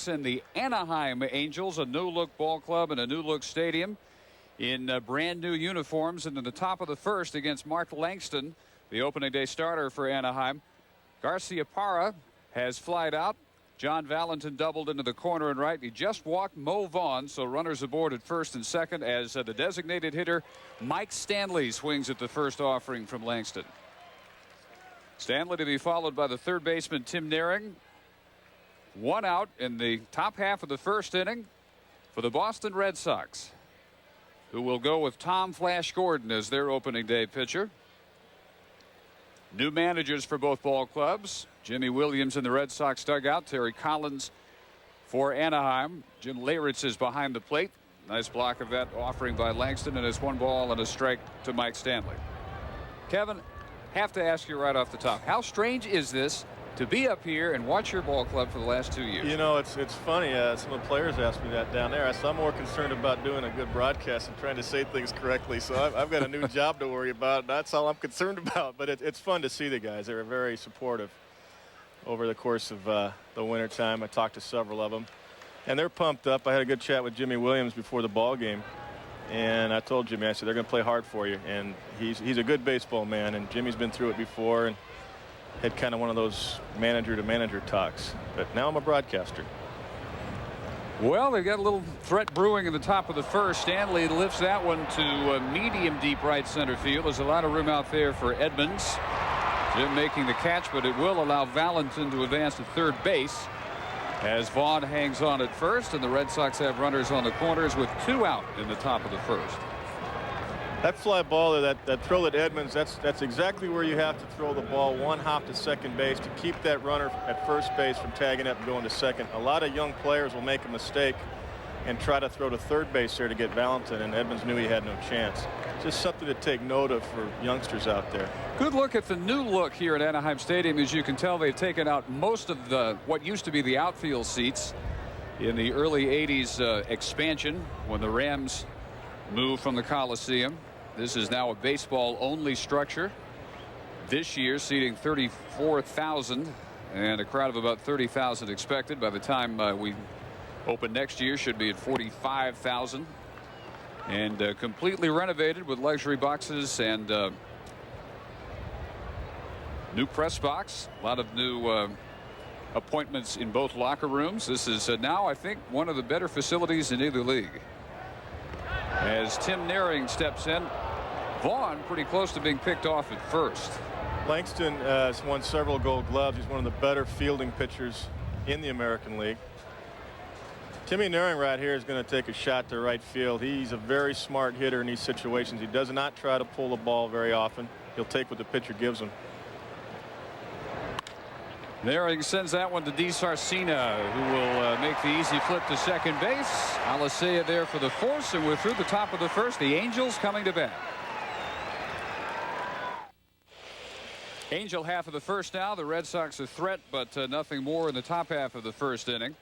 And the Anaheim Angels, a new-look ball club and a new-look stadium in brand new uniforms. And in the top of the first against Mark Langston, the opening day starter for Anaheim. Garcia Parra has flied out. John Valentin doubled into the corner and right. He just walked Mo Vaughn, so runners aboard at first and second as the designated hitter Mike Stanley swings at the first offering from Langston. Stanley to be followed by the third baseman Tim Naehring. One out in the top half of the first inning for the Boston Red Sox, who will go with Tom Flash Gordon as their opening day pitcher. New managers for both ball clubs. Jimmy Williams in the Red Sox dugout. Terry Collins for Anaheim. Jim Leyritz is behind the plate. Nice block of that offering by Langston, and it's 1 ball and a strike to Mike Stanley. Kevin, have to ask you right off the top, how strange is this to be up here and watch your ball club for the last 2 years? You know, it's funny. Some of the players asked me that down there. I said I'm more concerned about doing a good broadcast and trying to say things correctly. So I've got a new job to worry about. That's all I'm concerned about. But it's fun to see the guys. They were very supportive over the course of the wintertime. I talked to several of them, and they're pumped up. I had a good chat with Jimmy Williams before the ball game, and I told Jimmy, I said, they're going to play hard for you. And he's a good baseball man, and Jimmy's been through it before and had kind of one of those manager-to-manager talks. But now I'm a broadcaster. Well, they've got a little threat brewing in the top of the first. Stanley lifts that one to medium deep right center field. There's a lot of room out there for Edmonds. Jim making the catch, but it will allow Valentin to advance to third base as Vaughn hangs on at first, and the Red Sox have runners on the corners with 2 out in the top of the first. That fly ball, that throw at Edmonds, that's exactly where you have to throw the ball 1 hop to second base to keep that runner at first base from tagging up and going to second. A lot of young players will make a mistake and try to throw to third base there to get Valentin, and Edmonds knew he had no chance. Just something to take note of for youngsters out there. Good look at the new look here at Anaheim Stadium. As you can tell, they've taken out most of what used to be the outfield seats in the early 80s expansion when the Rams moved from the Coliseum. This is now a baseball-only structure. This year, seating 34,000 and a crowd of about 30,000 expected. By the time we open next year, should be at 45,000. And completely renovated with luxury boxes and new press box. A lot of new appointments in both locker rooms. This is now, I think, one of the better facilities in either league. As Tim Naehring steps in, Vaughn pretty close to being picked off at first. Langston has won several Gold Gloves. He's one of the better fielding pitchers in the American League. Timmy Naehring right here is going to take a shot to right field. He's a very smart hitter in these situations. He does not try to pull the ball very often. He'll take what the pitcher gives him. Naehring sends that one to DiSarcina, who will make the easy flip to second base. Alicea there for the force, and we're through the top of the first. The Angels coming to bat. Angel half of the first now. The Red Sox a threat, but nothing more in the top half of the first inning.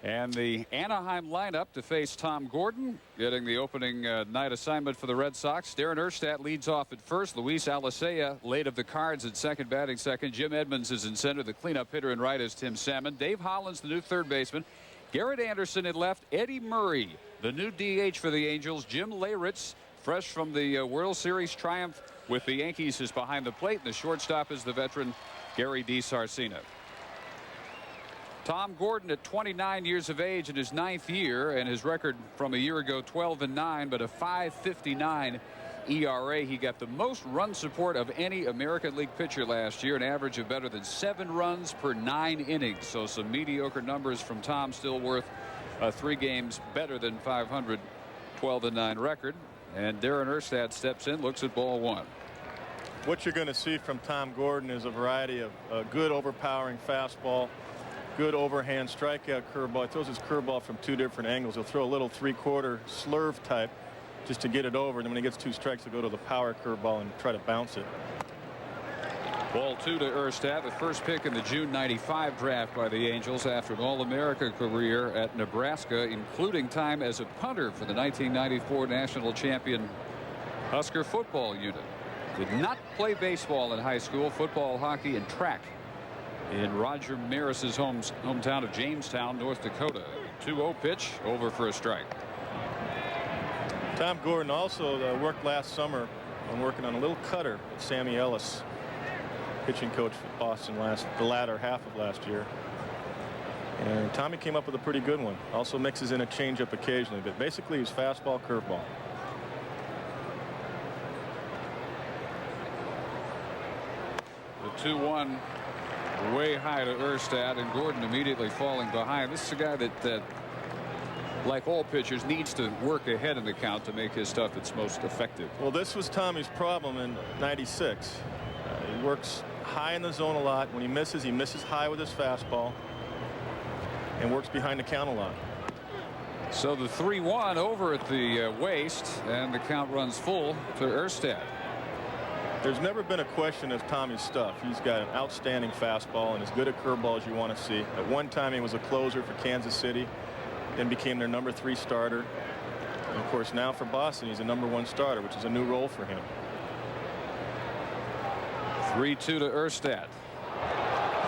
And the Anaheim lineup to face Tom Gordon, getting the opening night assignment for the Red Sox. Darren Erstad leads off at first. Luis Alicea late of the cards at second, batting second. Jim Edmonds is in center. The cleanup hitter and right is Tim Salmon. Dave Hollins, the new third baseman. Garrett Anderson in left. Eddie Murray, the new DH for the Angels. Jim Leyritz, fresh from the World Series triumph with the Yankees, is behind the plate. And the shortstop is the veteran Gary DiSarcina. Tom Gordon at 29 years of age in his 9th year, and his record from a year ago 12-9, but a 5.59 ERA. He got the most run support of any American League pitcher last year, an average of better than 7 runs per 9 innings. So some mediocre numbers from Tom, still worth 3 games better than 500 12-9 record. And Darren Erstad steps in, looks at ball 1. What you're going to see from Tom Gordon is a variety of good overpowering fastball, good overhand strikeout curveball. He throws his curveball from 2 different angles. He'll throw a little 3/4 slurve type just to get it over. And then when he gets 2 strikes, he'll go to the power curveball and try to bounce it. Ball 2 to Erstad, the first pick in the June '95 draft by the Angels after an All-America career at Nebraska, including time as a punter for the 1994 national champion Husker football unit. Did not play baseball in high school, football, hockey, and track in Roger Maris's hometown of Jamestown, North Dakota. 2-0 pitch, over for a strike. Tom Gordon also worked last summer on working on a little cutter with Sammy Ellis, pitching coach for Boston the latter half of last year. And Tommy came up with a pretty good one. Also mixes in a changeup occasionally, but basically he's fastball, curveball. The 2-1 way high to Erstad, and Gordon immediately falling behind. This is a guy that like all pitchers, needs to work ahead in the count to make his stuff its most effective. Well, this was Tommy's problem in '96. He works high in the zone a lot. When he misses high with his fastball and works behind the count a lot. So the 3-1 over at the waist, and the count runs full to Erstad. There's never been a question of Tommy's stuff. He's got an outstanding fastball and as good a curveball as you want to see. At one time he was a closer for Kansas City, then became their #3 starter. And of course now for Boston he's a #1 starter, which is a new role for him. 3-2 to Erstad.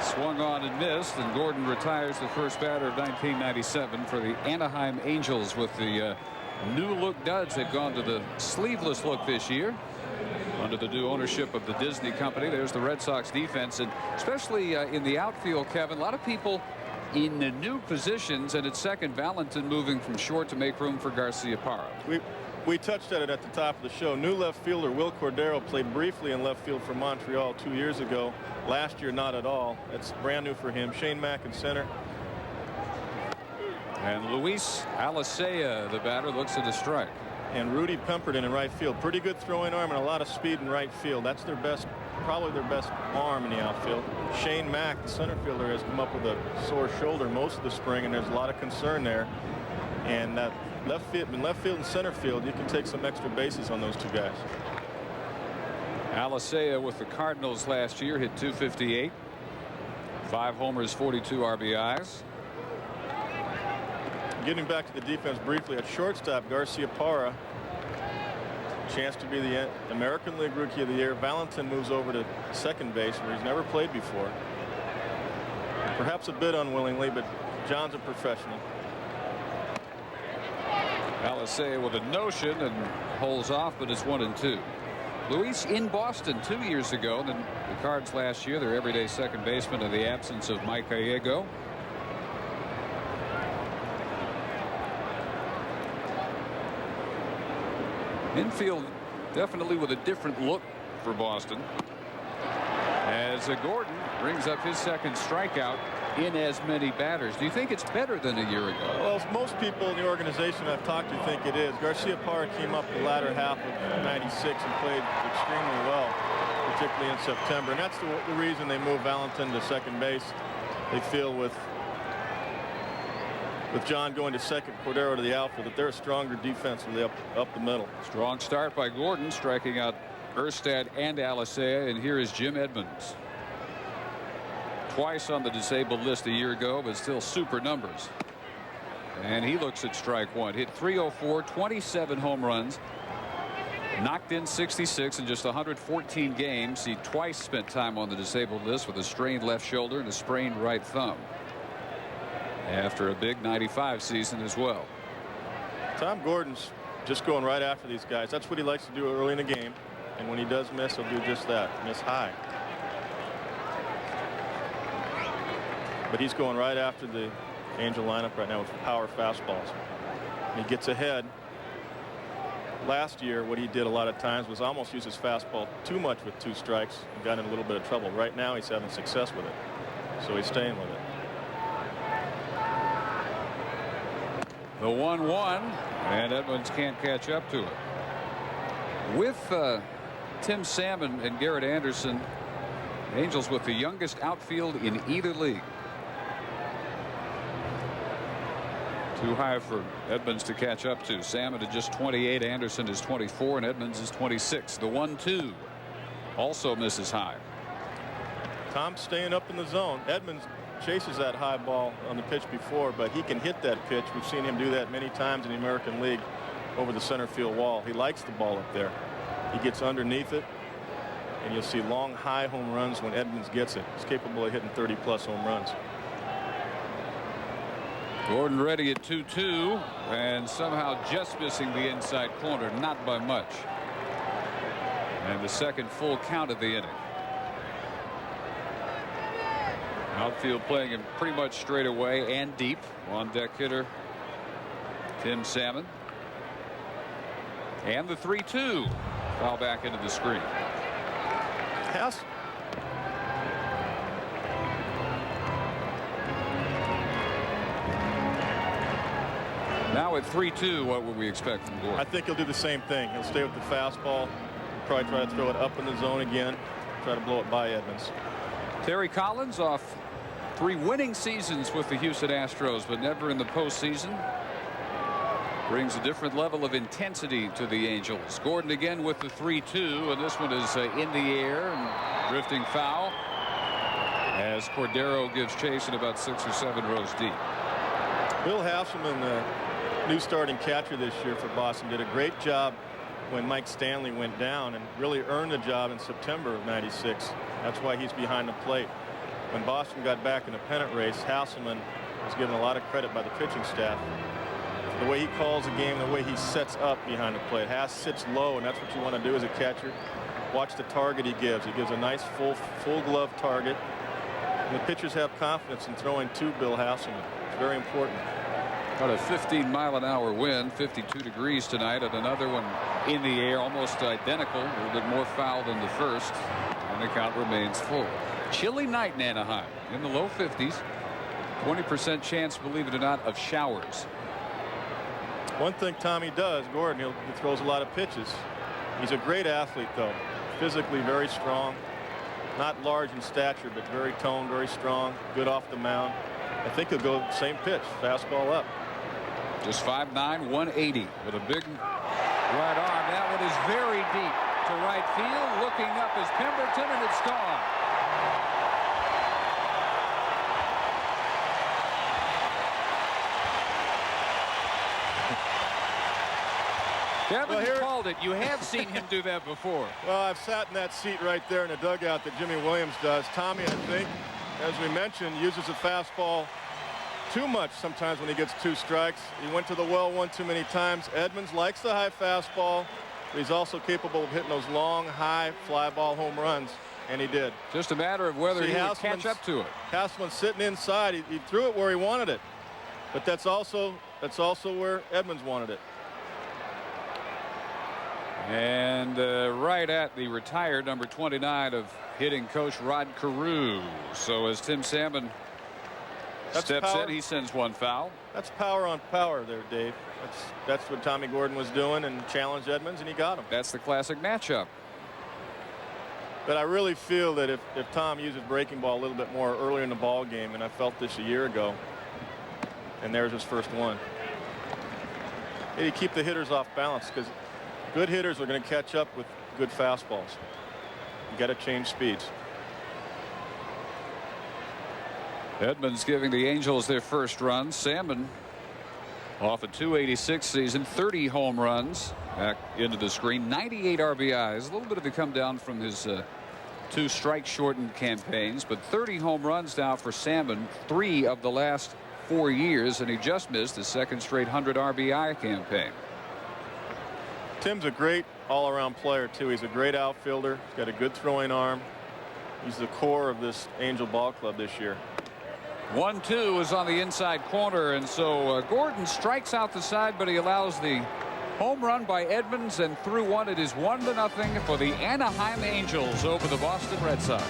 Swung on and missed, and Gordon retires the first batter of 1997 for the Anaheim Angels, with the new look duds. They've gone to the sleeveless look this year under the new ownership of the Disney company. There's the Red Sox defense, and especially in the outfield, Kevin, a lot of people in the new positions, and at second, Valentin moving from short to make room for Garciaparra. We touched at it at the top of the show. New left fielder Will Cordero played briefly in left field for Montreal 2 years ago. Last year, not at all. That's brand new for him. Shane Mack in center. And Luis Alicea, the batter, looks at a strike. And Rudy Pemberton in right field. Pretty good throwing arm and a lot of speed in right field. That's their best, probably their best arm in the outfield. Shane Mack, the center fielder, has come up with a sore shoulder most of the spring, and there's a lot of concern there. And that left field and center field, you can take some extra bases on those two guys. Alicea with the Cardinals last year hit .258, 5 homers, 42 RBIs. Getting back to the defense briefly, at shortstop, Garciaparra, chance to be the American League Rookie of the Year. Valentin moves over to second base, where he's never played before. Perhaps a bit unwillingly, but John's a professional. Alicea with a notion and holds off, but it's 1-2. Luis in Boston 2 years ago. Then the Cards last year, their everyday second baseman in the absence of Mike Gallego. Infield definitely with a different look for Boston, as Gordon brings up his second strikeout in as many batters. Do you think it's better than a year ago? Well, most people in the organization I've talked to think it is. Garciaparra came up the latter half of '96 and played extremely well, particularly in September. And that's the reason they moved Valentin to second base. They feel with John going to second, Cordero to the outfield, that they're a stronger defensively up the middle. Strong start by Gordon, striking out Erstad and Alicea, and here is Jim Edmonds. Twice on the disabled list a year ago, but still super numbers. And he looks at strike one. Hit .304, 27 home runs, knocked in 66 in just 114 games. He twice spent time on the disabled list with a strained left shoulder and a sprained right thumb, after a big '95 season as well. Tom Gordon's just going right after these guys. That's what he likes to do early in the game, and when he does miss, he'll do just that, miss high. But he's going right after the Angel lineup right now with power fastballs. And he gets ahead. Last year, what he did a lot of times was almost use his fastball too much with 2 strikes and got in a little bit of trouble. Right now, he's having success with it, so he's staying with it. The 1-1, and Edmonds can't catch up to it. With Tim Salmon and Garrett Anderson, Angels with the youngest outfield in either league. Too high for Edmonds to catch up to. Salmon at just 28, Anderson is 24, and Edmonds is 26. The 1-2 also misses high. Tom's staying up in the zone. Edmonds chases that high ball on the pitch before, but he can hit that pitch. We've seen him do that many times in the American League over the center field wall. He likes the ball up there. He gets underneath it and you'll see long, high home runs when Edmonds gets it. He's capable of hitting 30-plus home runs. Gordon ready at 2-2 and somehow just missing the inside corner, not by much. And the second full count of the inning. Outfield playing him pretty much straight away and deep. On deck hitter Tim Salmon. And the 3-2 foul back into the screen. House. Now at 3-2, what would we expect from Gordon? I think he'll do the same thing. He'll stay with the fastball. Probably try to throw it up in the zone again. Try to blow it by Edmonds. Terry Collins off 3 winning seasons with the Houston Astros, but never in the postseason. Brings a different level of intensity to the Angels. Gordon again with the 3-2, and this one is in the air and drifting foul as Cordero gives chase at about 6 or 7 rows deep. Bill Hasselman, the new starting catcher this year for Boston, did a great job when Mike Stanley went down and really earned the job in September of '96. That's why he's behind the plate. When Boston got back in the pennant race, Hasselman was given a lot of credit by the pitching staff. The way he calls the game, the way he sets up behind the plate. Hass sits low, and that's what you want to do as a catcher. Watch the target he gives. He gives a nice full glove target. And the pitchers have confidence in throwing to Bill Hasselman. It's very important. Got a 15-mile-an-hour wind, 52 degrees tonight, and another one in the air, almost identical, a little bit more foul than the first, and the count remains full. Chilly night in Anaheim, in the low 50s. 20% chance, believe it or not, of showers. One thing Tommy does, Gordon, he throws a lot of pitches. He's a great athlete, though. Physically very strong. Not large in stature, but very toned, very strong, good off the mound. I think he'll go same pitch, fastball up. Just 5'9", 180 with a big right arm. That one is very deep to right field. Looking up is Pemberton, and it's gone. Kevin called it. You have seen him do that before. Well, I've sat in that seat right there in the dugout that Jimmy Williams does. Tommy, I think, as we mentioned, uses the fastball too much sometimes when he gets 2 strikes. He went to the well one too many times. Edmonds likes the high fastball, but he's also capable of hitting those long, high fly ball home runs, and he did. Just a matter of whether he would catch up to it. Hasselman's sitting inside. He threw it where he wanted it, but that's also where Edmonds wanted it. And right at the retired number 29 of hitting coach Rod Carew. So as Tim Salmon steps in, he sends one foul. That's power on power there, Dave. That's what Tommy Gordon was doing, and challenged Edmonds, and he got him. That's the classic matchup. But I really feel that if Tom uses breaking ball a little bit more earlier in the ball game, and I felt this a year ago, and there's his first one. Maybe keep the hitters off balance, because good hitters are going to catch up with good fastballs. You got to change speeds. Edmonds giving the Angels their first run. Salmon off a .286 season, 30 home runs back into the screen, 98 RBIs. A little bit of a come down from his 2 strike shortened campaigns, but 30 home runs now for Salmon, 3 of the last 4 years, and he just missed his 2nd straight 100 RBI campaign. Tim's a great all-around player too. He's a great outfielder. He's got a good throwing arm. He's the core of this Angel ball club this year. 1-2 is on the inside corner, and so Gordon strikes out the side, but he allows the home run by Edmonds, and through 1 it is 1-0 for the Anaheim Angels over the Boston Red Sox.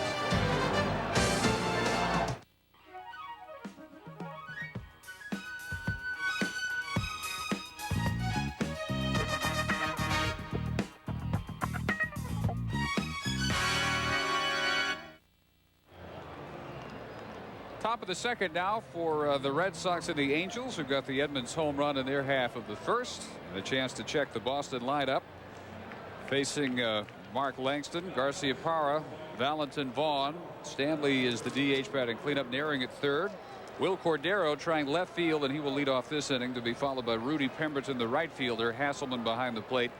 Top of the second now for the Red Sox and the Angels, who got the Edmonds home run in their half of the first, and a chance to check the Boston lineup. Facing Mark Langston, Garciaparra, Valentin Vaughn. Stanley is the DH batting cleanup, Naring at third. Will Cordero trying left field, and he will lead off this inning, to be followed by Rudy Pemberton, the right fielder. Hasselman behind the plate,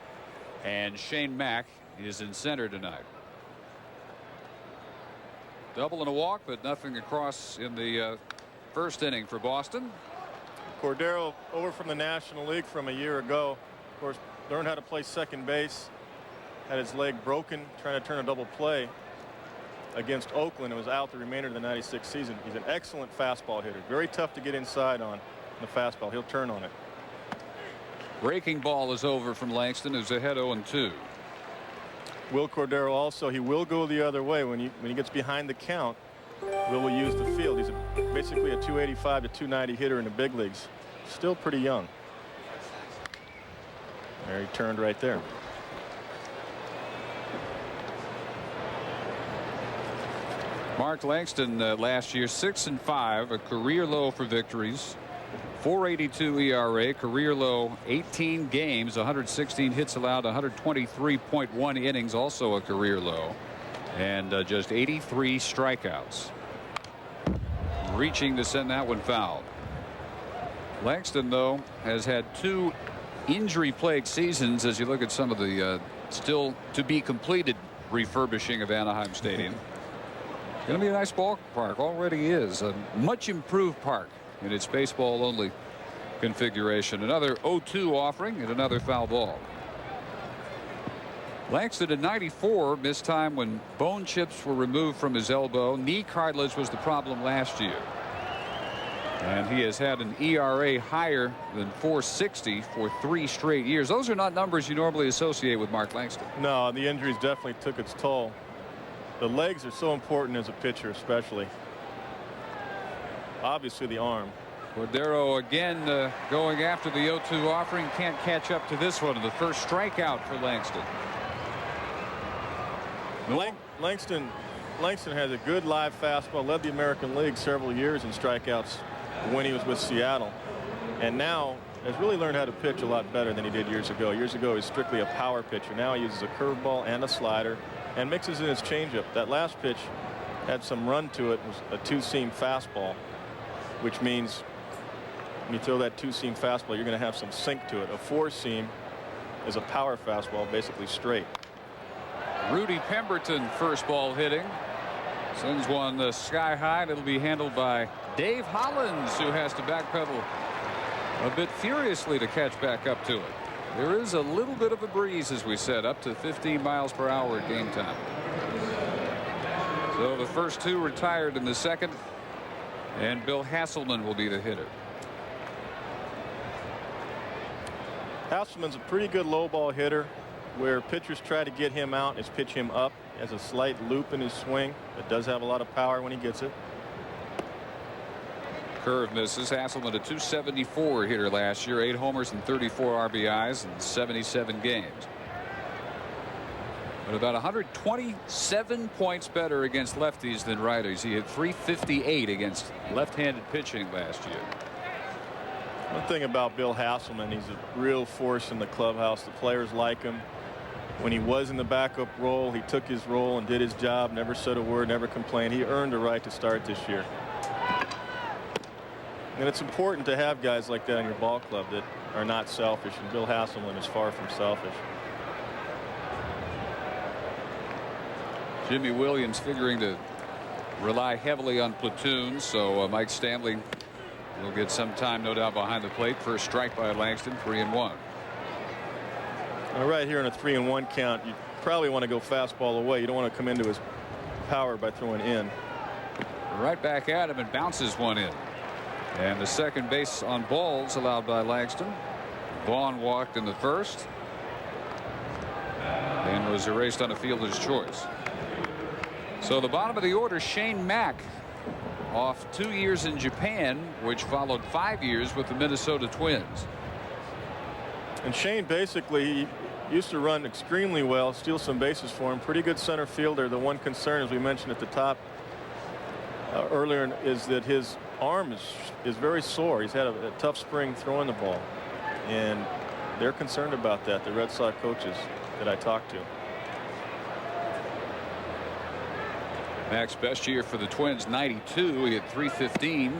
and Shane Mack is in center tonight. Double and a walk, but nothing across in the first inning for Boston. Cordero, over from the National League from a year ago, of course, learned how to play second base. Had his leg broken trying to turn a double play against Oakland and was out the remainder of the '96 season. He's an excellent fastball hitter. Very tough to get inside on the fastball. He'll turn on it. Breaking ball is over from Langston, who's ahead 0-2. Will Cordero also, he will go the other way when he gets behind the count. Will use the field. He's basically a 285 to 290 hitter in the big leagues. Still pretty young. There, he turned right there. Mark Langston last year 6-5, a career low for victories. 4.82 ERA, career low 18 games, 116 hits allowed, 123.1 innings, also a career low, and just 83 strikeouts. Reaching to send that one foul. Langston, though, has had 2 injury-plagued seasons as you look at some of the still to be completed refurbishing of Anaheim Stadium. Going to be a nice ballpark. Already is a much improved park in its baseball only configuration. Another 0-2 offering and another foul ball. Langston in '94 missed time when bone chips were removed from his elbow. Knee cartilage was the problem last year. And he has had an ERA higher than 4.60 for 3 straight years. Those are not numbers you normally associate with Mark Langston. No, the injuries definitely took its toll. The legs are so important as a pitcher, especially. Obviously the arm. Cordero again going after the 0-2 offering. Can't catch up to this one. The first strikeout for Langston. Langston has a good live fastball. Led the American League several years in strikeouts when he was with Seattle. And now has really learned how to pitch a lot better than he did years ago. Years ago, he was strictly a power pitcher. Now he uses a curveball and a slider and mixes in his changeup. That last pitch had some run to it. It was a 2-seam fastball, which means when you throw that 2-seam fastball, you're going to have some sink to it. A 4-seam is a power fastball, basically straight. Rudy Pemberton first ball hitting. Sends one sky high. It'll be handled by Dave Hollins, who has to backpedal a bit furiously to catch back up to it. There is a little bit of a breeze, as we said, up to 15 miles per hour at game time. So the first 2 retired in the second, and Bill Hasselman will be the hitter. Hasselman's a pretty good low ball hitter. Where pitchers try to get him out is pitch him up. Has a slight loop in his swing. It does have a lot of power when he gets it. Curve misses. Hasselman a 274 hitter last year, 8 homers and 34 RBIs in 77 games. But about 127 points better against lefties than righters. He hit 358 against left-handed pitching last year. One thing about Bill Hasselman, he's a real force in the clubhouse. The players like him. When he was in the backup role, he took his role and did his job, never said a word, never complained. He earned the right to start this year. And it's important to have guys like that in your ball club that are not selfish, and Bill Hasselman is far from selfish. Jimmy Williams figuring to rely heavily on platoons, so Mike Stanley will get some time, no doubt, behind the plate. First strike by Langston, 3-1. Right here in a 3-1 count, you probably want to go fastball away. You don't want to come into his power by throwing in. Right back at him and bounces one in. And the second base on balls allowed by Langston. Vaughn walked in the first and was erased on a fielder's choice. So the bottom of the order, Shane Mack, off 2 years in Japan, which followed 5 years with the Minnesota Twins. And Shane basically used to run extremely well, steal some bases for him. Pretty good center fielder. The one concern, as we mentioned at the top earlier, is that his arm is very sore. He's had a tough spring throwing the ball, and they're concerned about that, the Red Sox coaches that I talked to. Mack's best year for the Twins, 92. He had 315,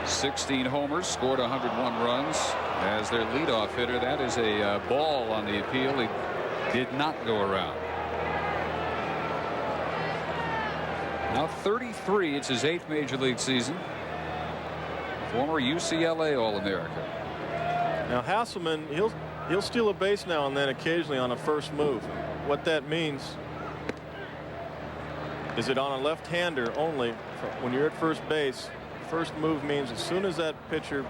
16 homers, scored 101 runs as their leadoff hitter. That is a ball on the appeal. He did not go around. Now 33. It's his 8th major league season. Former UCLA All-American. Now Hasselman, he'll steal a base now and then occasionally on a first move. What that means is it on a left-hander only. When you're at first base, first move means as soon as that pitcher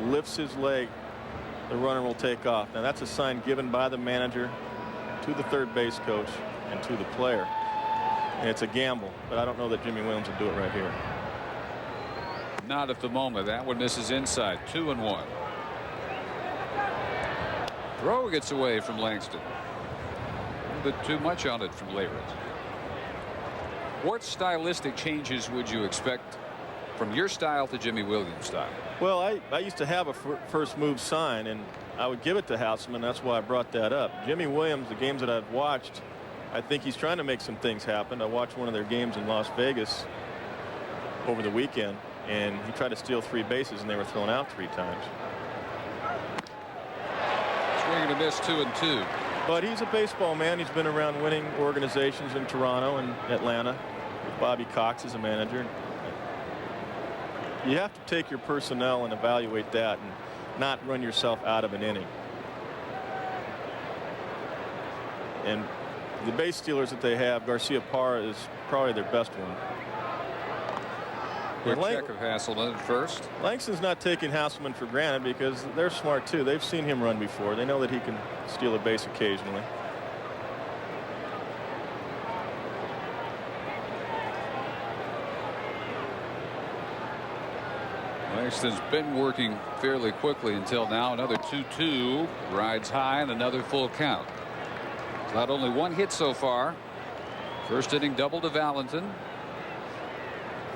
lifts his leg, the runner will take off. Now that's a sign given by the manager to the third base coach and to the player. And it's a gamble, but I don't know that Jimy Williams will do it right here. Not at the moment. That one misses inside. 2-1. Throw gets away from Langston. A bit too much on it from Leyritz. What stylistic changes would you expect from your style to Jimy Williams' style? Well, I used to have a first move sign, and I would give it to Hasselman. That's why I brought that up. Jimy Williams, the games that I've watched, I think he's trying to make some things happen. I watched one of their games in Las Vegas over the weekend, and he tried to steal 3 bases, and they were thrown out 3 times. Swing and a miss, 2-2. But he's a baseball man. He's been around winning organizations in Toronto and Atlanta. Bobby Cox is a manager. You have to take your personnel and evaluate that and not run yourself out of an inning. And the base stealers that they have, Garciaparra is probably their best one. Quick check of Hasselman at first. Langston's not taking Hasselman for granted because they're smart too. They've seen him run before. They know that he can steal a base occasionally. Langston's been working fairly quickly until now. Another 2-2. Rides high and another full count. Not only 1 hit so far. First inning double to Valentin.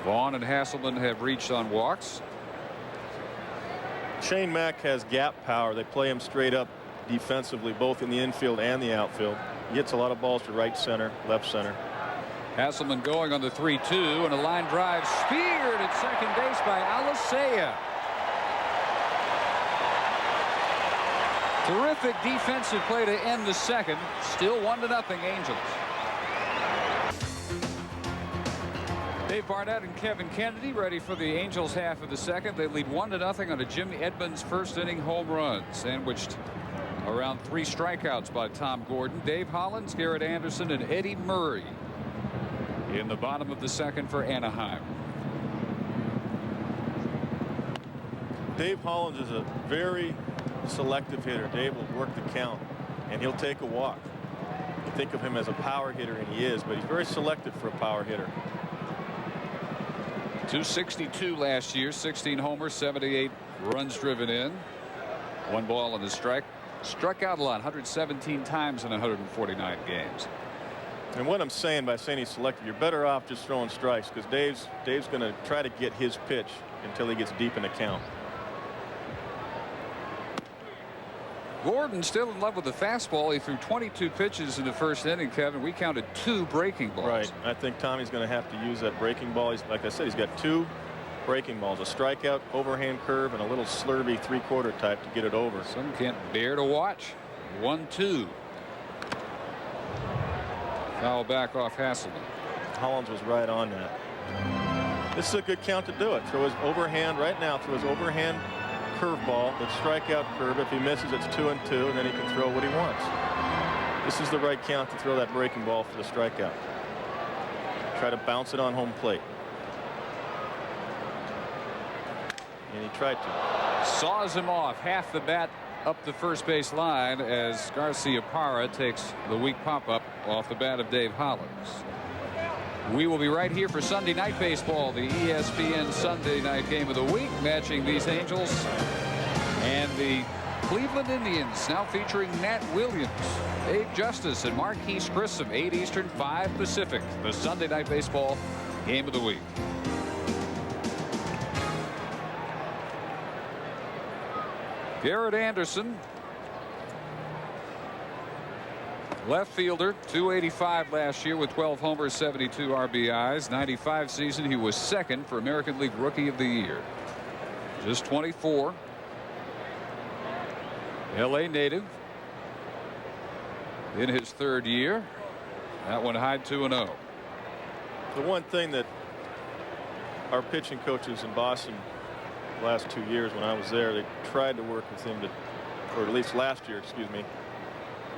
Vaughn and Hasselman have reached on walks. Shane Mack has gap power. They play him straight up defensively, both in the infield and the outfield. He hits a lot of balls to right center, left center. Hasselman going on the 3-2, and a line drive speared at second base by Alicea. Terrific defensive play to end the second. Still 1-0 Angels. Dave Barnett and Kevin Kennedy ready for the Angels half of the second. They lead 1-0 on a Jim Edmonds first inning home run, sandwiched around 3 strikeouts by Tom Gordon. Dave Hollins, Garrett Anderson, and Eddie Murray in the bottom of the second for Anaheim. Dave Hollins is a very selective hitter. Dave will work the count and he'll take a walk. You think of him as a power hitter, and he is, but he's very selective for a power hitter. .262 last year, 16 homers, 78 runs driven in. 1 ball and a strike. Struck out a lot, 117 times in 149 games. And what I'm saying by saying he's selective, you're better off just throwing strikes, because Dave's going to try to get his pitch until he gets deep in the count. Gordon still in love with the fastball. He threw 22 pitches in the first inning, Kevin. We counted 2 breaking balls. Right. I think Tommy's going to have to use that breaking ball. Like I said, he's got 2 breaking balls, a strikeout, overhand curve, and a little slurvy 3/4 type to get it over. Some can't bear to watch. 1-2. Foul back off Hasselman. Hollins was right on that. This is a good count to do it. Throw his overhand right now. Throw his overhand curveball, that strikeout curve. If he misses, it's 2-2, and then he can throw what he wants. This is the right count to throw that breaking ball for the strikeout. Try to bounce it on home plate. And he tried to. Saws him off half the bat up the first base line as Garciaparra takes the weak pop-up off the bat of Dave Hollins. We will be right here for Sunday Night Baseball, the ESPN Sunday Night Game of the Week, matching these Angels and the Cleveland Indians, now featuring Nat Williams, Dave Justice, and Marquise Grissom, 8 Eastern, 5 Pacific, the Sunday Night Baseball Game of the Week. Garrett Anderson, left fielder, .285 last year with 12 homers, 72 RBIs. 95 season, he was second for American League Rookie of the Year. Just 24. LA native in his 3rd year. That one high 2-0. The one thing that our pitching coaches in Boston the last 2 years when I was there, they tried to work with him to, or at least last year, excuse me,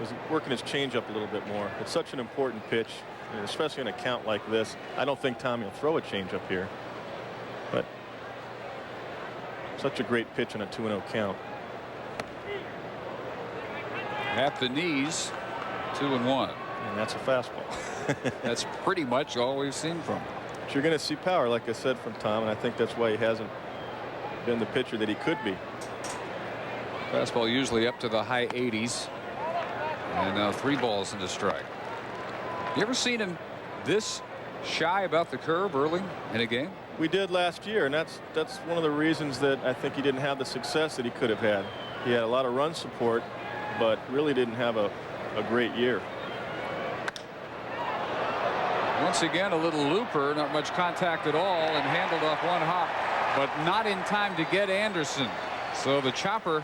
was working his changeup a little bit more. It's such an important pitch, and especially in a count like this. I don't think Tommy will throw a changeup here, but such a great pitch on a 2-0 count. At the knees, 2-1. And that's a fastball. That's pretty much all we've seen from him. But you're going to see power, like I said, from Tom, and I think that's why he hasn't been the pitcher that he could be. Fastball usually up to the high 80s. And now 3 balls and a strike. You ever seen him this shy about the curve early in a game? We did last year, and that's one of the reasons that I think he didn't have the success that he could have had. He had a lot of run support, but really didn't have a great year. Once again, a little looper, not much contact at all, and handled off one hop, but not in time to get Anderson. So the chopper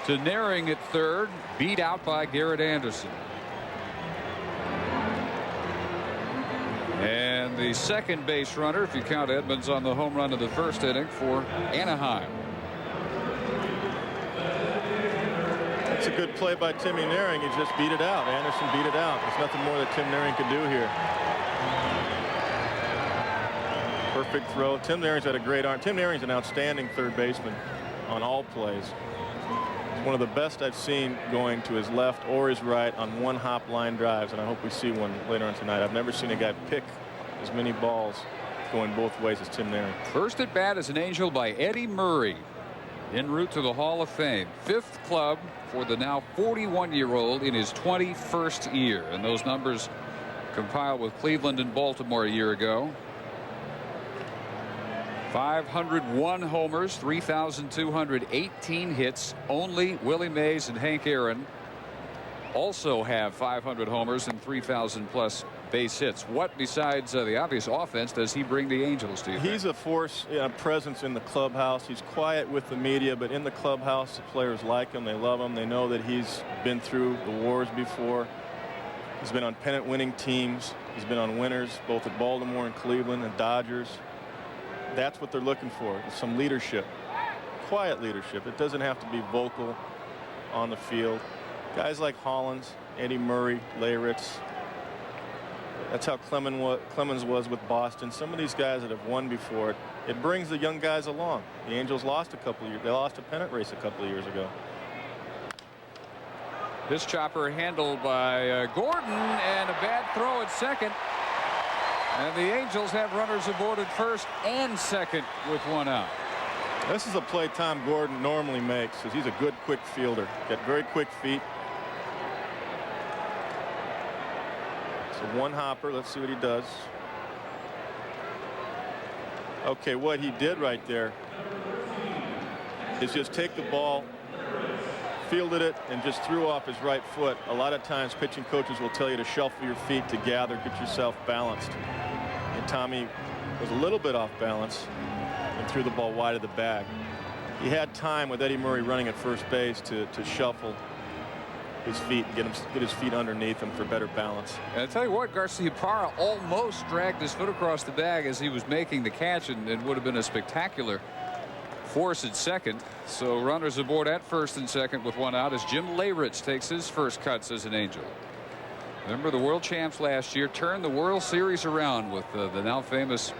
to Naring at third, beat out by Garrett Anderson. And the second base runner, if you count Edmonds on the home run of the first inning for Anaheim. That's a good play by Timmy Naring. He just beat it out. Anderson beat it out. There's nothing more that Tim Naring could do here. Perfect throw. Tim Naring's had a great arm. Tim Naring's an outstanding third baseman on all plays. He's one of the best I've seen going to his left or his right on one-hop line drives, and I hope we see one later on tonight. I've never seen a guy pick as many balls going both ways as Tim Naring. First at bat is an Angel by Eddie Murray, en route to the Hall of Fame. 5th club for the now 41-year-old in his 21st year, and those numbers compiled with Cleveland and Baltimore a year ago. 501 homers, 3,218 hits. Only Willie Mays and Hank Aaron also have 500 homers and 3,000 plus base hits. What besides the obvious offense does he bring the Angels to? He's a force, a presence in the clubhouse. He's quiet with the media, but in the clubhouse the players like him. They love him. They know that he's been through the wars before. He's been on pennant winning teams. He's been on winners both at Baltimore and Cleveland and Dodgers. That's what they're looking for, some leadership, quiet leadership. It doesn't have to be vocal on the field. Guys like Hollins, Eddie Murray, Leyritz. That's how Clemens was with Boston. Some of these guys that have won before, it brings the young guys along. The Angels lost a couple of years. They lost a pennant race a couple of years ago. This chopper handled by Gordon, and a bad throw at second. And the Angels have runners aboard at first and second with 1 out. This is a play Tom Gordon normally makes, because he's a good quick fielder. Got very quick feet. So one hopper. Let's see what he does. Okay, what he did right there is just take the ball, fielded it, and just threw off his right foot. A lot of times pitching coaches will tell you to shuffle your feet to gather, get yourself balanced. And Tommy was a little bit off balance and threw the ball wide of the bag. He had time with Eddie Murray running at first base to shuffle his feet, get his feet underneath him for better balance. And I tell you what, Garciaparra almost dragged his foot across the bag as he was making the catch, and it would have been a spectacular force at second. So runners aboard at first and second with 1 out as Jim Leyritz takes his first cuts as an Angel. Remember, the world champs last year turned the World Series around with the now famous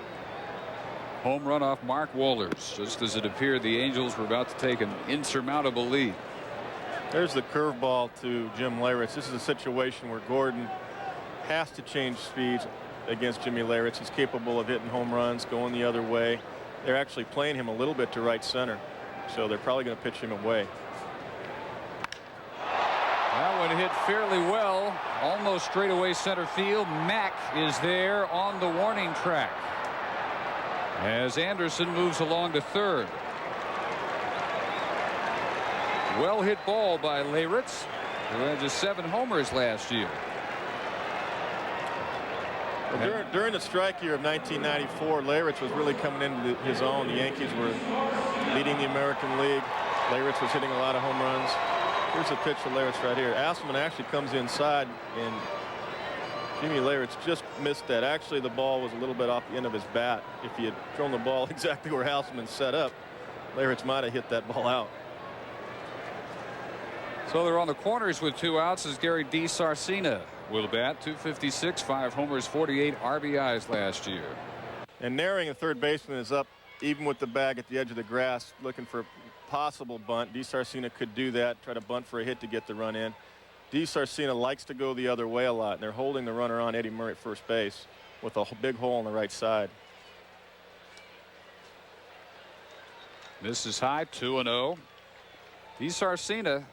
home run off Mark Wohlers, just as it appeared the Angels were about to take an insurmountable lead. There's the curveball to Jim Leyritz. This is a situation where Gordon has to change speeds against Jimmy Leyritz. He's capable of hitting home runs, going the other way. They're actually playing him a little bit to right center, so they're probably going to pitch him away. That one hit fairly well, almost straight away center field. Mack is there on the warning track as Anderson moves along to third. Well hit ball by Leyritz, who had just 7 homers last year. Well, during the strike year of 1994, Leyritz was really coming into his own. The Yankees were leading the American League. Leyritz was hitting a lot of home runs. Here's a pitch for Leyritz right here. Asselman actually comes inside and Jimmy Leyritz just missed that. Actually, the ball was a little bit off the end of his bat. If he had thrown the ball exactly where Houseman set up, Leyritz might have hit that ball out. So they're on the corners with 2 outs as Gary DiSarcina will bat. .256, 5 homers, 48 RBIs last year. And Naring, the third baseman, is up even with the bag at the edge of the grass looking for a possible bunt. DiSarcina could do that, try to bunt for a hit to get the run in. DiSarcina likes to go the other way a lot, and they're holding the runner on Eddie Murray at first base with a big hole on the right side. This is high, 2-0. DiSarcina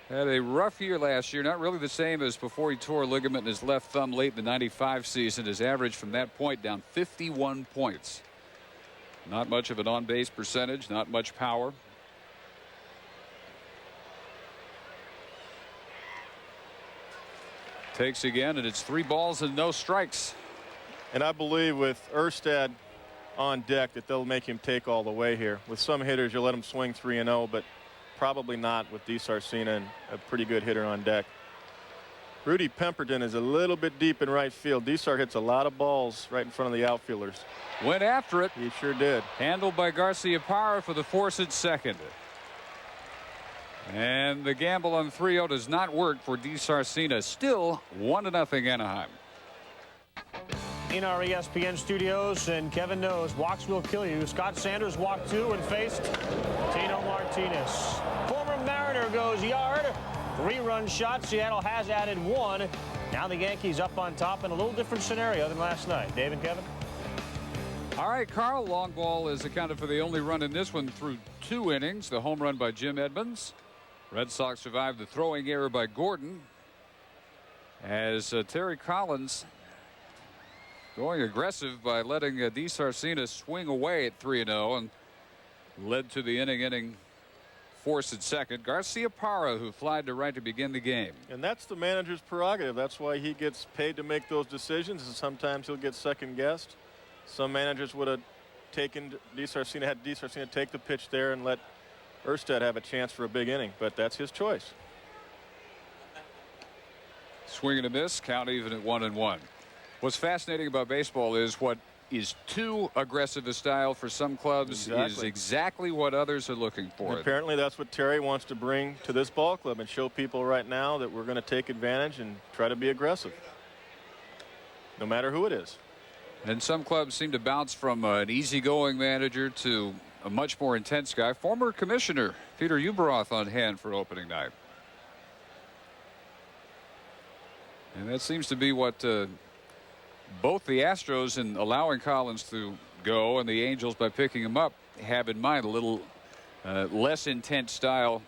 had a rough year last year, not really the same as before he tore a ligament in his left thumb late in the '95 season. His average from that point down 51 points. Not much of an on-base percentage, not much power. Takes again, and it's 3 balls and no strikes. And I believe with Erstad on deck that they'll make him take all the way here. With some hitters, you'll let him swing 3-0, but probably not with DiSarcina and a pretty good hitter on deck. Rudy Pemberton is a little bit deep in right field. DiSar hits a lot of balls right in front of the outfielders. Went after it. He sure did. Handled by Garciaparra for the force at second. And the gamble on 3-0 does not work for DiSarcina. Still 1-0 Anaheim. In our ESPN studios, and Kevin knows walks will kill you. Scott Sanders walked 2 and faced Tino Martinez. Former Mariner goes yard. 3-run shot. Seattle has added 1. Now the Yankees up on top in a little different scenario than last night. Dave and Kevin. All right, Carl. Long ball is accounted for the only run in this one through 2 innings. The home run by Jim Edmonds. Red Sox survived the throwing error by Gordon as Terry Collins going aggressive by letting DiSarcina swing away at 3-0 and led to the inning force at second. Garciaparra, who flied to right to begin the game. And that's the manager's prerogative. That's why he gets paid to make those decisions, and sometimes he'll get second guessed. Some managers would have taken DiSarcina, had DiSarcina take the pitch there and let Erstad have a chance for a big inning, but that's his choice. Swing and a miss, count even at 1-1. What's fascinating about baseball is what is too aggressive a style for some clubs is exactly what others are looking for. And apparently that's what Terry wants to bring to this ball club and show people right now that we're going to take advantage and try to be aggressive, no matter who it is. And some clubs seem to bounce from an easygoing manager to a much more intense guy. Former commissioner Peter Ueberroth on hand for opening night. And that seems to be what both the Astros, in allowing Collins to go, and the Angels, by picking him up, have in mind. A little less intense style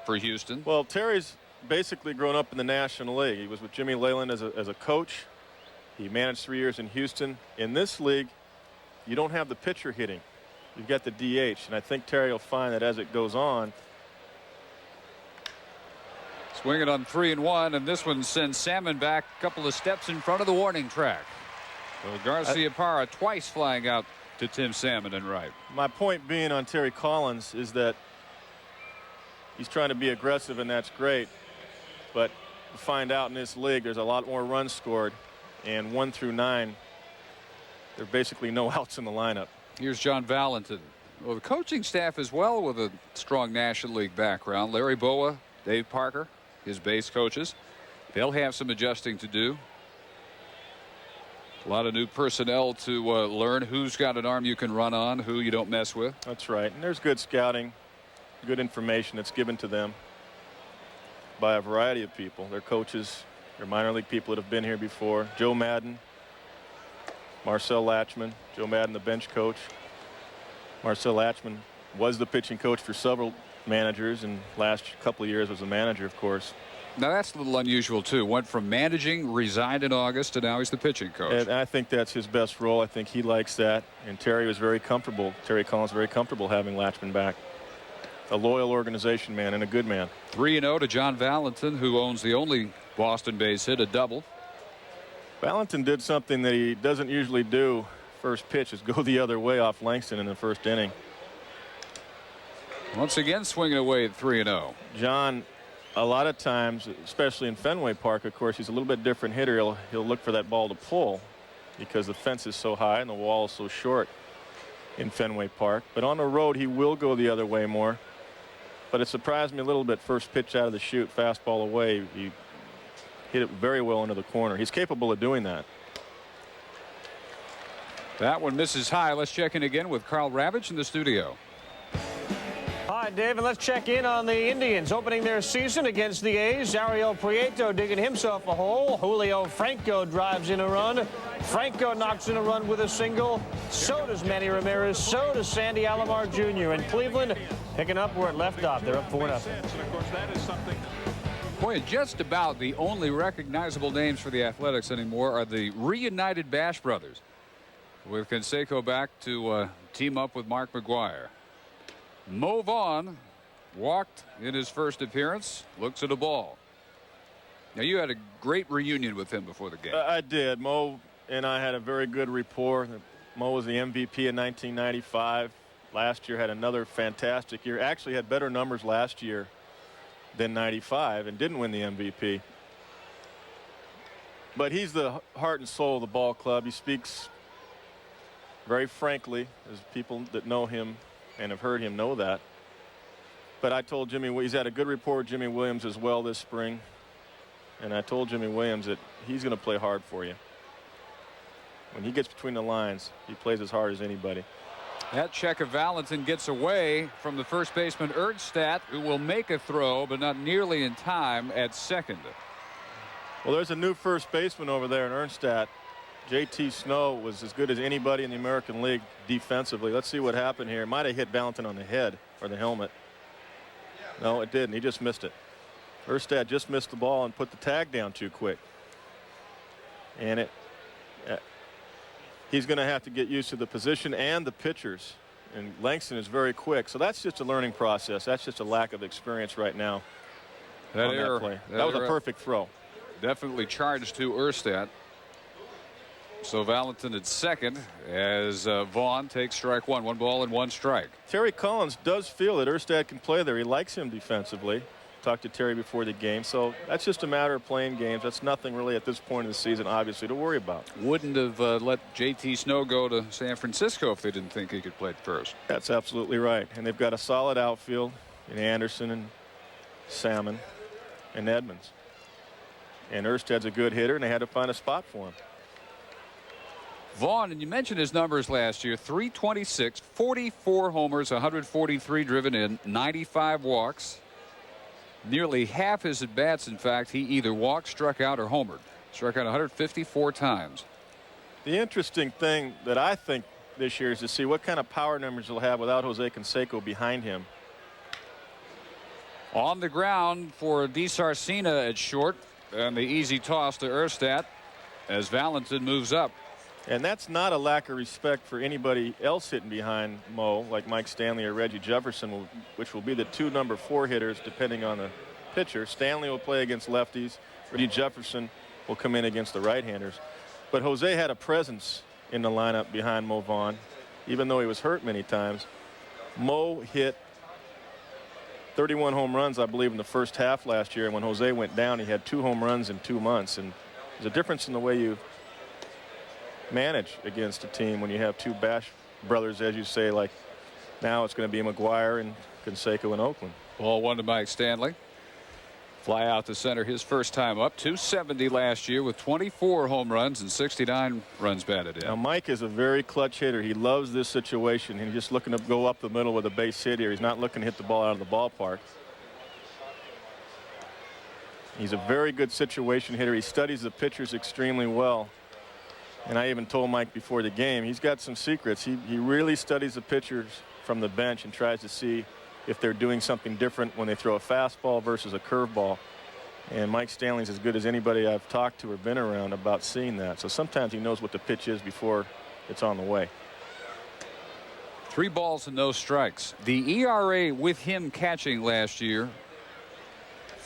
for Houston. Well, Terry's basically grown up in the National League. He was with Jimmy Leyland as a coach. He managed 3 years in Houston. In this league, you don't have the pitcher hitting. You've got the DH, and I think Terry will find that as it goes on. Swinging on 3-1, and this one sends Salmon back a couple of steps in front of the warning track. So Garciaparra twice flying out to Tim Salmon and right. My point being on Terry Collins is that he's trying to be aggressive, and that's great. But you find out in this league there's a lot more runs scored, and 1 through 9, there are basically no outs in the lineup. Here's John Valentin. Well, the coaching staff as well with a strong National League background. Larry Bowa, Dave Parker, his base coaches. They'll have some adjusting to do. A lot of new personnel to learn who's got an arm you can run on, who you don't mess with. That's right. And there's good scouting, good information that's given to them by a variety of people. Their coaches, their minor league people that have been here before. Joe Madden, Marcel Latchman. Joe Madden, the bench coach. Marcel Latchman was the pitching coach for several managers, and last couple of years was a manager, of course. Now that's a little unusual too. Went from managing, resigned in August, to now he's the pitching coach. And I think that's his best role. I think he likes that, and Terry was very comfortable. Terry Collins very comfortable having Latchman back. A loyal organization man and a good man. 3-0 to John Valentin, who owns the only Boston base hit, a double. Valentin did something that he doesn't usually do. First pitch is go the other way off Langston in the first inning. Once again swinging away at 3-0. John a lot of times, especially in Fenway Park, of course, he's a little bit different hitter. He'll look for that ball to pull because the fence is so high and the wall is so short in Fenway Park. But on the road, he will go the other way more. But it surprised me a little bit. First pitch out of the chute, fastball away. He hit it very well into the corner. He's capable of doing that. That one misses high. Let's check in again with Carl Ravitch in the studio. Hi, Dave, and let's check in on the Indians opening their season against the A's. Ariel Prieto digging himself a hole. Julio Franco drives in a run. Franco knocks in a run with a single. So does Manny Ramirez. So does Sandy Alomar Jr. And Cleveland picking up where it left off. They're up 4-0. Boy, just about the only recognizable names for the Athletics anymore are the reunited Bash brothers, with Canseco back to team up with Mark McGwire. Mo Vaughn walked in his first appearance. Looks at a ball. Now, you had a great reunion with him before the game. I did. Mo and I had a very good rapport. Mo was the MVP in 1995. Last year had another fantastic year. Actually had better numbers last year than 95 and didn't win the MVP. But he's the heart and soul of the ball club. He speaks very frankly, as people that know him and have heard him know that. But I told Jimmy, he's had a good rapport with Jimmy Williams as well this spring. And I told Jimmy Williams that he's going to play hard for you. When he gets between the lines, he plays as hard as anybody. That check of Valentin gets away from the first baseman Ernstadt, who will make a throw, but not nearly in time at second. Well, there's a new first baseman over there in Ernstadt. JT Snow was as good as anybody in the American League defensively. Let's see what happened here. Might have hit Valentin on the head or the helmet. No, it didn't. He just missed it. Ernstadt just missed the ball and put the tag down too quick. And he's going to have to get used to the position and the pitchers. And Langston is very quick. So that's just a learning process. That's just a lack of experience right now. That on error, that play. That was a perfect throw. Definitely charged to Ernstadt. So Valentin at second as Vaughn takes strike one. 1 ball and 1 strike. Terry Collins does feel that Ernstadt can play there. He likes him defensively. Talked to Terry before the game. So that's just a matter of playing games. That's nothing really at this point in the season, obviously, to worry about. Wouldn't have let JT Snow go to San Francisco if they didn't think he could play at first. That's absolutely right. And they've got a solid outfield in Anderson and Salmon and Edmonds. And Erstad's a good hitter, and they had to find a spot for him. Vaughn, and you mentioned his numbers last year, 326, 44 homers, 143 driven in, 95 walks. Nearly half his at-bats, in fact, he either walked, struck out, or homered. Struck out 154 times. The interesting thing that I think this year is to see what kind of power numbers he'll have without Jose Canseco behind him. On the ground for DeSarcina at short, and the easy toss to Erstad as Valentin moves up. And that's not a lack of respect for anybody else hitting behind Mo, like Mike Stanley or Reggie Jefferson, which will be the 2 number 4 hitters depending on the pitcher. Stanley will play against lefties. Reggie Jefferson will come in against the right-handers. But Jose had a presence in the lineup behind Mo Vaughn, even though he was hurt many times. Mo hit 31 home runs, I believe, in the first half last year. And when Jose went down, he had 2 home runs in 2 months. And there's a difference in the way you manage against a team when you have 2 Bash brothers, as you say, like now it's going to be McGwire and Canseco in Oakland. Ball 1 to Mike Stanley. Fly out to center his first time up. 270 last year with 24 home runs and 69 runs batted in. Now Mike is a very clutch hitter. He loves this situation. He's just looking to go up the middle with a base hit here. He's not looking to hit the ball out of the ballpark. He's a very good situation hitter. He studies the pitchers extremely well. And I even told Mike before the game, he's got some secrets. He really studies the pitchers from the bench and tries to see if they're doing something different when they throw a fastball versus a curveball. And Mike Stanley's as good as anybody I've talked to or been around about seeing that. So sometimes he knows what the pitch is before it's on the way. 3 balls and no strikes. The ERA with him catching last year,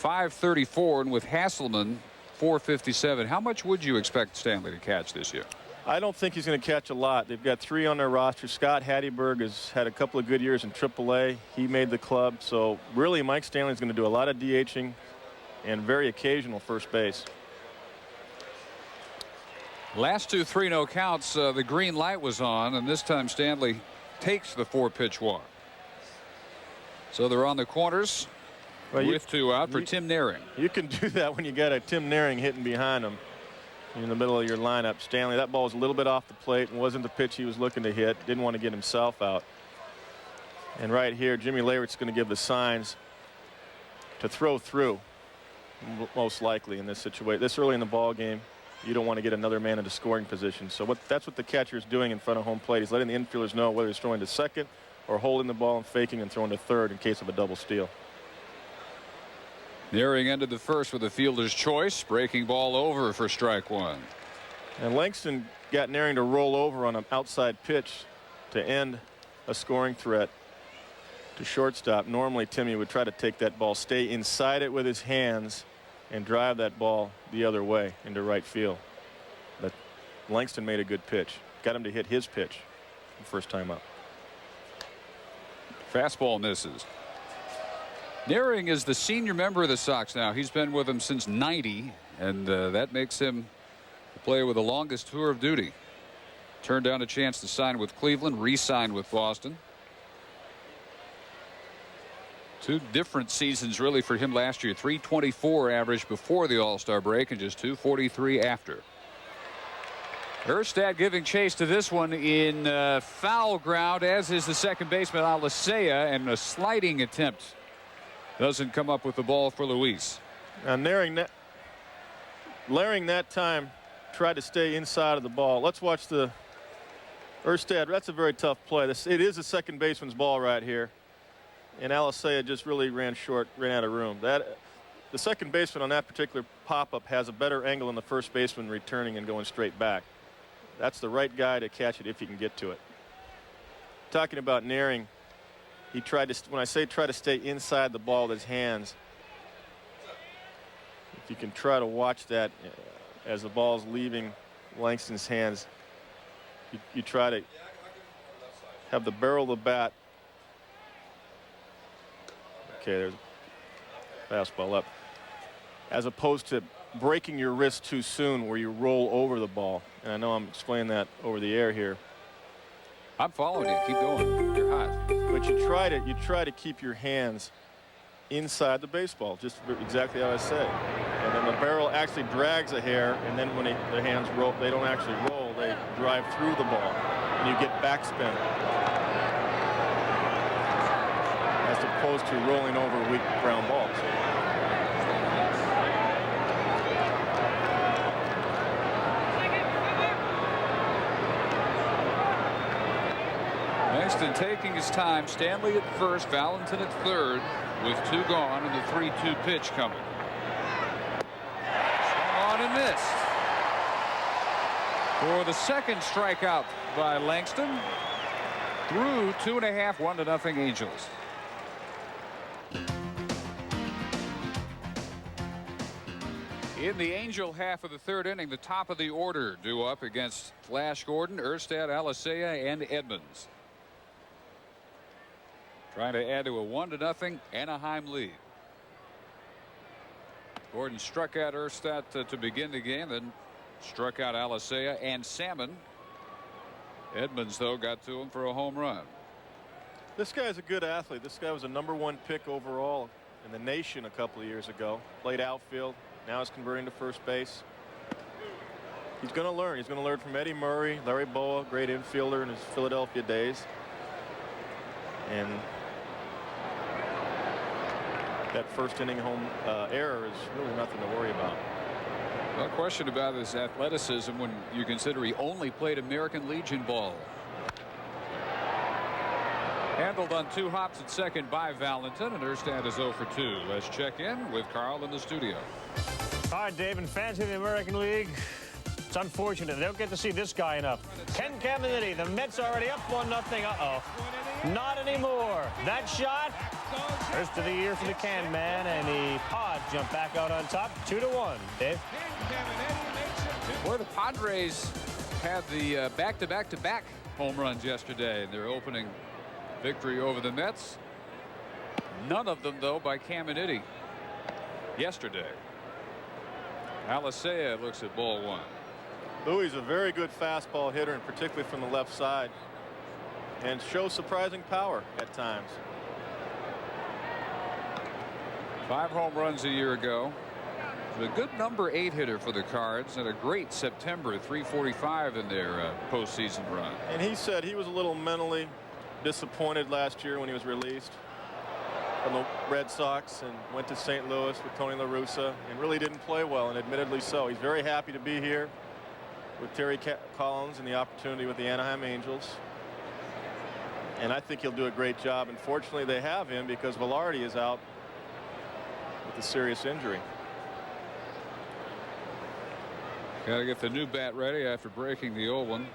5.34, and with Hasselman, 4.57. How much would you expect Stanley to catch this year? I don't think he's going to catch a lot. They've got 3 on their roster. Scott Hatteberg has had a couple of good years in AAA. He made the club. So really, Mike Stanley's going to do a lot of DHing and very occasional first base. Last 2 3-0 counts, the green light was on, and this time Stanley takes the 4-pitch walk. So they're on the corners with 2 out for Tim Naehring. You can do that when you got a Tim Naehring hitting behind him in the middle of your lineup. Stanley, that ball was a little bit off the plate and wasn't the pitch he was looking to hit. Didn't want to get himself out. And right here, Jimmy Leyrit's going to give the signs to throw through, most likely in this situation. This early in the ball game, you don't want to get another man into scoring position. So that's what the catcher is doing in front of home plate. He's letting the infielders know whether he's throwing to second or holding the ball and faking and throwing to third in case of a double steal. Naehring ended the first with a fielder's choice, breaking ball over for strike 1. And Langston got Naehring to roll over on an outside pitch to end a scoring threat to shortstop. Normally Timmy would try to take that ball, stay inside it with his hands, and drive that ball the other way into right field. But Langston made a good pitch, got him to hit his pitch the first time up. Fastball misses. Naehring is the senior member of the Sox now. He's been with them since '90, and that makes him the player with the longest tour of duty. Turned down a chance to sign with Cleveland, re-signed with Boston. 2 different seasons really for him last year. 324 average before the All-Star break and just 243 after. Erstad giving chase to this one in foul ground, as is the second baseman Alicea, and a sliding attempt doesn't come up with the ball for Luis. Now Naehring that time tried to stay inside of the ball. Let's watch the Erstad. That's a very tough play. It is a second baseman's ball right here, and Alicea just really ran short, ran out of room. The second baseman on that particular pop-up has a better angle than the first baseman returning and going straight back. That's the right guy to catch it if he can get to it. Talking about Naehring, he tried to, when I say try to stay inside the ball with his hands, if you can try to watch that as the ball's leaving Langston's hands, you try to have the barrel of the bat. Okay, there's a fastball up. As opposed to breaking your wrist too soon where you roll over the ball. And I know I'm explaining that over the air here. I'm following you. Keep going. You're hot. But you try to keep your hands inside the baseball, just exactly how I say. And then the barrel actually drags a hair, and then when the hands roll, they don't actually roll, they drive through the ball, and you get backspin. As opposed to rolling over weak ground balls. Langston taking his time. Stanley at first, Valentin at third, with 2 gone and the 3-2 pitch coming. Swung on and missed. For the second strikeout by Langston. Through 2.5, 1-0 Angels. In the Angel half of the third inning, the top of the order due up against Flash Gordon, Erstad, Alicea, and Edmonds. Trying to add to a 1-0 Anaheim lead. Gordon struck out Erstad to begin the game, then struck out Alicea and Salmon. Edmonds, though, got to him for a home run. This guy's a good athlete. This guy was a #1 pick overall in the nation a couple of years ago. Played outfield. Now he's converting to first base. He's going to learn. He's going to learn from Eddie Murray, Larry Boa, great infielder in his Philadelphia days. And that first inning home error is really nothing to worry about. No question about his athleticism when you consider he only played American Legion ball. Handled on 2 hops at second by Valentin, and Erstad is 0 for 2. Let's check in with Carl in the studio. All right, Dave, and fans in the American League, it's unfortunate. They don't get to see this guy enough. Ken Caminiti, the Mets already up 1-0. Uh-oh. Not anymore. That shot, first of the year for the Can Man, and the Pods jump back out on top, 2-1. Dave? Boy, the Padres had the back-to-back-to-back home runs yesterday in their opening victory over the Mets. None of them, though, by Caminiti yesterday. Alicea looks at ball one. Louis is a very good fastball hitter, and particularly from the left side, and shows surprising power at times. 5 home runs a year ago. A good number 8 hitter for the Cards, and a great September, 345 in their postseason run. And he said he was a little mentally disappointed last year when he was released from the Red Sox and went to St. Louis with Tony La Russa and really didn't play well, and admittedly so. He's very happy to be here with Terry Collins and the opportunity with the Anaheim Angels. And I think he'll do a great job. Unfortunately, they have him because Velarde is out with a serious injury. Got to get the new bat ready after breaking the old one.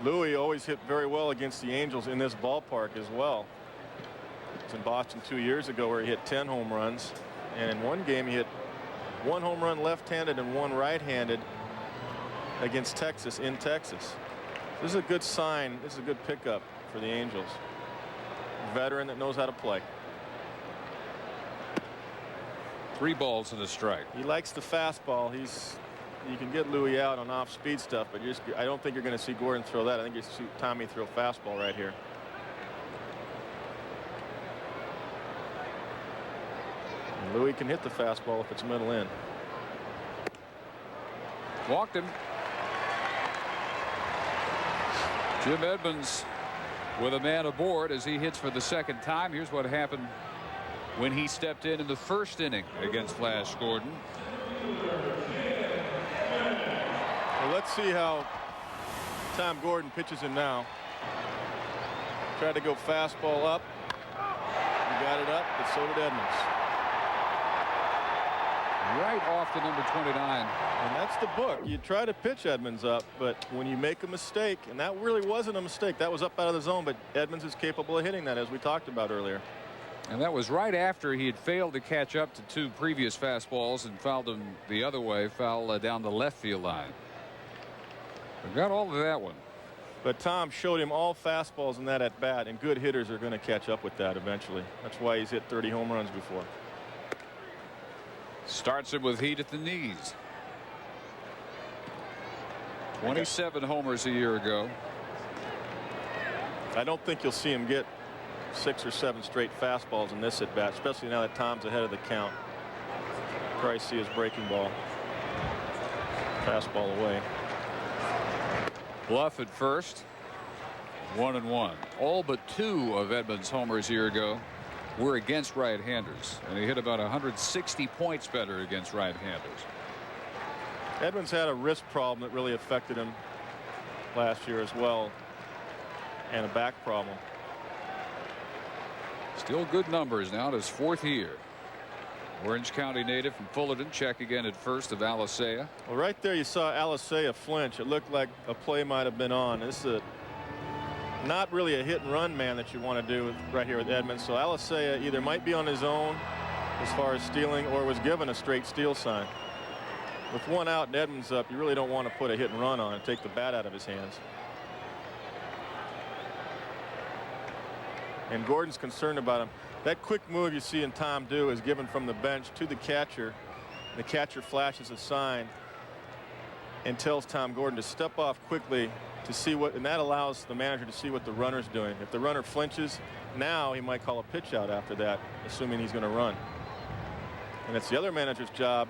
Louis always hit very well against the Angels in this ballpark as well. It was in Boston 2 years ago where he hit 10 home runs, and in one game he hit 1 home run left-handed and 1 right-handed against Texas in Texas. This is a good sign. This is a good pickup for the Angels. A veteran that knows how to play. 3 balls and a strike. He likes the fastball. You can get Louis out on off-speed stuff, but I don't think you're going to see Gordon throw that. I think you see Tommy throw fastball right here. And Louis can hit the fastball if it's middle in. Walked him. Jim Edmonds with a man aboard as he hits for the second time. Here's what happened when he stepped in the first inning against Flash Gordon. Well, let's see how Tom Gordon pitches him now. Tried to go fastball up. He got it up, but so did Edmonds. Right off the number 29. And that's the book. You try to pitch Edmonds up, but when you make a mistake, and that really wasn't a mistake, that was up out of the zone, but Edmonds is capable of hitting that, as we talked about earlier. And that was right after he had failed to catch up to 2 previous fastballs and fouled them the other way, foul down the left field line. We got all of that one. But Tom showed him all fastballs in that at bat, and good hitters are going to catch up with that eventually. That's why he's hit 30 home runs before. Starts him with heat at the knees. 27 homers a year ago. I don't think you'll see him get 6 or 7 straight fastballs in this at bat, especially now that Tom's ahead of the count. Probably see his breaking ball. Fastball away. Bluff at first. 1-1. All but 2 of Edmonds' homers a year ago were against right-handers, and he hit about 160 points better against right-handers. Edmonds had a wrist problem that really affected him last year as well, and a back problem. Still good numbers now in his 4th year. Orange County native from Fullerton. Check again at first of Alicea. Well, right there you saw Alicea flinch. It looked like a play might have been on. This is not really a hit and run man that you want to do right here with Edmonds. So Alicea either might be on his own as far as stealing or was given a straight steal sign. With 1 out and Edmonds up, you really don't want to put a hit and run on and take the bat out of his hands. And Gordon's concerned about him. That quick move you see in Tom do is given from the bench to the catcher. The catcher flashes a sign and tells Tom Gordon to step off quickly to see what, and that allows the manager to see what the runner's doing. If the runner flinches, now he might call a pitch out after that, assuming he's going to run. And it's the other manager's job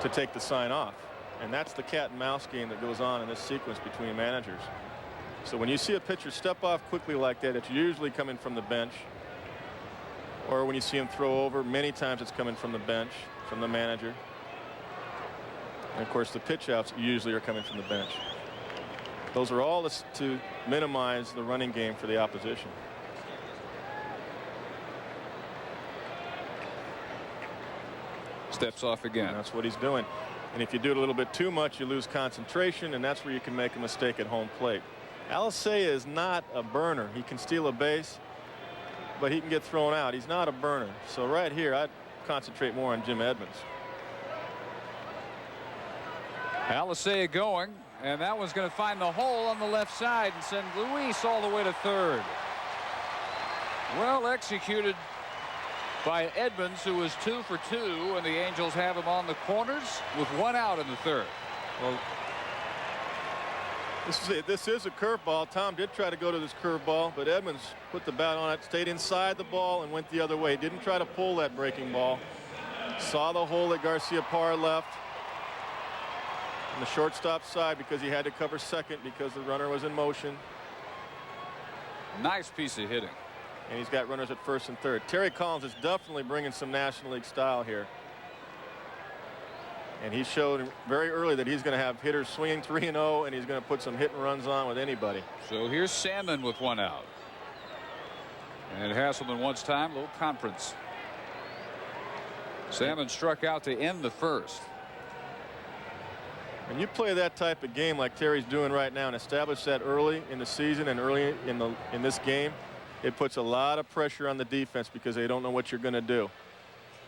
to take the sign off. And that's the cat and mouse game that goes on in this sequence between managers. So when you see a pitcher step off quickly like that, it's usually coming from the bench. Or when you see him throw over, many times it's coming from the bench, from the manager. And of course the pitch outs usually are coming from the bench. Those are all to minimize the running game for the opposition. Steps off again. And that's what he's doing. And if you do it a little bit too much, you lose concentration, and that's where you can make a mistake at home plate. Alicea is not a burner. He can steal a base, but he can get thrown out. He's not a burner. So right here, I'd concentrate more on Jim Edmonds. Alicea going, and that one's going to find the hole on the left side and send Luis all the way to third. Well executed by Edmonds, who was 2 for 2, and the Angels have him on the corners with 1 out in the third. Well, this is a curveball. Tom did try to go to this curveball, but Edmonds put the bat on it, stayed inside the ball, and went the other way. Didn't try to pull that breaking ball. Saw the hole that Garciaparra left on the shortstop side because he had to cover second because the runner was in motion. Nice piece of hitting. And he's got runners at first and third. Terry Collins is definitely bringing some National League style here. And he showed very early that he's going to have hitters swinging 3-0, and he's going to put some hit and runs on with anybody. So here's Salmon with 1 out. And Hasselman wants time, a little conference. Salmon struck out to end the first. When you play that type of game like Terry's doing right now and establish that early in the season and early in this game, it puts a lot of pressure on the defense because they don't know what you're going to do.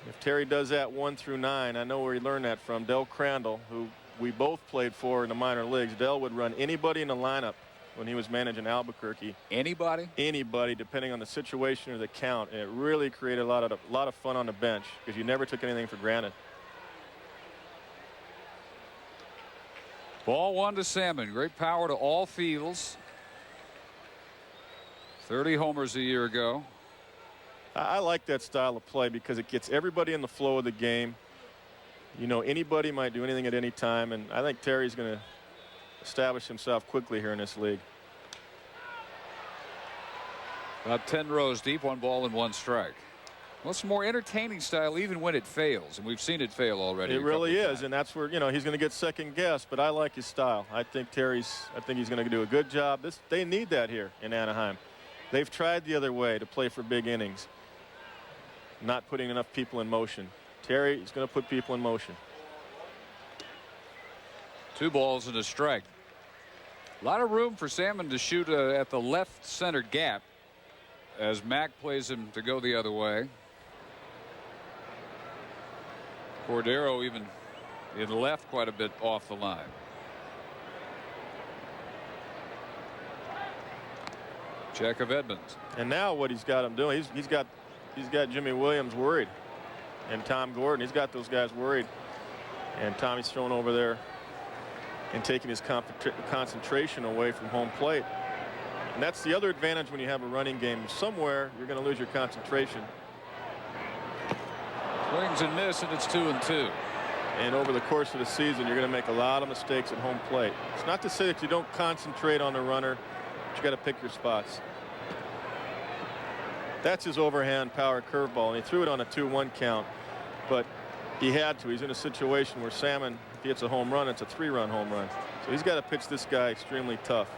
If Terry does that 1 through 9, I know where he learned that from. Del Crandall, who we both played for in the minor leagues. Del would run anybody in the lineup when he was managing Albuquerque. Anybody? Anybody, depending on the situation or the count. And it really created a lot of fun on the bench because you never took anything for granted. Ball 1 to Salmon. Great power to all fields. 30 homers a year ago. I like that style of play because it gets everybody in the flow of the game. You know, anybody might do anything at any time, and I think Terry's going to establish himself quickly here in this league. About 10 rows deep, 1 ball and 1 strike. Well, it's a more entertaining style even when it fails, and we've seen it fail already. It really is, and that's where, you know, he's going to get second guessed, but I like his style. I think he's going to do a good job. They need that here in Anaheim. They've tried the other way to play for big innings, not putting enough people in motion. Terry is going to put people in motion. 2 balls and a strike. A lot of room for Salmon to shoot at the left center gap as Mack plays him to go the other way. Cordero even in left quite a bit off the line. Check of Edmonds. And now what he's got him doing, he's got Jimmy Williams worried, and Tom Gordon. He's got those guys worried, and Tommy's thrown over there and taking his concentration away from home plate. And that's the other advantage when you have a running game. Somewhere you're going to lose your concentration. Swings and miss, and it's 2-2. And over the course of the season, you're going to make a lot of mistakes at home plate. It's not to say that you don't concentrate on the runner, but you got to pick your spots. That's his overhand power curveball, and he threw it on a 2-1 count, but he had to. He's in a situation where Salmon, if he hits a home run, it's a 3-run home run. So he's got to pitch this guy extremely tough.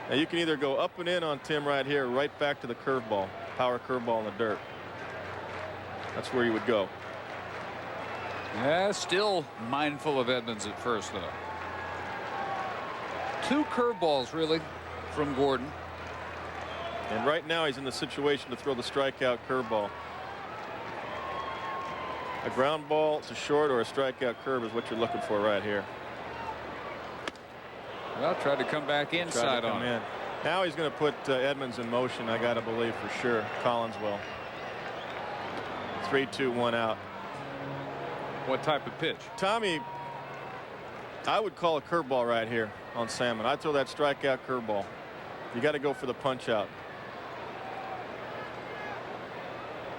Now you can either go up and in on Tim right here, right back to the curveball, power curveball in the dirt. That's where you would go. Yeah, still mindful of Edmonds at first, though. 2 curveballs, really, from Gordon. And right now he's in the situation to throw the strikeout curveball. A ground ball to short or a strikeout curve is what you're looking for right here. Well, tried to come back inside on him. Now he's going to put Edmonds in motion, I got to believe for sure. Collins will. 3-2-1 out. What type of pitch? Tommy, I would call a curveball right here on Salmon. I'd throw that strikeout curveball. You got to go for the punch out.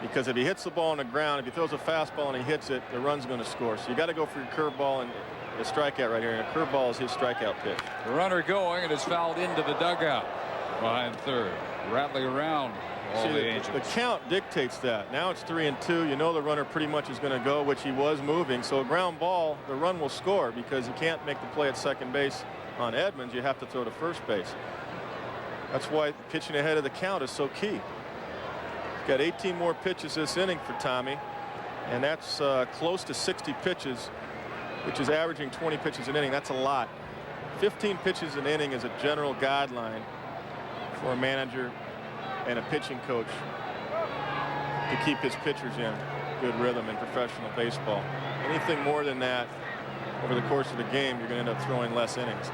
Because if he hits the ball on the ground, if he throws a fastball and he hits it, the run's going to score. So you got to go for your curveball and the strikeout right here. And a curveball is his strikeout pitch. The runner going, and it's fouled into the dugout behind third. Rattling around all the Angels. The count dictates that. Now it's 3-2. You know the runner pretty much is going to go, which he was moving. So a ground ball, the run will score because you can't make the play at second base on Edmonds. You have to throw to first base. That's why pitching ahead of the count is so key. Got 18 more pitches this inning for Tommy, and that's close to 60 pitches, which is averaging 20 pitches an inning. That's a lot. 15 pitches an inning is a general guideline for a manager and a pitching coach to keep his pitchers in good rhythm in professional baseball. Anything more than that, over the course of the game, you're going to end up throwing less innings.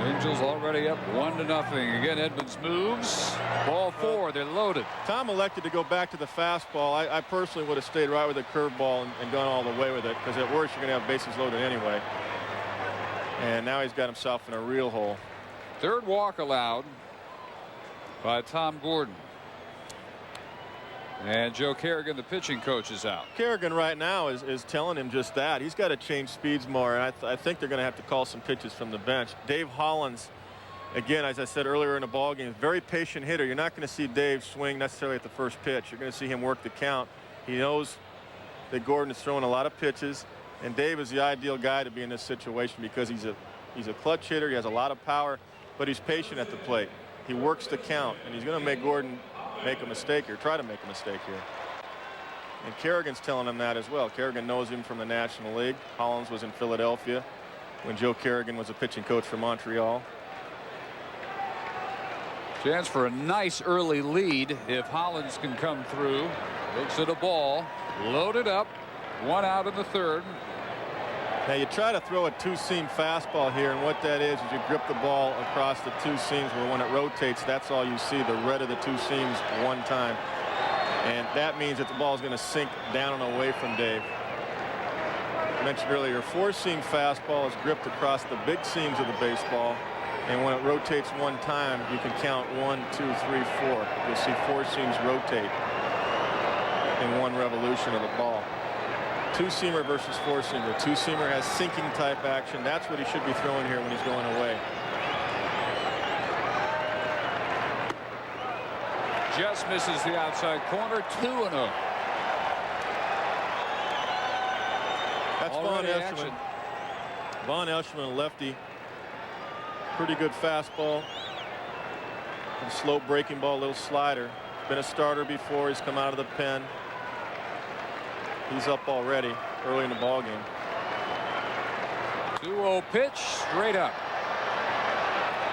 Angels already up 1-0. Again, Edmonds moves. Ball 4. They're loaded. Tom elected to go back to the fastball. I personally would have stayed right with the curveball and gone all the way with it, because at worst you're going to have bases loaded anyway. And now he's got himself in a real hole. Third walk allowed by Tom Gordon. And Joe Kerrigan, the pitching coach, is out. Kerrigan right now is telling him just that. He's got to change speeds more, and I think they're going to have to call some pitches from the bench. Dave Hollins, again, as I said earlier in the ball game, very patient hitter. You're not going to see Dave swing necessarily at the first pitch. You're going to see him work the count. He knows that Gordon is throwing a lot of pitches, and Dave is the ideal guy to be in this situation because he's a clutch hitter. He has a lot of power, but he's patient at the plate. He works the count, and he's going to make Gordon make a mistake or try to make a mistake here. And Kerrigan's telling him that as well. Kerrigan knows him from the National League. Hollins was in Philadelphia when Joe Kerrigan was a pitching coach for Montreal. Chance for a nice early lead if Hollins can come through. Looks at a ball, loaded up, 1 out in the 3rd. Now you try to throw a two-seam fastball here, and what that is you grip the ball across the two seams, where when it rotates, that's all you see, the red of the two seams one time. And that means that the ball is going to sink down and away from Dave. I mentioned earlier, four-seam fastball is gripped across the big seams of the baseball, and when it rotates one time, you can count 1, 2, 3, 4. You'll see four seams rotate in one revolution of the ball. Two-seamer versus four-seamer. Two-seamer has sinking type action. That's what he should be throwing here when he's going away. Just misses the outside corner. 2-0. That's Vaughn Eshelman. Vaughn Eshelman, a lefty. Pretty good fastball. And slow breaking ball, little slider. Been a starter before. He's come out of the pen. He's up already early in the ball game. 2-0 pitch, straight up.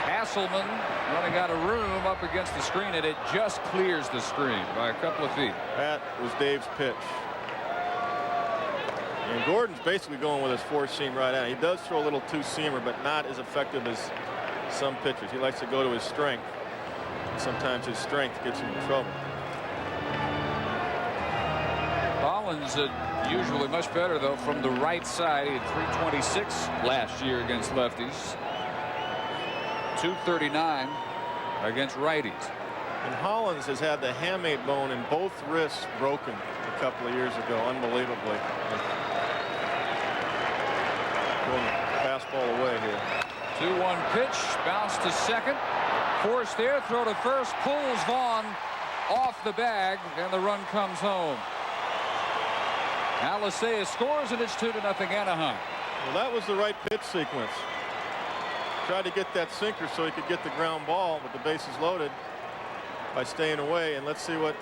Hasselman running out of room up against the screen, and it just clears the screen by a couple of feet. That was Dave's pitch. And Gordon's basically going with his four-seam right out. He does throw a little two-seamer, but not as effective as some pitchers. He likes to go to his strength. Sometimes his strength gets him in trouble. Hollins usually much better, though, from the right side. He had 326 last year against lefties. 239 against righties. And Hollins has had the hamate bone in both wrists broken a couple of years ago, unbelievably. Going fastball away here. 2-1 pitch, bounce to second. Forced there, throw to first, pulls Vaughn off the bag, and the run comes home. Alicea scores, and it's 2-0 Anaheim. Well, that was the right pitch sequence. Tried to get that sinker so he could get the ground ball with the bases loaded by staying away. And let's see what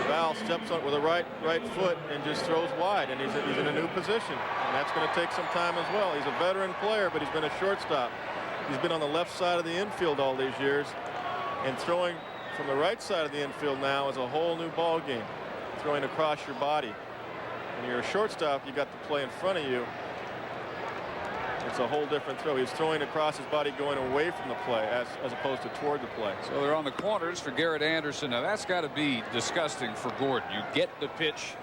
Val steps on with a right foot and just throws wide, and he's in a new position, and that's going to take some time as well. He's a veteran player, but he's been a shortstop. He's been on the left side of the infield all these years, and throwing from the right side of the infield now is a whole new ball game. Throwing across your body. When you're a shortstop, you got the play in front of you. It's a whole different throw. He's throwing across his body, going away from the play as opposed to toward the play. So they're on the corners for Garrett Anderson. Now that's got to be disgusting for Gordon. You get the pitch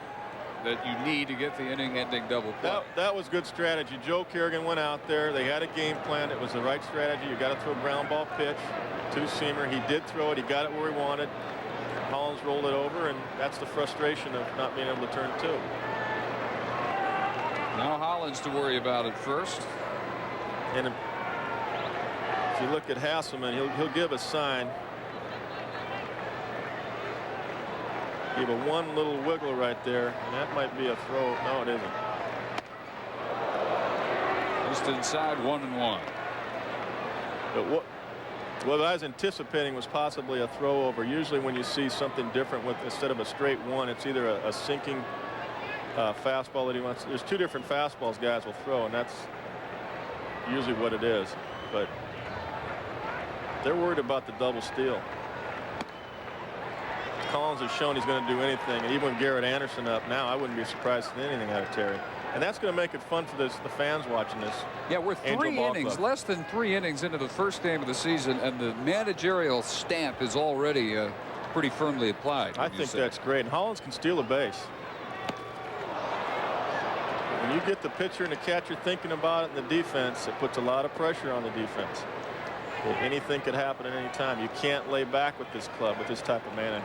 that you need to get the inning-ending double play. That was good strategy. Joe Kerrigan went out there. They had a game plan. It was the right strategy. You got to throw a ground ball pitch, two-seamer. He did throw it. He got it where he wanted. Hollins rolled it over, and that's the frustration of not being able to turn two. Now Hollins to worry about it first. And if you look at Hasselman, he'll give a sign. Give a one little wiggle right there, and that might be a throw. No, it isn't. Just inside 1-1. But what I was anticipating was possibly a throw over. Usually when you see something different with instead of a straight one, it's either a sinking fastball that he wants. There's two different fastballs guys will throw, and that's usually what it is. But they're worried about the double steal. Collins has shown he's going to do anything. And even with Garrett Anderson up now, I wouldn't be surprised at anything out of Terry. And that's going to make it fun for the fans watching this. Yeah, we're Angel 3 Ball innings, Club. less than 3 innings into the first game of the season, and the managerial stamp is already pretty firmly applied. I think that's great. And Hollins can steal a base. When you get the pitcher and the catcher thinking about it in the defense, it puts a lot of pressure on the defense. Anything could happen at any time. You can't lay back with this club, with this type of manager.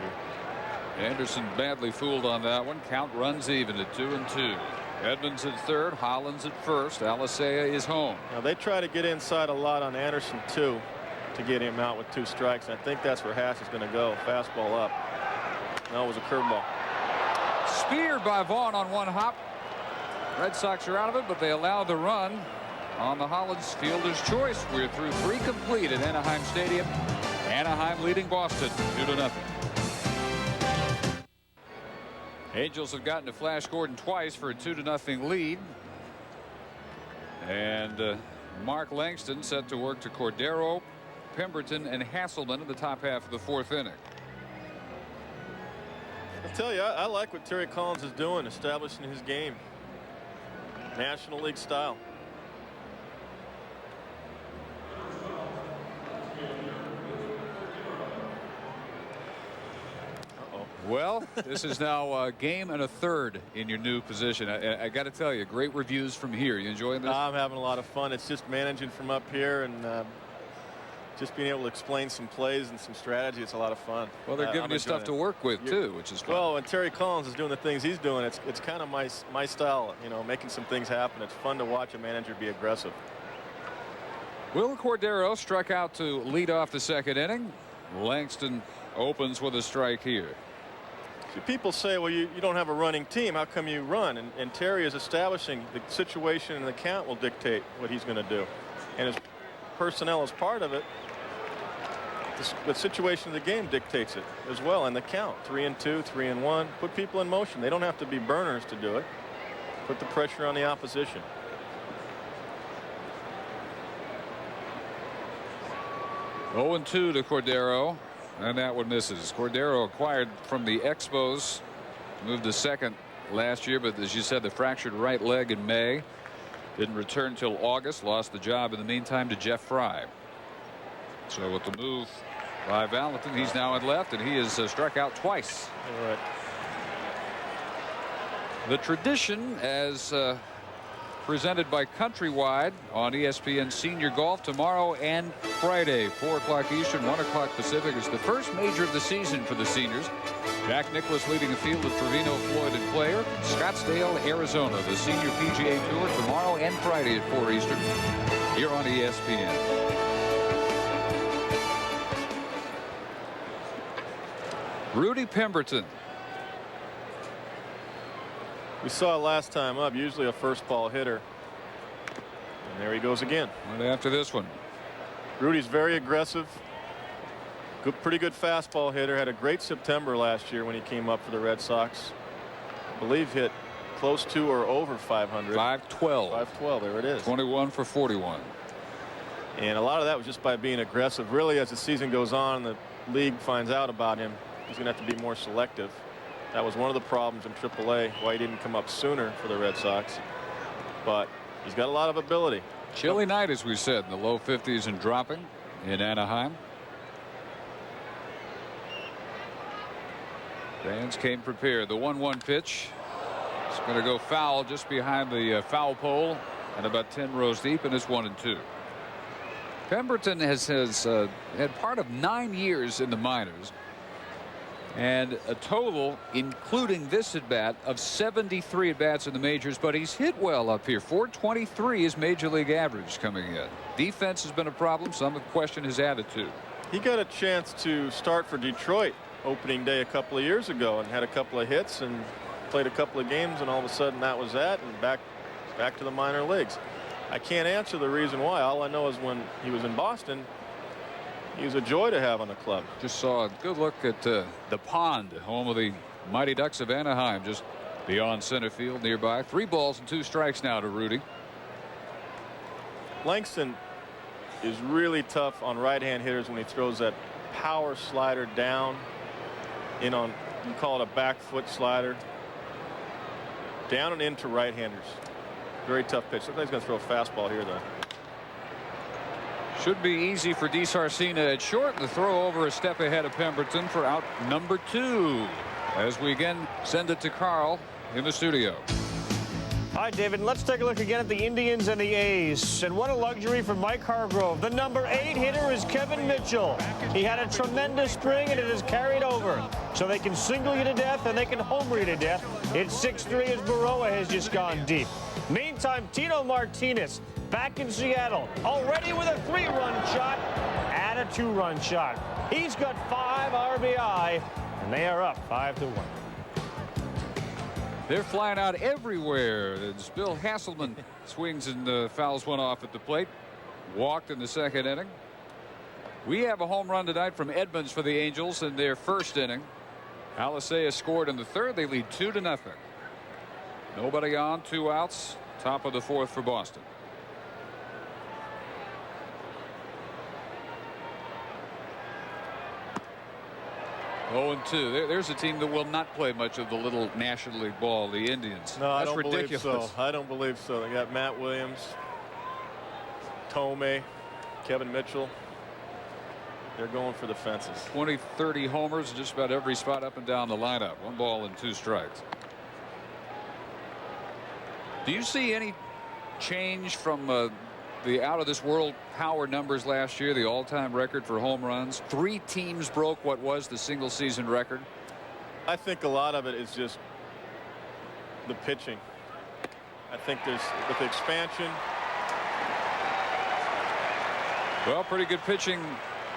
Anderson badly fooled on that one. Count runs even at 2-2. Edmonds at third, Hollins at first. Alicea is home. Now they try to get inside a lot on Anderson too to get him out with 2 strikes. And I think that's where Hass is going to go. Fastball up. No, it was a curveball. Speared by Vaughn on 1 hop. Red Sox are out of it, but they allow the run on the Hollins fielder's choice. We're through 3 complete at Anaheim Stadium. Anaheim leading Boston 2-0. Angels have gotten to Flash Gordon twice for a 2-0 lead. And Mark Langston set to work to Cordero, Pemberton, and Hasselman in the top half of the 4th inning. I'll tell you, I like what Terry Collins is doing, establishing his game. National League style. Well, this is now a game and a third in your new position. I got to tell you, great reviews from here. You enjoying this? I'm having a lot of fun. It's just managing from up here and just being able to explain some plays and some strategy. It's a lot of fun. Well, they're giving you stuff to work with too, which is fun. Well, when Terry Collins is doing the things he's doing, it's kind of my style, you know, making some things happen. It's fun to watch a manager be aggressive. Will Cordero struck out to lead off the 2nd inning. Langston opens with a strike here. See, people say, well, you don't have a running team. How come you run? And Terry is establishing the situation, and the count will dictate what he's going to do. And his personnel is part of it. The situation of the game dictates it as well, and the count 3-2, 3-1. Put people in motion. They don't have to be burners to do it. Put the pressure on the opposition. Oh, 2 to Cordero, and that one misses. Cordero acquired from the Expos, moved to 2nd last year, but as you said, the fractured right leg in May. Didn't return till August. Lost the job in the meantime to Jeff Fry. So with the move by Valentin, he's now at left, and he has struck out twice. All right. The tradition, as presented by Countrywide on ESPN Senior Golf tomorrow and Friday, 4 o'clock Eastern, 1 o'clock Pacific, is the first major of the season for the seniors. Jack Nicklaus leading the field with Trevino, Floyd, and Player. Scottsdale, Arizona, the Senior PGA Tour tomorrow and Friday at 4 Eastern here on ESPN. Rudy Pemberton. We saw it last time up, usually a first ball hitter. And there he goes again. And after this one. Rudy's very aggressive. Pretty good fastball hitter. Had a great September last year when he came up for the Red Sox. I believe hit close to or over 500. 512. 512. There it is. 21 for 41. And a lot of that was just by being aggressive. Really, as the season goes on, the league finds out about him. He's going to have to be more selective. That was one of the problems in AAA, why he didn't come up sooner for the Red Sox. But he's got a lot of ability. Chilly night, as we said, in the low 50s and dropping in Anaheim. Fans came prepared. The 1-1 pitch. It's going to go foul just behind the foul pole and about 10 rows deep, and it's 1-2. Pemberton has had part of 9 years in the minors. And a total, including this at bat, of 73 at bats in the majors. But he's hit well up here. 423 is major league average coming in. Defense has been a problem. Some have questioned his attitude. He got a chance to start for Detroit opening day a couple of years ago and had a couple of hits and played a couple of games, and all of a sudden that was that, and back to the minor leagues. I can't answer the reason why. All I know is when he was in Boston, he was a joy to have on the club. Just saw a good look at the pond, home of the Mighty Ducks of Anaheim, just beyond center field nearby. 3 balls and 2 strikes now to Rudy. Langston is really tough on right-hand hitters when he throws that power slider down in on, you call it a back foot slider. Down and into right-handers. Very tough pitch. Looks like he's going to throw a fastball here, though. Should be easy for DeSarcina at short. The throw over a step ahead of Pemberton for out number 2. As we again send it to Carl in the studio. All right, David, let's take a look again at the Indians and the A's. And what a luxury for Mike Hargrove. The number 8 hitter is Kevin Mitchell. He had a tremendous spring, and it has carried over. So they can single you to death, and they can homer you to death. It's 6-3 as Baroa has just gone deep. Meantime, Tino Martinez back in Seattle, already with a 3-run shot and a 2-run shot. He's got 5 RBI, and they are up 5-1. They're flying out everywhere. As Bill Hasselman swings and fouls one off at the plate. Walked in the second inning. We have a home run tonight from Edmonds for the Angels in their first inning. Alicea scored in the third. They lead 2-0. Nobody on, 2 outs. Top of the 4th for Boston. Oh, 2. There's a team that will not play much of the little National League ball, the Indians. No, I That's don't ridiculous. believe so. I don't believe so. They got Matt Williams, Tomei, Kevin Mitchell. They're going for the fences. 20, 30 homers, just about every spot up and down the lineup. 1 ball and 2 strikes. Do you see any change from the out of this world power numbers last year, the all-time record for home runs? 3 teams broke what was the single season record. I think a lot of it is just the pitching. I think there's with the expansion. Well, pretty good pitching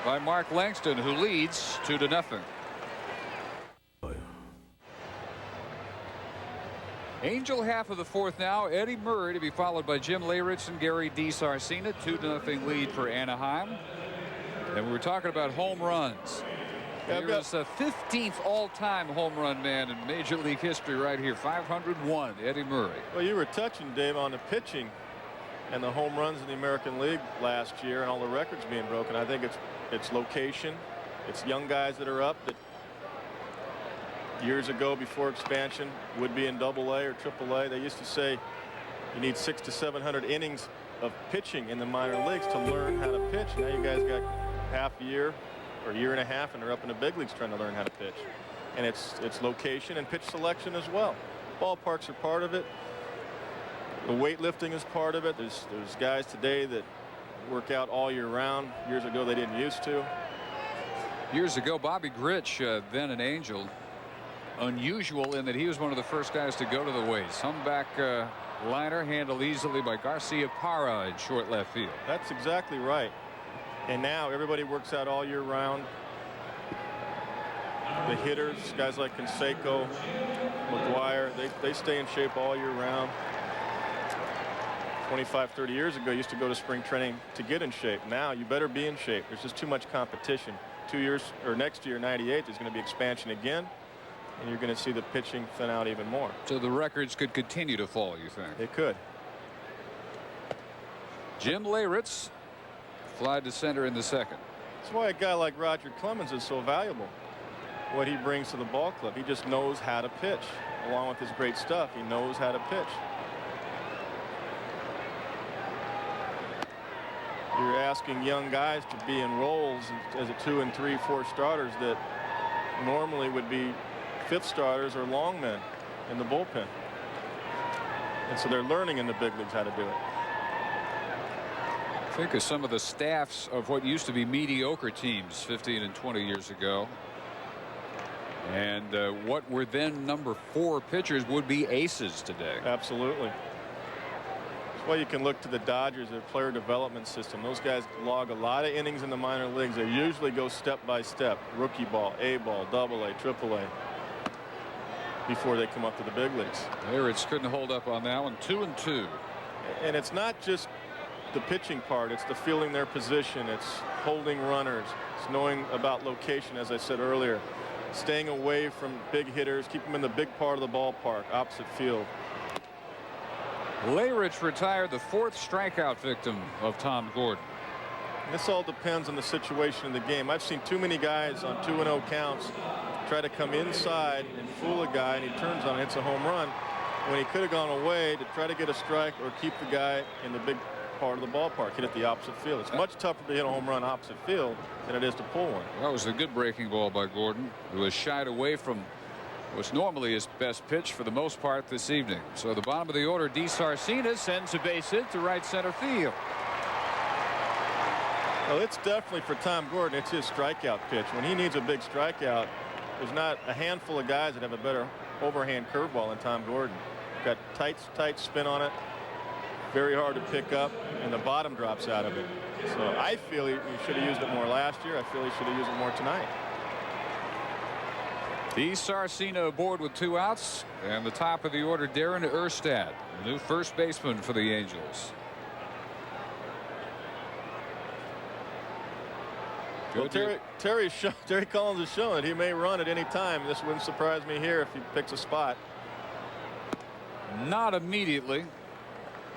by Mark Langston, who leads 2-0. Angel half of the 4th now. Eddie Murray to be followed by Jim Leyritz and Gary DeSarcina. 2-0 lead for Anaheim. And we were talking about home runs. Here's a 15th all-time home run man in Major League history right here. 501, Eddie Murray. Well, you were touching, Dave, on the pitching and the home runs in the American League last year and all the records being broken. I think it's location. It's young guys that are up that years ago, before expansion, would be in AA or AAA. They used to say you need 600 to 700 innings of pitching in the minor leagues to learn how to pitch. Now you guys got half a year or a year and a half, and they're up in the big leagues trying to learn how to pitch. And it's location and pitch selection as well. Ballparks are part of it. The weightlifting is part of it. There's guys today that work out all year round. Years ago, they didn't used to. Years ago, Bobby Grich, then an Angel, unusual in that he was one of the first guys to go to the weights. Humpback liner handled easily by Garcia Parra in short left field. That's exactly right. And now everybody works out all year round. The hitters, guys like Canseco, McGuire, they stay in shape all year round. 25, 30 years ago, used to go to spring training to get in shape. Now you better be in shape. There's just too much competition. 2 years or next year, 98, there's going to be expansion again. And you're going to see the pitching thin out even more. So the records could continue to fall, you think? It could. Jim Leyritz flied to center in the 2nd. That's why a guy like Roger Clemens is so valuable. What he brings to the ball club. He just knows how to pitch. Along with his great stuff, he knows how to pitch. You're asking young guys to be in roles as a 2 and 3, 4 starters that normally would be 5th starters or long men in the bullpen. And so they're learning in the big leagues how to do it. Think of some of the staffs of what used to be mediocre teams 15 and 20 years ago. And what were then number 4 pitchers would be aces today. Absolutely. That's why you can look to the Dodgers, their player development system. Those guys log a lot of innings in the minor leagues. They usually go step by step. Rookie ball, A ball, AA, AAA. Before they come up to the big leagues. Leyritz couldn't hold up on that one. 2 and 2. And it's not just the pitching part. It's the fielding their position. It's holding runners. It's knowing about location, as I said earlier. Staying away from big hitters. Keep them in the big part of the ballpark, opposite field. Leyritz retired the 4th strikeout victim of Tom Gordon. This all depends on the situation in the game. I've seen too many guys on 2-0 counts try to come inside and fool a guy, and he turns on and hits a home run when he could have gone away to try to get a strike or keep the guy in the big part of the ballpark, hit it the opposite field. It's much tougher to hit a home run opposite field than it is to pull one. That was a good breaking ball by Gordon, who was shied away from what's normally his best pitch for the most part this evening. So the bottom of the order, D. Sarcina sends a base hit to right center field. Well, it's definitely for Tom Gordon. It's his strikeout pitch. When he needs a big strikeout, there's not a handful of guys that have a better overhand curveball than Tom Gordon. Got tight spin on it. Very hard to pick up, and the bottom drops out of it. So I feel he should have used it more last year. I feel he should have used it more tonight. D. Sarcina aboard with 2 outs, and the top of the order, Darren Erstad, the new first baseman for the Angels. Well, Terry Collins has shown that he may run at any time. This wouldn't surprise me here if he picks a spot. Not immediately.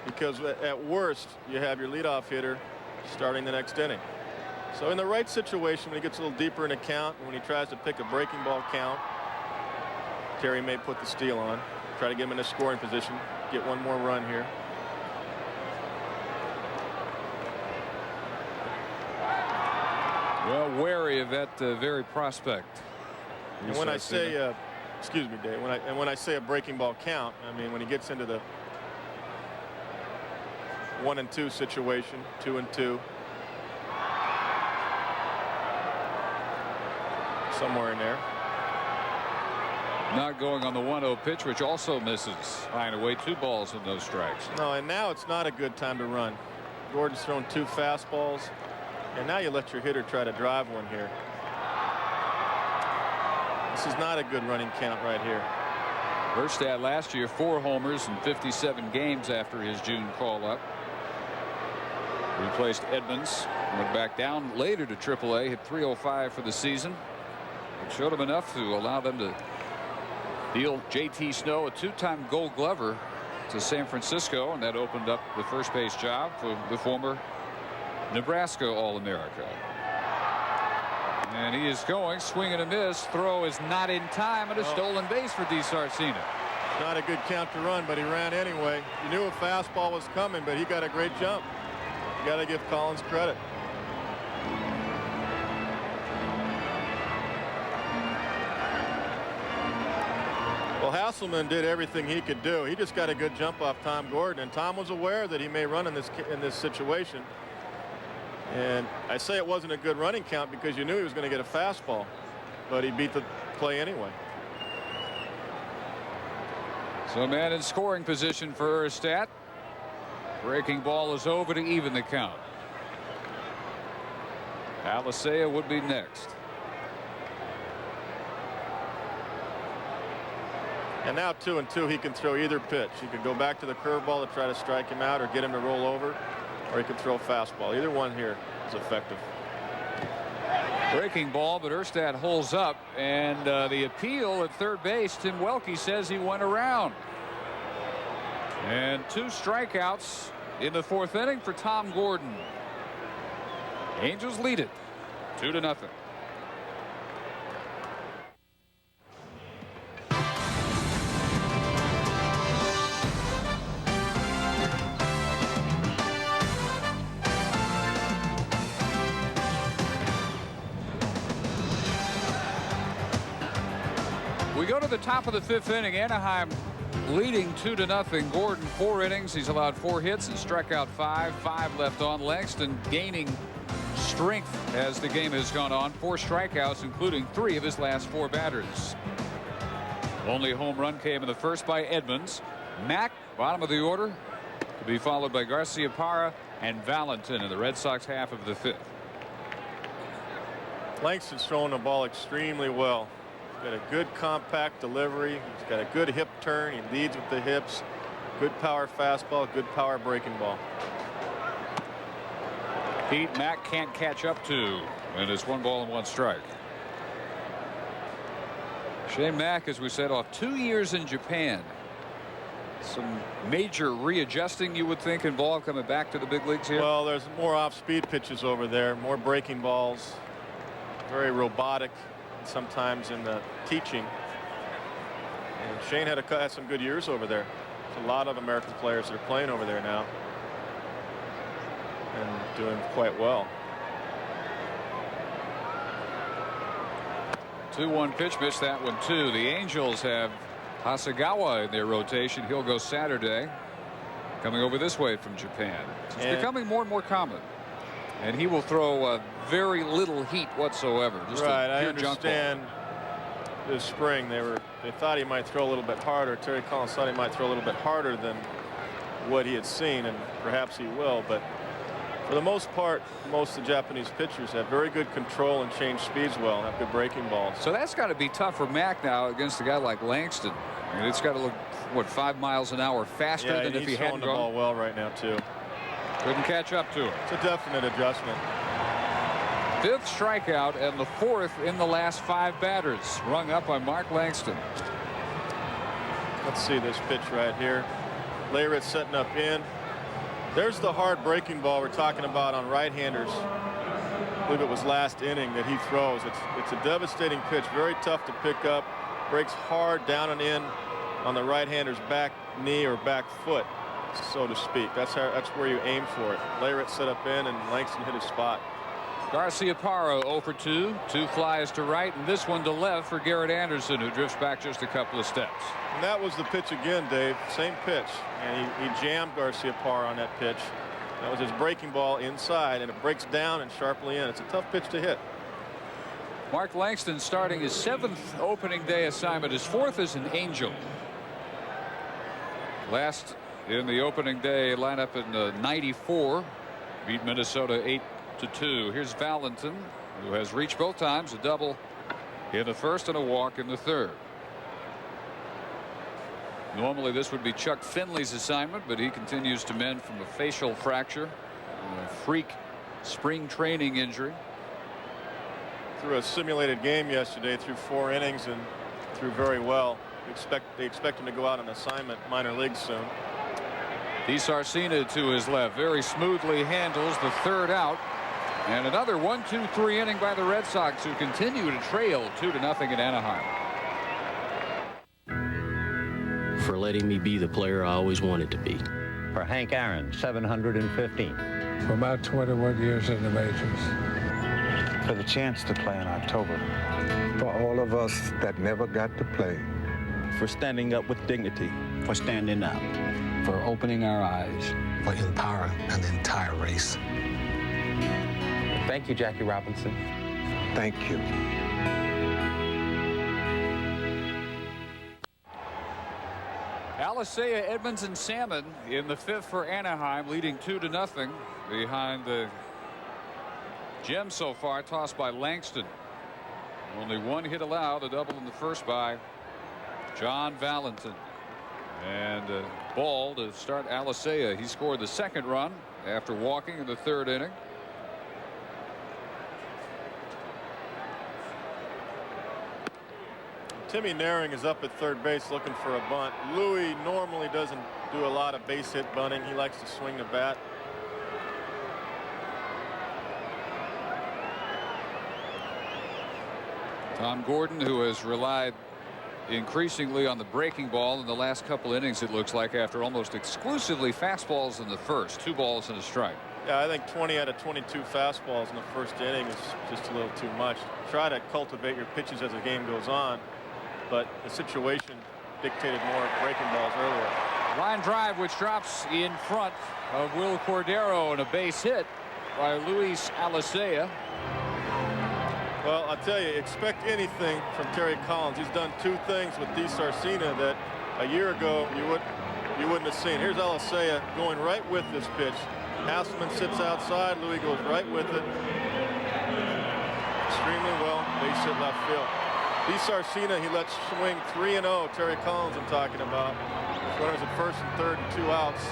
Because at worst, you have your leadoff hitter starting the next inning. So in the right situation, when he gets a little deeper in the count, and when he tries to pick a breaking ball count, Terry may put the steal on, try to get him in a scoring position, get one more run here. Well, wary of that very prospect. And when I say, excuse me, Dave, when I say a breaking ball count, I mean when he gets into the 1-2 situation, 2-2. Somewhere in there. Not going on the 1-0 pitch, which also misses. Flying away 2 balls and no strikes. No, and now it's not a good time to run. Gordon's thrown 2 fastballs, and now you let your hitter try to drive one here. This is not a good running count right here. Erstad last year 4 homers in 57 games after his June call-up. Replaced Edmonds, went back down later to AAA, hit .305 for the season. It showed him enough to allow them to deal J.T. Snow, a 2-time Gold Glover, to San Francisco, and that opened up the first base job for the former Nebraska All-America. And he is going, swing and a miss. Throw is not in time, and a stolen base for D. Sarcina. Not a good count to run, but he ran anyway. You knew a fastball was coming, but he got a great jump. You got to give Collins credit. Well, Hasselman did everything he could do. He just got a good jump off Tom Gordon, and Tom was aware that he may run in this situation. And I say it wasn't a good running count because you knew he was going to get a fastball, but he beat the play anyway. So a man in scoring position for Erstad. Breaking ball is over to even the count. Alicea would be next. And now 2-2, he can throw either pitch. He could go back to the curveball to try to strike him out or get him to roll over, or he could throw fastball. Either one here is effective. Breaking ball, but Erstad holds up, and the appeal at third base, Tim Welke says he went around. And 2 strikeouts in the 4th inning for Tom Gordon. Angels lead it 2-0. We go to the top of the 5th inning. Anaheim leading 2-0. Gordon 4 innings. He's allowed 4 hits and struck out 5. 5 left on. Langston gaining strength as the game has gone on. 4 strikeouts, including 3 of his last 4 batters. Only home run came in the first by Edmonds. Mack, bottom of the order, to be followed by Garciaparra and Valentin in the Red Sox half of the 5th. Langston's throwing the ball extremely well. Got a good compact delivery. He's got a good hip turn. He leads with the hips. Good power fastball, good power breaking ball. Pete, Mack can't catch up to, and it's 1 ball and 1 strike. Shane Mack, as we said, off 2 years in Japan. Some major readjusting, you would think, involved coming back to the big leagues here. Well, there's more off-speed pitches over there, more breaking balls, very robotic. sometimes in the teaching. And Shane had some good years over there. There's a lot of American players that are playing over there now and doing quite well. 2-1 pitch, missed that one too. The Angels have Hasegawa in their rotation. He'll go Saturday, coming over this way from Japan. It's becoming more and more common, and he will throw very little heat whatsoever. Just right, a pure I understand. This spring they thought he might throw a little bit harder. Terry Collins thought he might throw a little bit harder than what he had seen, and perhaps he will, but for the most part, most of the Japanese pitchers have very good control and change speeds well, have good breaking balls. So that's got to be tough for Mac now against a guy like Langston. I mean, it's got to look, what, 5 miles an hour faster than if he hadn't the gone. ball well right now too. Couldn't catch up to it. It's a definite adjustment. 5th strikeout and the 4th in the last 5 batters, rung up by Mark Langston. Let's see this pitch right here. Leyritz setting up in. There's the hard breaking ball we're talking about on right-handers. I believe it was last inning that he throws. It's a devastating pitch, very tough to pick up. Breaks hard down and in on the right-hander's back knee or back foot, so to speak. That's where you aim for it. Leyritz set up in, and Langston hit his spot. Garciaparra 0 for 2. 2 flies to right, and this one to left for Garrett Anderson, who drifts back just a couple of steps. And that was the pitch again, Dave. Same pitch. And he jammed Garciaparra on that pitch. That was his breaking ball inside, and it breaks down and sharply in. It's a tough pitch to hit. Mark Langston starting his 7th opening day assignment. His 4th as an Angel. Last in the opening day lineup in '94. Beat Minnesota 8-2. Here's Valentin, who has reached both times, a double in the 1st and a walk in the 3rd. Normally this would be Chuck Finley's assignment, but he continues to mend from a facial fracture, a freak spring training injury. Threw a simulated game yesterday, threw 4 innings and threw very well. They expect him to go out on assignment minor league soon. DeSarcina to his left, very smoothly handles the 3rd out. And another 1-2-3 inning by the Red Sox, who continue to trail 2-0 in Anaheim. For letting me be the player I always wanted to be. For Hank Aaron, 715. For about 21 years in the majors. For the chance to play in October. For all of us that never got to play. For standing up with dignity. For standing up. For opening our eyes. For empowering an entire race. Thank you, Jackie Robinson. Thank you. Alicea, Edmonds, and Salmon in the 5th for Anaheim, leading 2-0 behind the gem so far, tossed by Langston. Only 1 hit allowed, a double in the 1st by John Valentin. And ball to start Alicea. He scored the 2nd run after walking in the 3rd inning. Timmy Naring is up at 3rd base looking for a bunt. Louis normally doesn't do a lot of base hit bunting. He likes to swing the bat. Tom Gordon, who has relied increasingly on the breaking ball in the last couple innings, it looks like, after almost exclusively fastballs in the 1st. 2 balls and a strike. Yeah, I think 20 out of 22 fastballs in the 1st inning is just a little too much. Try to cultivate your pitches as the game goes on, but the situation dictated more breaking balls earlier. Line drive, which drops in front of Will Cordero, and a base hit by Luis Alicea. Well, I'll tell you, expect anything from Terry Collins. He's done 2 things with DeSarcina that a year ago you wouldn't have seen. Here's Alicea going right with this pitch. Hasselman sits outside. Louis goes right with it. Extremely well. Base hit left field. DeSarcina, he lets swing 3-0. Terry Collins I'm talking about. Runners at 1st and 3rd and 2 outs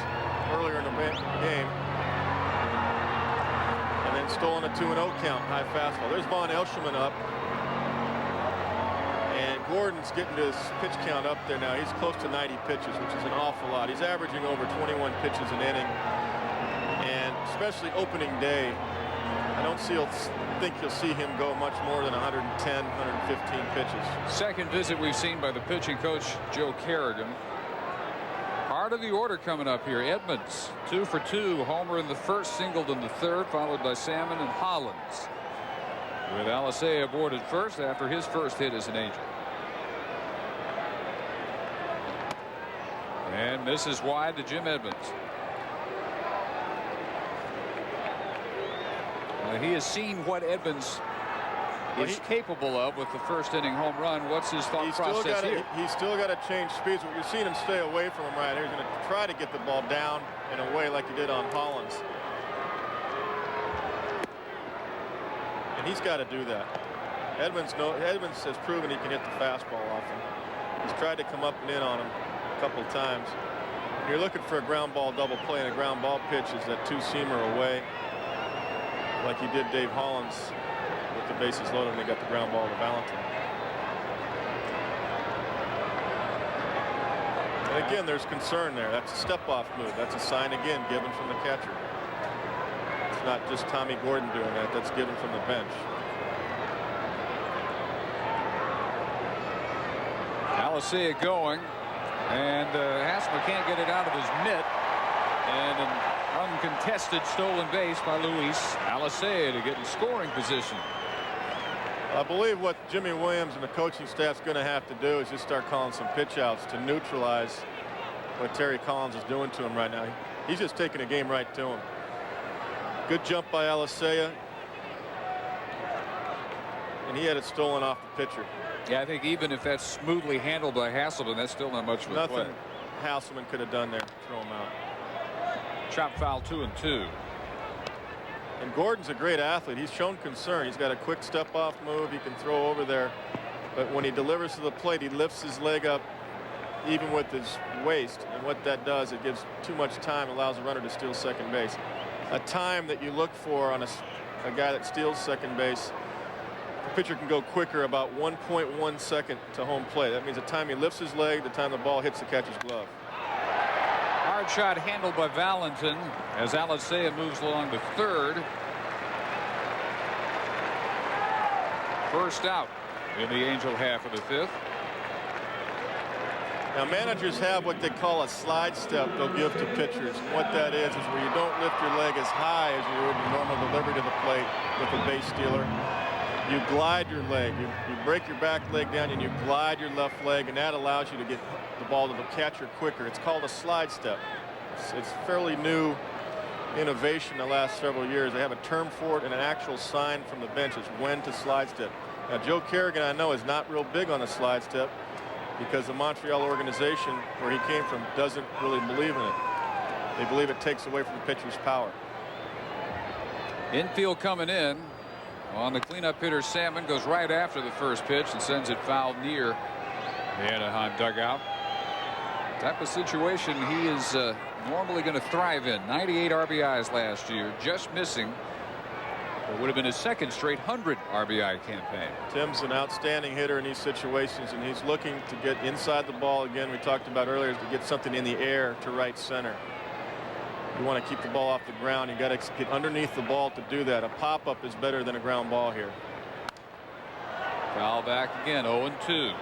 earlier in the game. And then stolen a 2-0 count, high fastball. There's Vaughn Elshman up. And Gordon's getting his pitch count up there now. He's close to 90 pitches, which is an awful lot. He's averaging over 21 pitches an inning. And especially opening day, I don't think you'll see him go much more than 110, 115 pitches. Second visit we've seen by the pitching coach, Joe Kerrigan. Part of the order coming up here. Edmonds, 2 for 2. Homer in the first, singled in the third, followed by Salmon and Hollins. With Alicea aboard at first after his first hit as an Angel. And misses wide to Jim Edmonds. He has seen what Edmonds is capable of with the first inning home run. What's his thought process here? He's still got to change speeds. You're seeing him stay away from him right here. He's going to try to get the ball down and away like he did on Hollins. And he's got to do that. Edmonds has proven he can hit the fastball often. He's tried to come up and in on him a couple of times. When you're looking for a ground ball double play, and a ground ball pitch is that two-seamer away, like he did Dave Hollins with the bases loaded when they got the ground ball to Valentin. And again, there's concern there. That's a step-off move. That's a sign again given from the catcher. It's not just Tommy Gordon doing that. That's given from the bench. Alicea going, and Hassler can't get it out of his mitt, and an uncontested stolen base by Luis Alicea to get in scoring position. I believe what Jimmy Williams and the coaching staff's going to have to do is just start calling some pitch outs to neutralize what Terry Collins is doing to him right now. He's just taking a game right to him. Good jump by Alicea, and he had it stolen off the pitcher. Yeah, I think even if that's smoothly handled by Hasselman, that's still not much of a play. Nothing Hasselman could have done there. Throw him out. Chop foul 2-2. And Gordon's a great athlete. He's shown concern. He's got a quick step off move. He can throw over there. But when he delivers to the plate, he lifts his leg up even with his waist. And what that does, it gives too much time, allows the runner to steal second base. A time that you look for on a guy that steals second base, the pitcher can go quicker, about 1.1 second to home plate. That means the time he lifts his leg, the time the ball hits the catcher's glove. Hard shot handled by Valentin as Alicea moves along to third. First out in the Angel half of the fifth. Now managers have what they call a slide step they'll give to pitchers. And what that is where you don't lift your leg as high as you would in normal delivery to the plate with a base stealer. You glide your leg. You break your back leg down and you glide your left leg, and that allows you to get the ball to the catcher quicker. It's called a slide step. It's fairly new innovation the last several years. They have a term for it and an actual sign from the bench is when to slide step. Now Joe Kerrigan, I know, is not real big on the slide step because the Montreal organization where he came from doesn't really believe in it. They believe it takes away from the pitcher's power. Infield coming in on the cleanup hitter. Salmon goes right after the first pitch and sends it foul near the Anaheim dugout. Type of situation he is normally going to thrive in. 98 RBIs last year, just missing what would have been his second straight 100 RBI campaign. Tim's an outstanding hitter in these situations, and he's looking to get inside the ball again. We talked about earlier to get something in the air to right center. You want to keep the ball off the ground. You got to get underneath the ball to do that. A pop-up is better than a ground ball here. Foul back again, 0-2.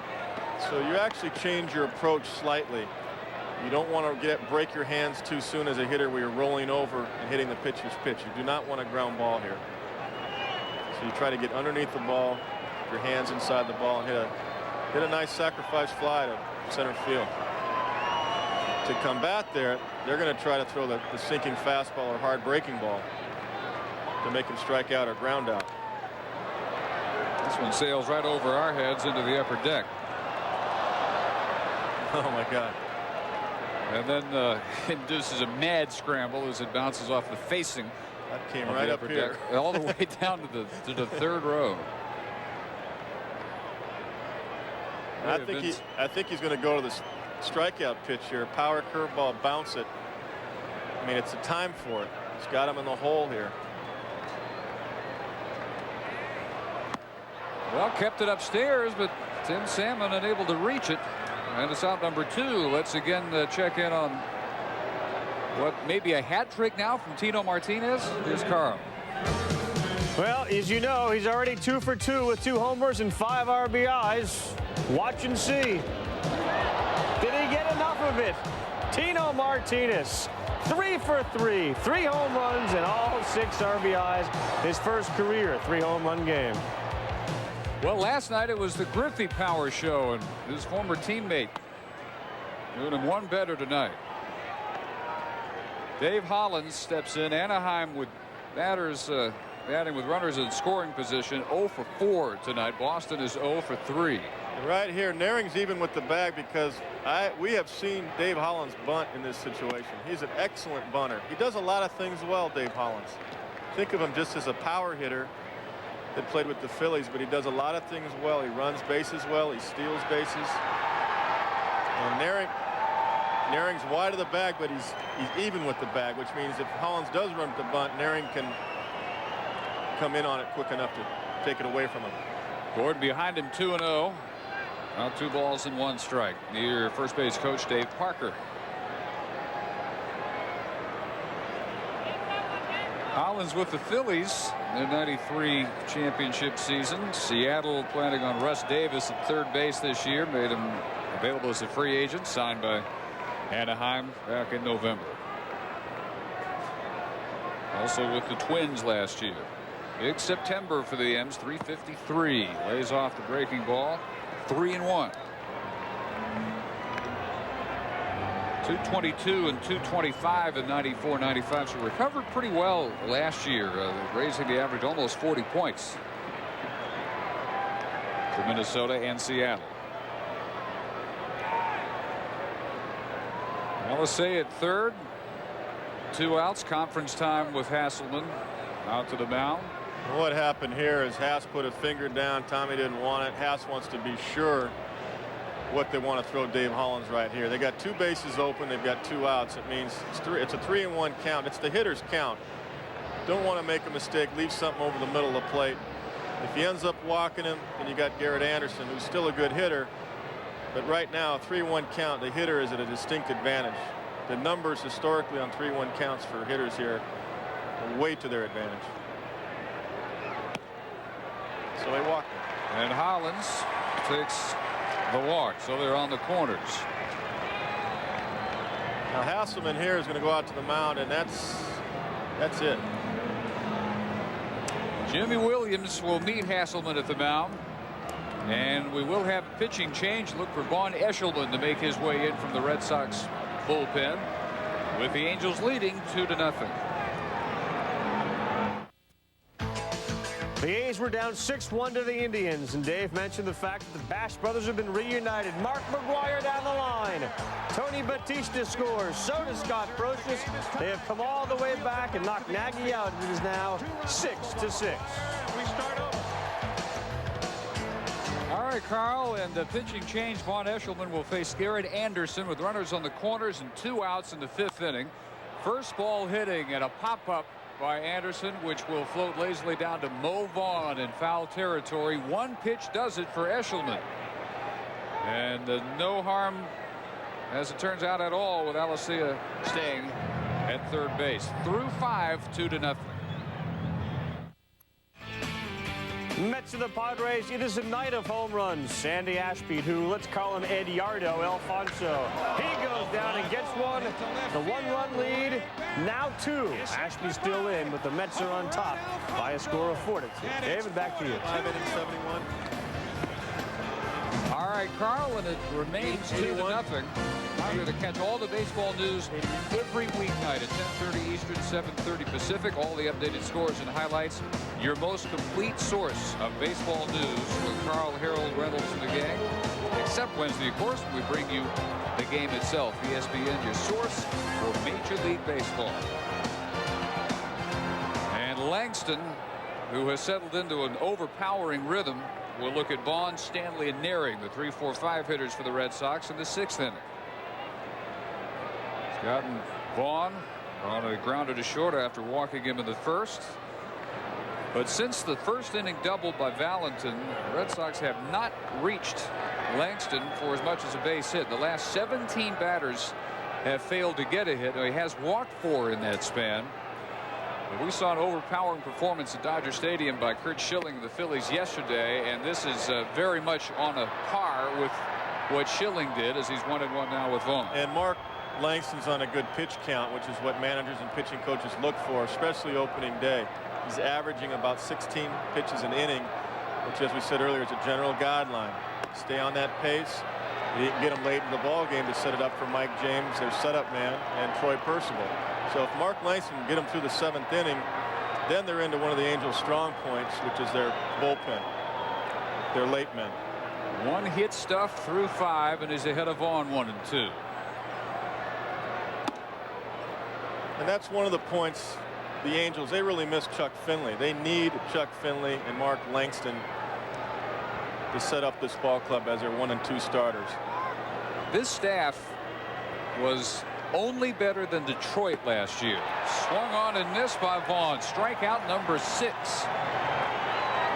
So you actually change your approach slightly. You don't want to break your hands too soon as a hitter where you're rolling over and hitting the pitcher's pitch. You do not want a ground ball here. So you try to get underneath the ball, your hands inside the ball, and hit a nice sacrifice fly to center field. To combat there, they're going to try to throw the sinking fastball or hard breaking ball to make him strike out or ground out. This one sails right over our heads into the upper deck. Oh my God. And then induces a mad scramble as it bounces off the facing. That came right up here. Deck, all the way down to the third row. I think he's going to go to the strikeout pitch here. Power curveball, bounce it. I mean, it's a time for it. He's got him in the hole here. Well, kept it upstairs, but Tim Salmon unable to reach it. And it's out number 2. Let's again check in on what may be a hat trick now from Tino Martinez. Here's Carl. Well, as you know, he's already 2 for 2 with 2 homers and 5 RBIs. Watch and see. Did he get enough of it? Tino Martinez, 3 for 3, 3 home runs and all 6 RBIs. His first career 3-home run game. Well, last night it was the Griffey Power Show, and his former teammate doing him one better tonight. Dave Hollins steps in. Anaheim with batters batting with runners in scoring position, 0 for 4 tonight. Boston is 0 for 3. Right here, Naring's even with the bag because we have seen Dave Hollins bunt in this situation. He's an excellent bunter. He does a lot of things well, Dave Hollins. Think of him just as a power hitter that played with the Phillies, but he does a lot of things well. He runs bases well. He steals bases. And Naring's wide of the bag, but he's even with the bag, which means if Hollins does run with the bunt, Naring can come in on it quick enough to take it away from him. Gordon behind him 2-0. Now 2 balls and 1 strike. Near first base coach Dave Parker. Hollins with the Phillies, their '93 championship season. Seattle planning on Russ Davis at third base this year. Made him available as a free agent, signed by Anaheim back in November. Also with the Twins last year. Big September for the M's. 353. Lays off the breaking ball. 3-1. 222 and 225 in '94-'95. So recovered pretty well last year, raising the average almost 40 points for Minnesota and Seattle. Alisei at third. 2 outs. Conference time with Hasselman out to the mound. What happened here is Hass put a finger down. Tommy didn't want it. Hass wants to be sure what they want to throw Dave Hollins right here. They got 2 bases open. They've got 2 outs. It means it's a 3-1 count. It's the hitter's count. Don't want to make a mistake. Leave something over the middle of the plate. If he ends up walking him, then you got Garrett Anderson, who's still a good hitter. But right now, 3-1 count, the hitter is at a distinct advantage. The numbers historically on 3-1 counts for hitters here are way to their advantage. So they walk him. And Hollins takes the walk, so they're on the corners. Now Hasselman here is going to go out to the mound, and that's it. Jimmy Williams will meet Hasselman at the mound, and we will have a pitching change. Look for Vaughn Eshelman to make his way in from the Red Sox bullpen, with the Angels leading 2-0. The A's were down 6-1 to the Indians, and Dave mentioned the fact that the Bash brothers have been reunited. Mark McGwire down the line. Tony Batista scores. So does Scott Brosius. They have come all the way back and knocked Nagy out. It is now 6-6. All right, Carl, and the pitching change. Vaughn Eshelman will face Garrett Anderson with runners on the corners and 2 outs in the 5th inning. First ball hitting and a pop-up by Anderson, which will float lazily down to Mo Vaughn in foul territory. 1 pitch does it for Eshelman. And no harm, as it turns out, at all, with Alisei staying at third base. Through 5, 2-0. Mets and the Padres, it is a night of home runs. Sandy Ashby, who, let's call him Eduardo Alfonso. He goes down and gets one. The 1-run lead, now 2. Ashby still in, but the Mets are on top by a score of 4-2. David, back to you. 5-71. All right, Carl, and it remains 2-0. I'm going to catch all the baseball news every weeknight at 10:30 Eastern, 7:30 Pacific. All the updated scores and highlights. Your most complete source of baseball news with Carl, Harold, Reynolds, and the gang. Except Wednesday, of course, we bring you the game itself. ESPN, your source for Major League Baseball. And Langston, who has settled into an overpowering rhythm, will look at Vaughn, Stanley, and Naring, the 3, 4, 5 hitters for the Red Sox in the 6th inning. He's gotten Vaughn on a grounder to short after walking him in the 1st. But since the 1st inning double by Valentin, the Red Sox have not reached Langston for as much as a base hit. The last 17 batters have failed to get a hit. He has walked 4 in that span. We saw an overpowering performance at Dodger Stadium by Curt Schilling of the Phillies yesterday, and this is very much on a par with what Schilling did, as he's 1-1 now with Vaughn. And Mark Langston's on a good pitch count, which is what managers and pitching coaches look for, especially opening day. He's averaging about 16 pitches an inning, which, as we said earlier, is a general guideline. Stay on that pace. You didn't get him late in the ball game to set it up for Mike James, their setup man, and Troy Percival. So if Mark Langston can get him through the 7th inning, then they're into one of the Angels' strong points, which is their bullpen, their late men. One hit stuff through 5, and is ahead of Vaughn 1-2. And that's one of the points. The Angels, they really miss Chuck Finley. They need Chuck Finley and Mark Langston to set up this ball club as their 1 and 2 starters. This staff was only better than Detroit last year. Swung on and missed by Vaughn. Strikeout number 6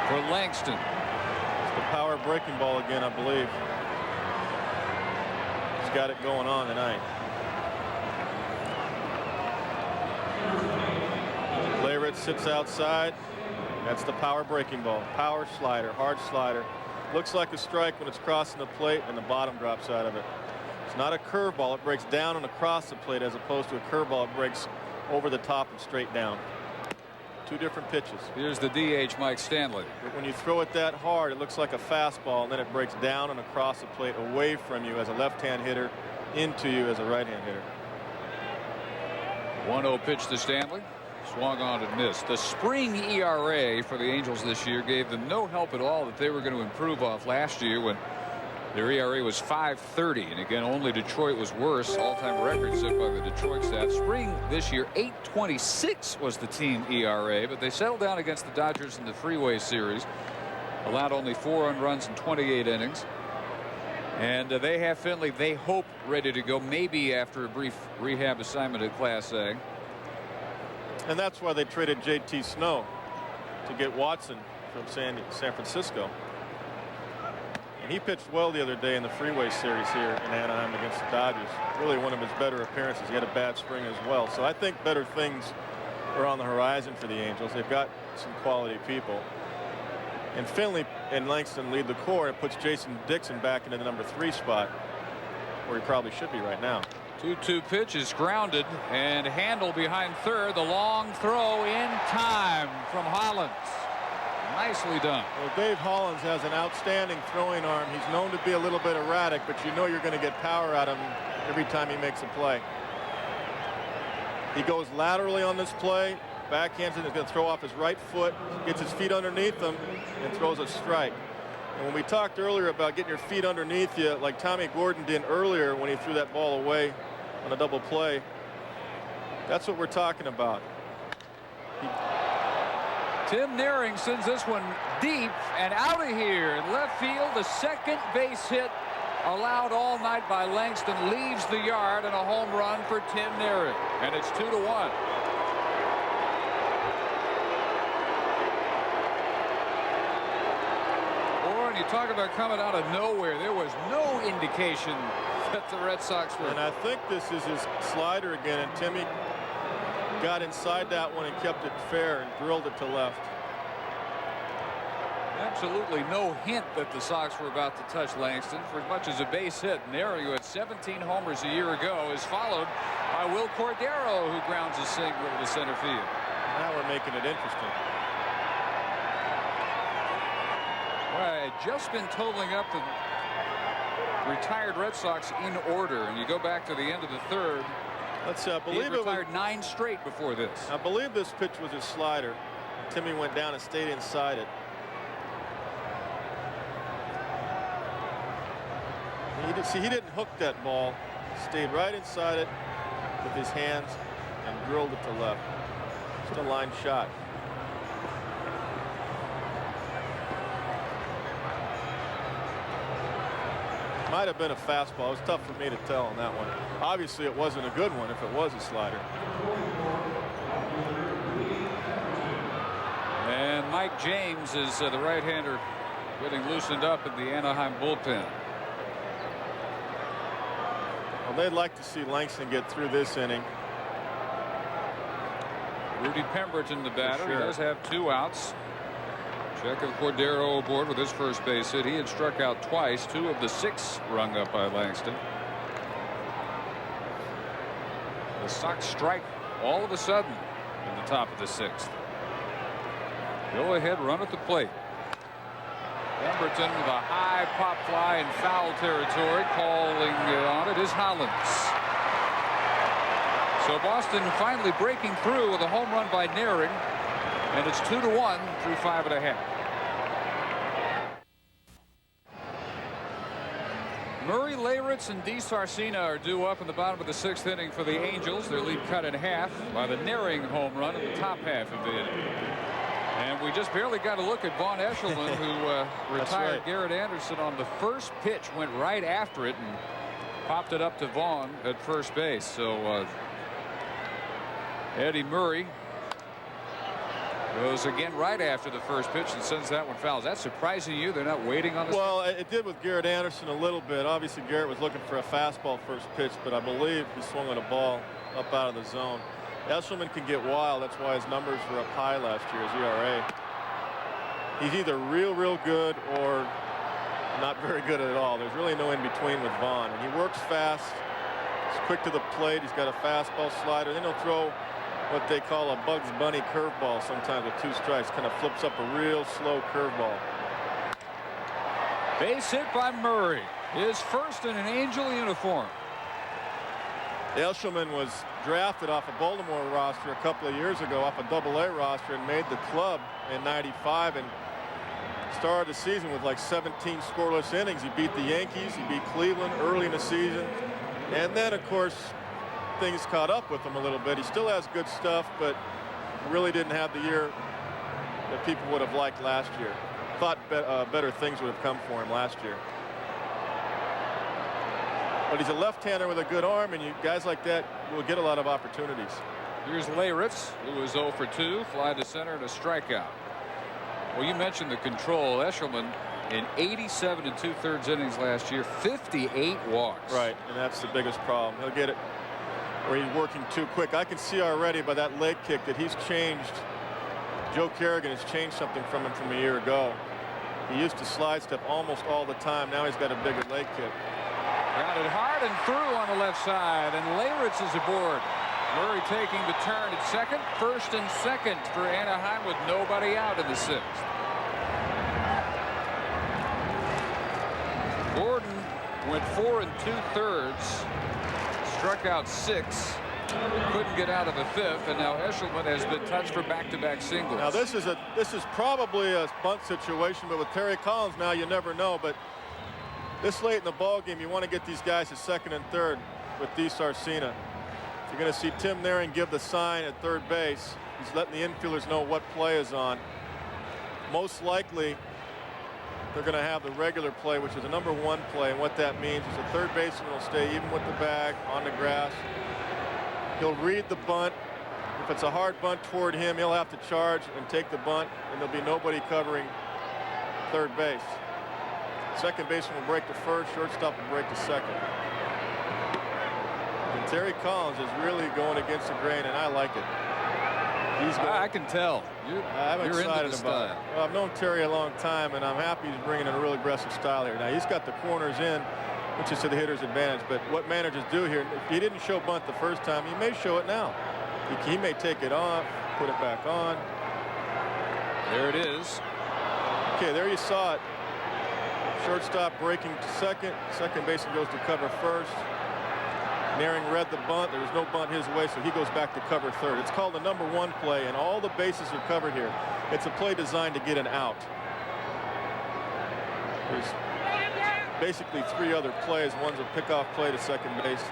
for Langston. It's the power breaking ball again, I believe. He's got it going on tonight. Leyritz sits outside. That's the power breaking ball. Power slider, hard slider. Looks like a strike when it's crossing the plate and the bottom drops out of it. It's not a curveball. It breaks down and across the plate, as opposed to a curveball. It breaks over the top and straight down. 2 different pitches. Here's the DH, Mike Stanley. But when you throw it that hard, it looks like a fastball, and then it breaks down and across the plate away from you as a left-hand hitter, into you as a right-hand hitter. 1-0 pitch to Stanley. Swung on and missed. The spring ERA for the Angels this year gave them no help at all that they were going to improve off last year, when their ERA was 5.30, and again, only Detroit was worse. All-time record set by the Detroit staff. Spring this year, 8.26 was the team ERA, but they settled down against the Dodgers in the Freeway Series. Allowed only 4 earned runs in 28 innings. And they have Finley, they hope, ready to go, maybe after a brief rehab assignment at Class A. And that's why they traded J.T. Snow to get Watson from San Francisco. And he pitched well the other day in the Freeway Series here in Anaheim against the Dodgers. Really one of his better appearances. He had a bad spring as well. So I think better things are on the horizon for the Angels. They've got some quality people. And Finley and Langston lead the core. It puts Jason Dixon back into the number 3 spot, where he probably should be right now. 2-2 pitch is grounded, and Handel behind third. The long throw in time from Hollins. Nicely done. Well, Dave Hollins has an outstanding throwing arm. He's known to be a little bit erratic, but you know you're going to get power out of him every time he makes a play. He goes laterally on this play, backhands it, is going to throw off his right foot, gets his feet underneath him, and throws a strike. And when we talked earlier about getting your feet underneath you, like Tommy Gordon did earlier when he threw that ball away on a double play, that's what we're talking about. Tim Nearing sends this one deep and out of here in left field. The second base hit allowed all night by Langston leaves the yard, and a home run for Tim Nearing, and it's 2-1. You talk about coming out of nowhere. There was no indication that the Red Sox were. And I think this is his slider again, and Timmy got inside that one and kept it fair and drilled it to left. Absolutely no hint that the Sox were about to touch Langston for as much as a base hit. Nearing, who had 17 homers a year ago, is followed by Will Cordero, who grounds a single to center field. Now we're making it interesting. I had just been totaling up the retired Red Sox in order, and you go back to the end of the third. Let's see, I believe he retired 9 straight before this. I believe this pitch was his slider. Timmy went down and stayed inside it. He didn't hook that ball. Stayed right inside it with his hands and drilled it to left. Just a line shot. Might have been a fastball. It was tough for me to tell on that one. Obviously, it wasn't a good one if it was a slider. And Mike James is the right-hander getting loosened up in the Anaheim bullpen. Well, they'd like to see Langston get through this inning. Rudy Pemberton, the batter. sure. He does have 2 outs. Check of Cordero aboard with his first base hit. He had struck out twice, 2 of the 6 rung up by Langston. The Sox strike all of a sudden in the top of the 6th. Go ahead run at the plate. Pemberton with a high pop fly in foul territory. Calling on it is Hollins. So Boston finally breaking through with a home run by Naring, and it's 2-1 through 5 1/2. Murray, Leyritz, and DeSarcina are due up in the bottom of the 6th inning for the Angels. Their lead cut in half by the Naring home run in the top half of the inning. And we just barely got a look at Vaughn Eshelman, who retired right. Garrett Anderson on the first pitch, went right after it and popped it up to Vaughn at first base. So Eddie Murray goes again right after the first pitch and sends that one foul. Is that surprising you? They're not waiting on this? Well, it did with Garrett Anderson a little bit. Obviously, Garrett was looking for a fastball first pitch, but I believe he swung on a ball up out of the zone. Eshelman can get wild. That's why his numbers were up high last year, his ERA. He's either real good or not very good at all. There's really no in between with Vaughn. And he works fast. He's quick to the plate. He's got a fastball slider. Then he'll throw what they call a Bugs Bunny curveball sometimes with 2 strikes. Kind of flips up a real slow curveball. Base hit by Murray. His first in an Angel uniform. Eshelman was drafted off a Baltimore roster a couple of years ago, off a AA roster, and made the club in '95 and started the season with like 17 scoreless innings. He beat the Yankees. He beat Cleveland early in the season. And then, of course, things caught up with him a little bit. He still has good stuff, but really didn't have the year that people would have liked last year. Thought better things would have come for him last year. But he's a left-hander with a good arm, and guys like that will get a lot of opportunities. Here's Leyritz, who was 0 for 2, fly to center and a strikeout. Well, you mentioned the control. Eshelman in 87 2/3 innings last year, 58 walks. Right, and that's the biggest problem. He'll get it where he's working too quick. I can see already by that leg kick that he's changed. Joe Kerrigan has changed something from him from a year ago. He used to slide step almost all the time. Now he's got a bigger leg kick. Grounded hard and through on the left side, and Leyritz is aboard. Murray taking the turn at second. First and second for Anaheim with nobody out in the 6th. Gordon went 4 2/3, struck out 6, couldn't get out of the 5th, and now Eshelman has been touched for back-to-back singles. Now this is probably a bunt situation, but with Terry Collins now you never know. But this late in the ball game, you want to get these guys at second and third with DeSarcina. You're going to see Tim Naring give the sign at third base. He's letting the infielders know what play is on. Most likely, they're going to have the regular play, which is a number 1 play. And what that means is the third baseman will stay even with the bag on the grass. He'll read the bunt. If it's a hard bunt toward him, he'll have to charge and take the bunt, and there'll be nobody covering third base. Second baseman will break to first, shortstop will break to second. And Terry Collins is really going against the grain, and I like it. He's going, I can tell. I'm You're excited into the about it. style. Well, I've known Terry a long time, and I'm happy he's bringing in a real aggressive style here. Now, he's got the corners in, which is to the hitter's advantage. But what managers do here, if he didn't show bunt the first time, he may show it now. He may take it off, put it back on. There it is. Okay, there you saw it. Shortstop breaking to second. Second baseman goes to cover first. Naring read the bunt. There was no bunt his way, so he goes back to cover third. It's called the number 1 play, and all the bases are covered here. It's a play designed to get an out. There's basically 3 other plays. One's a pickoff play to second base,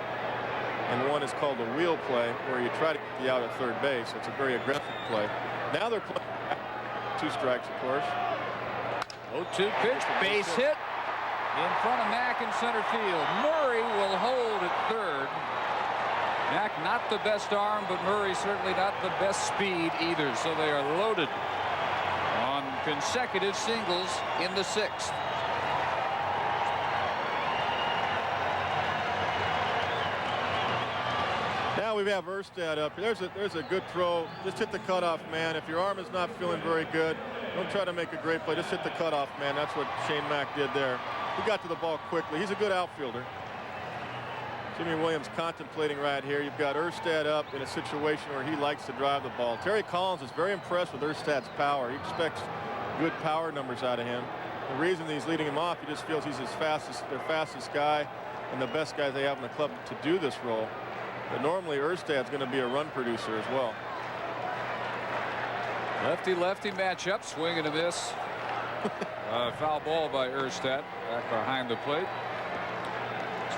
and one is called a wheel play, where you try to get the out at third base. It's a very aggressive play. Now they're playing 2 strikes, of course. 0-2 pitch, base hit in front of Mack in center field. Murray will hold at third. Mack not the best arm, but Murray certainly not the best speed either. So they are loaded on consecutive singles in the 6th. we have Erstad up. There's a good throw. Just hit the cutoff man. If your arm is not feeling very good, don't try to make a great play. Just hit the cutoff man. That's what Shane Mack did there. He got to the ball quickly. He's a good outfielder. Jimmy Williams contemplating right here. You've got Erstad up in a situation where he likes to drive the ball. Terry Collins is very impressed with Erstad's power. He expects good power numbers out of him. The reason he's leading him off, he just feels he's their fastest guy and the best guy they have in the club to do this role. But normally Erstad's going to be a run producer as well. Lefty-lefty matchup, swing and a miss. Foul ball by Erstad back behind the plate.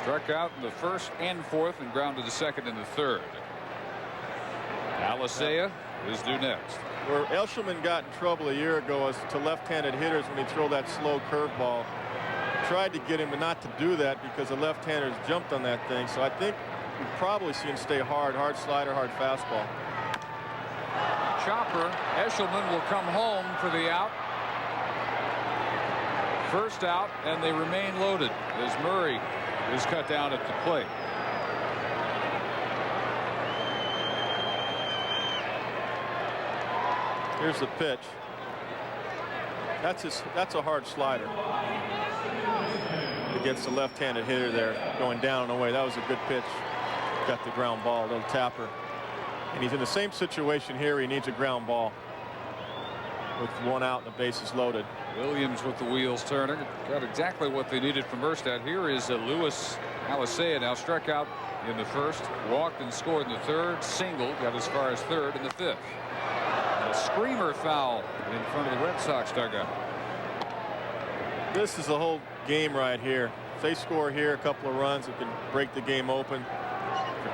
Struck out in the first and fourth and grounded to second in the third. Alicea is due next. Where Eshelman got in trouble a year ago as to left-handed hitters when he threw that slow curveball. Tried to get him not to do that because the left-handers jumped on that thing. So I think we'd probably see him stay hard slider, hard fastball. Chopper. Eshelman will come home for the out. First out, and they remain loaded as Murray is cut down at the plate. Here's the pitch. That's a hard slider against the left-handed hitter there, going down and away. That was a good pitch. Got the ground ball, a little tapper. And he's in the same situation here. He needs a ground ball with one out and the bases loaded. Williams with the wheels turning. Got exactly what they needed from Erstad. Here is Luis Alicea, now struck out in the first, walked and scored in the third, singled, got as far as third in the fifth. A screamer foul in front of the Red Sox dugout. This is the whole game right here. If they score here, a couple of runs, it can break the game open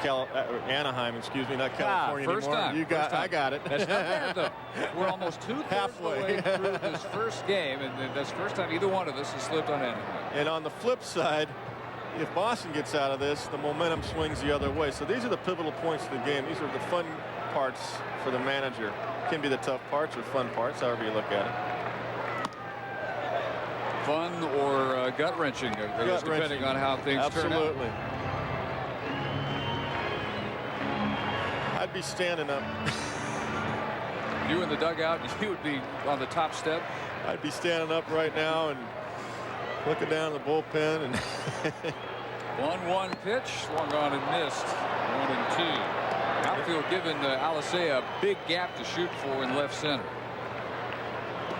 for Anaheim, excuse me, not California first anymore. time. You got, I got it. That's not bad, though. We're almost halfway through this first game, and that's the first time either one of us has slipped on Anaheim. And on the flip side, if Boston gets out of this, the momentum swings the other way. So these are the pivotal points of the game. These are the fun parts for the manager. Can be the tough parts or fun parts, however you look at it. Fun or gut-wrenching, depending on how things turn out. Absolutely. I'd be standing up. You in the dugout, you would be on the top step. I'd be standing up right now and looking down the bullpen. And 1-1 pitch, swung on and missed. 1-2. Outfield giving Alicea a big gap to shoot for in left center.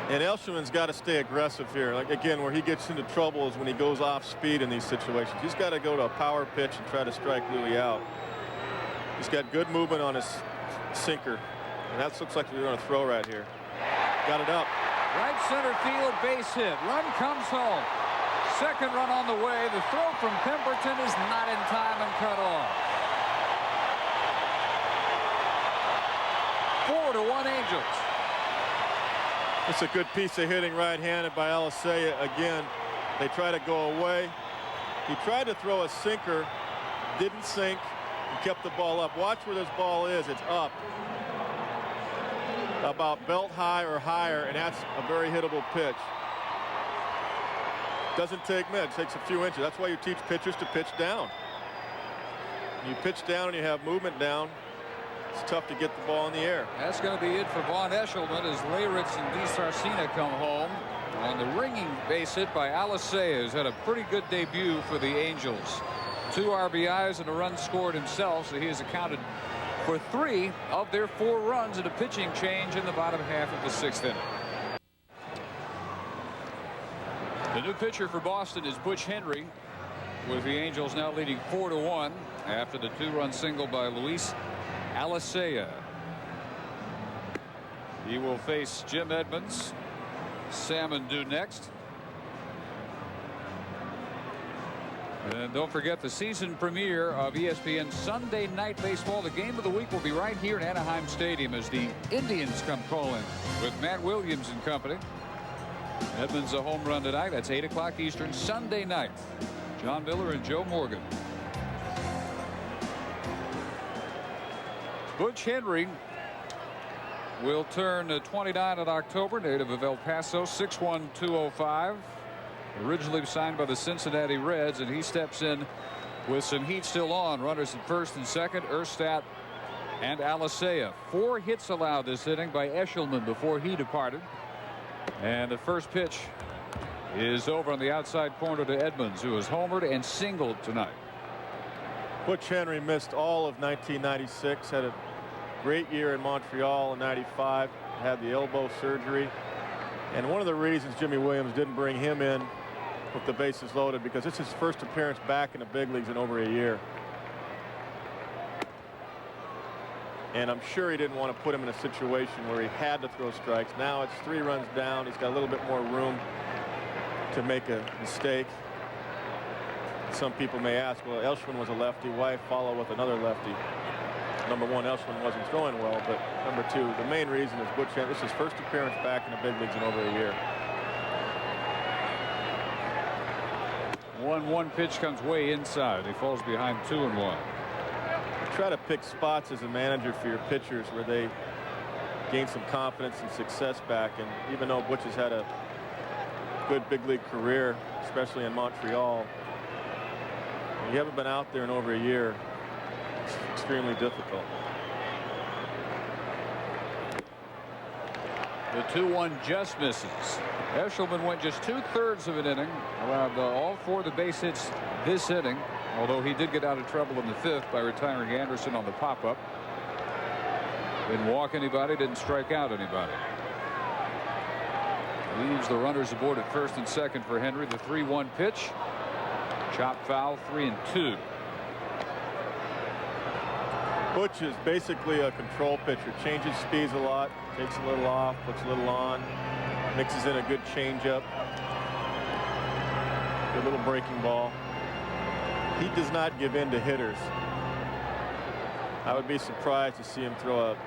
And Eshelman's got to stay aggressive here. Like again, where he gets into trouble is when he goes off speed in these situations. He's got to go to a power pitch and try to strike Louis out. He's got good movement on his sinker, and that looks like we're going to throw right here. Got it up. Right center field, base hit. Run comes home. Second run on the way. The throw from Pemberton is not in time and cut off. 4-1 Angels. It's a good piece of hitting right-handed by Alicea. Again, they try to go away. He tried to throw a sinker, didn't sink, and kept the ball up. Watch where this ball is. It's up. About belt high or higher, and that's a very hittable pitch. Doesn't take much. It takes a few inches. That's why you teach pitchers to pitch down. When you pitch down and you have movement down, it's tough to get the ball in the air. That's going to be it for Vaughn Eshelman as Leyritz and DiSarcina come home on the ringing base hit by Alicea, who's had a pretty good debut for the Angels. 2 RBIs and a run scored himself, so he has accounted for 3 of their 4 runs in a pitching change in the bottom half of the 6th inning. The new pitcher for Boston is Butch Henry, with the Angels now leading 4-1 after the 2-run single by Luis Alicea. He will face Jim Edmonds. Salmon due next. And don't forget the season premiere of ESPN Sunday Night Baseball. The game of the week will be right here in Anaheim Stadium as the Indians come calling with Matt Williams and company. Edmonds a home run tonight. That's 8 o'clock Eastern Sunday night. John Miller and Joe Morgan. Butch Henry will turn 29 in October, native of El Paso, 6'1", 205. Originally signed by the Cincinnati Reds, and he steps in With some heat still on, runners at first and second, Erstad and Alicea. 4 hits allowed this inning by Eshelman before he departed. And the first pitch is over on the outside corner to Edmonds, who has homered and singled tonight. Butch Henry missed all of 1996, had a great year in Montreal in '95, had the elbow surgery. And one of the reasons Jimmy Williams didn't bring him in with the bases loaded, because it's his first appearance back in the big leagues in over a year. And I'm sure he didn't want to put him in a situation where he had to throw strikes. Now it's 3 runs down. He's got a little bit more room to make a mistake. Some people may ask, well, Elshman was a lefty. Why follow with another lefty? Number one, Elshman wasn't throwing well, but number 2, the main reason is Butch Henry. This is his first appearance back in the big leagues in over a year. 1-1 pitch comes way inside. He falls behind 2-1. Try to pick spots as a manager for your pitchers where they gain some confidence and success back. And even though Butch has had a good big league career, especially in Montreal, you haven't been out there in over a year. It's extremely difficult. The 2-1 just misses. Eshelman went just 2/3 of an inning, allowed all 4 of the base hits this inning, although he did get out of trouble in the 5th by retiring Anderson on the pop-up. Didn't walk anybody, didn't strike out anybody. Leaves the runners aboard at first and second for Henry. The 3-1 pitch. Chop foul, 3-2. Butch is basically a control pitcher. Changes speeds a lot, takes a little off, puts a little on, mixes in a good changeup, a little breaking ball. He does not give in to hitters. I would be surprised to see him throw a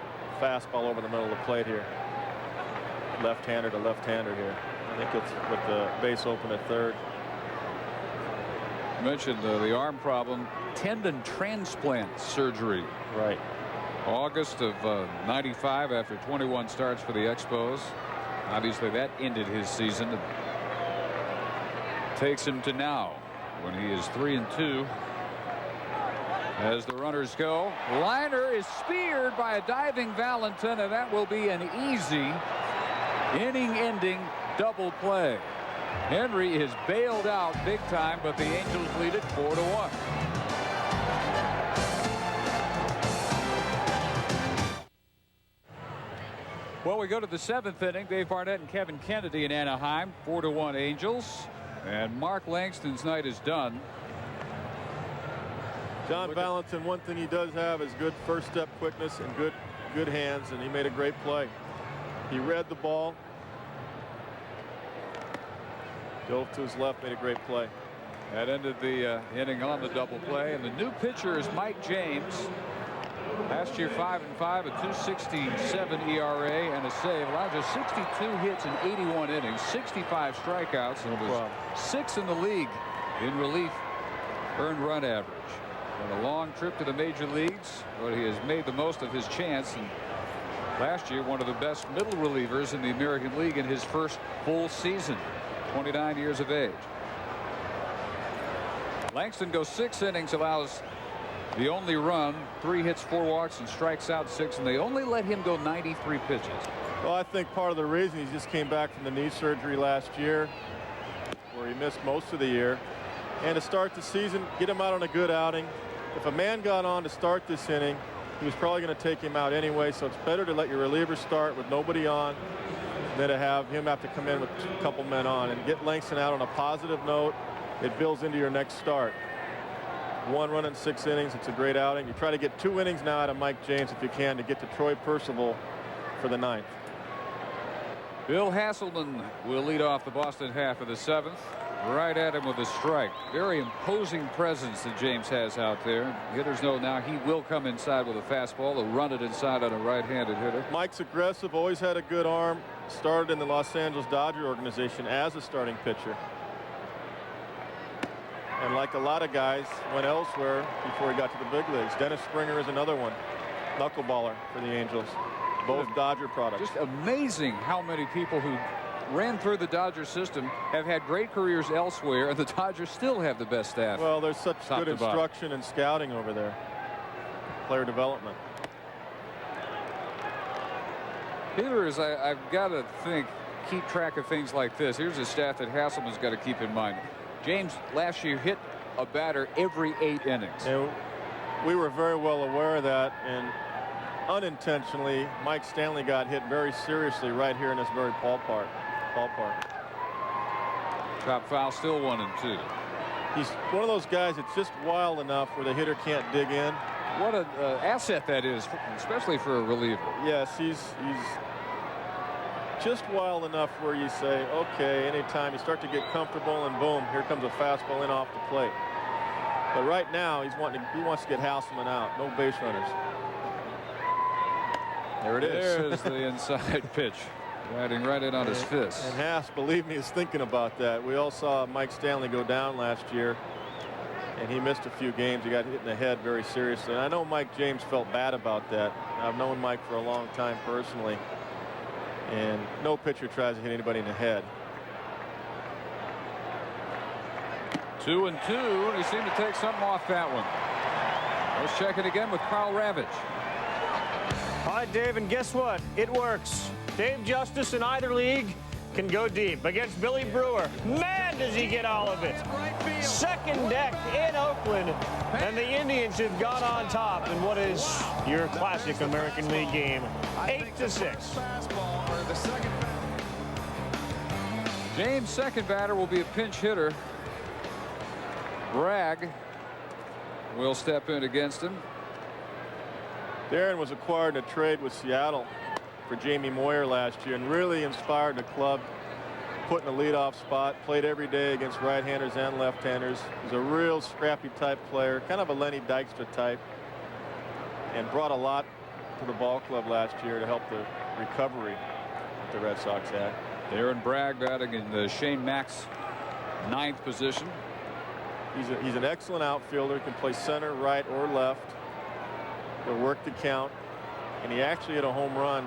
fastball over the middle of the plate here. Left-hander to left-hander here. I think it's with the base open at third. You mentioned the arm problem, tendon transplant surgery. Right. August of '95 after 21 starts for the Expos. Obviously that ended his season. It takes him to now when he is 3-2. As the runners go, liner is speared by a diving Valentin, and that will be an easy inning-ending double play. Henry is bailed out big time, but the Angels lead it 4-1. Well, we go to the 7th inning. Dave Barnett and Kevin Kennedy in Anaheim. 4-1 Angels. And Mark Langston's night is done. John Valentin, one thing he does have is good first step quickness and good hands, and he made a great play. He read the ball, dove to his left, made a great play. That ended the inning on the double play. And the new pitcher is Mike James. Last year 5-5, a 2.67 ERA and a save. Allowed just 62 hits in 81 innings, 65 strikeouts, and was 6th in the league in relief earned run average. And a long trip to the major leagues, but he has made the most of his chance. And last year, one of the best middle relievers in the American League in his first full season, 29 years of age. Langston goes 6 innings, allows the only run, 3 hits, 4 walks, and strikes out 6, and they only let him go 93 pitches. Well, I think part of the reason he just came back from the knee surgery last year, where he missed most of the year, and to start the season, get him out on a good outing. If a man got on to start this inning, he was probably going to take him out anyway, so it's better to let your reliever start with nobody on than to have him have to come in with a couple men on. And get Langston out on a positive note. It builds into your next start. 1 run in 6 innings. It's a great outing. You try to get 2 innings now out of Mike James if you can to get to Troy Percival for the 9th. Bill Hasselman will lead off the Boston half of the 7th. Right at him with a strike. Very imposing presence that James has out there. Hitters know now he will come inside with a fastball. He'll run it inside on a right-handed hitter. Mike's aggressive, always had a good arm. Started in the Los Angeles Dodger organization as a starting pitcher. And like a lot of guys, went elsewhere before he got to the big leagues. Dennis Springer is another one. Knuckleballer for the Angels. Both Dodger products. Just amazing how many people who ran through the Dodgers system have had great careers elsewhere, and the Dodgers still have the best staff. Well, there's such top good to bottom. instruction and scouting over there. Player development. Hitters, I've got to keep track of things like this. Here's a stat that Hasselman's got to keep in mind. James last year hit a batter every 8 innings. And we were very well aware of that, and unintentionally, Mike Stanley got hit very seriously right here in this very ballpark. Top foul, still 1-2. He's one of those guys that's just wild enough where the hitter can't dig in. What an asset that is, especially for a reliever. Yes, he's just wild enough where you say, okay, anytime you start to get comfortable and boom, here comes a fastball in off the plate. But right now, he wants to get Hasselman out. No base runners. There it is. There's the inside pitch. Riding right in on his fist. And Hass, believe me, is thinking about that. We all saw Mike Stanley go down last year, and he missed a few games. He got hit in the head very seriously. And I know Mike James felt bad about that. I've known Mike for a long time personally, and no pitcher tries to hit anybody in the head. 2-2, and he seemed to take something off that one. Let's check it again with Carl Ravitch. All right, Dave, and guess what? It works. Dave Justice in either league can go deep against Billy Brewer. Man, does he get all of it. Second deck in Oakland, and the Indians have gone on top in what is your classic American League game, 8-6. James' second batter will be a pinch hitter. Bragg will step in against him. Darren was acquired in a trade with Seattle for Jamie Moyer last year and really inspired the club, put in a leadoff spot, played every day against right-handers and left-handers. He's a real scrappy type player, kind of a Lenny Dykstra type, and brought a lot to the ball club last year to help the recovery that the Red Sox had. Darren Bragg batting in the Shane Mack's 9th position. He's an excellent outfielder, can play center, right, or left. He'll work the count, and he actually hit a home run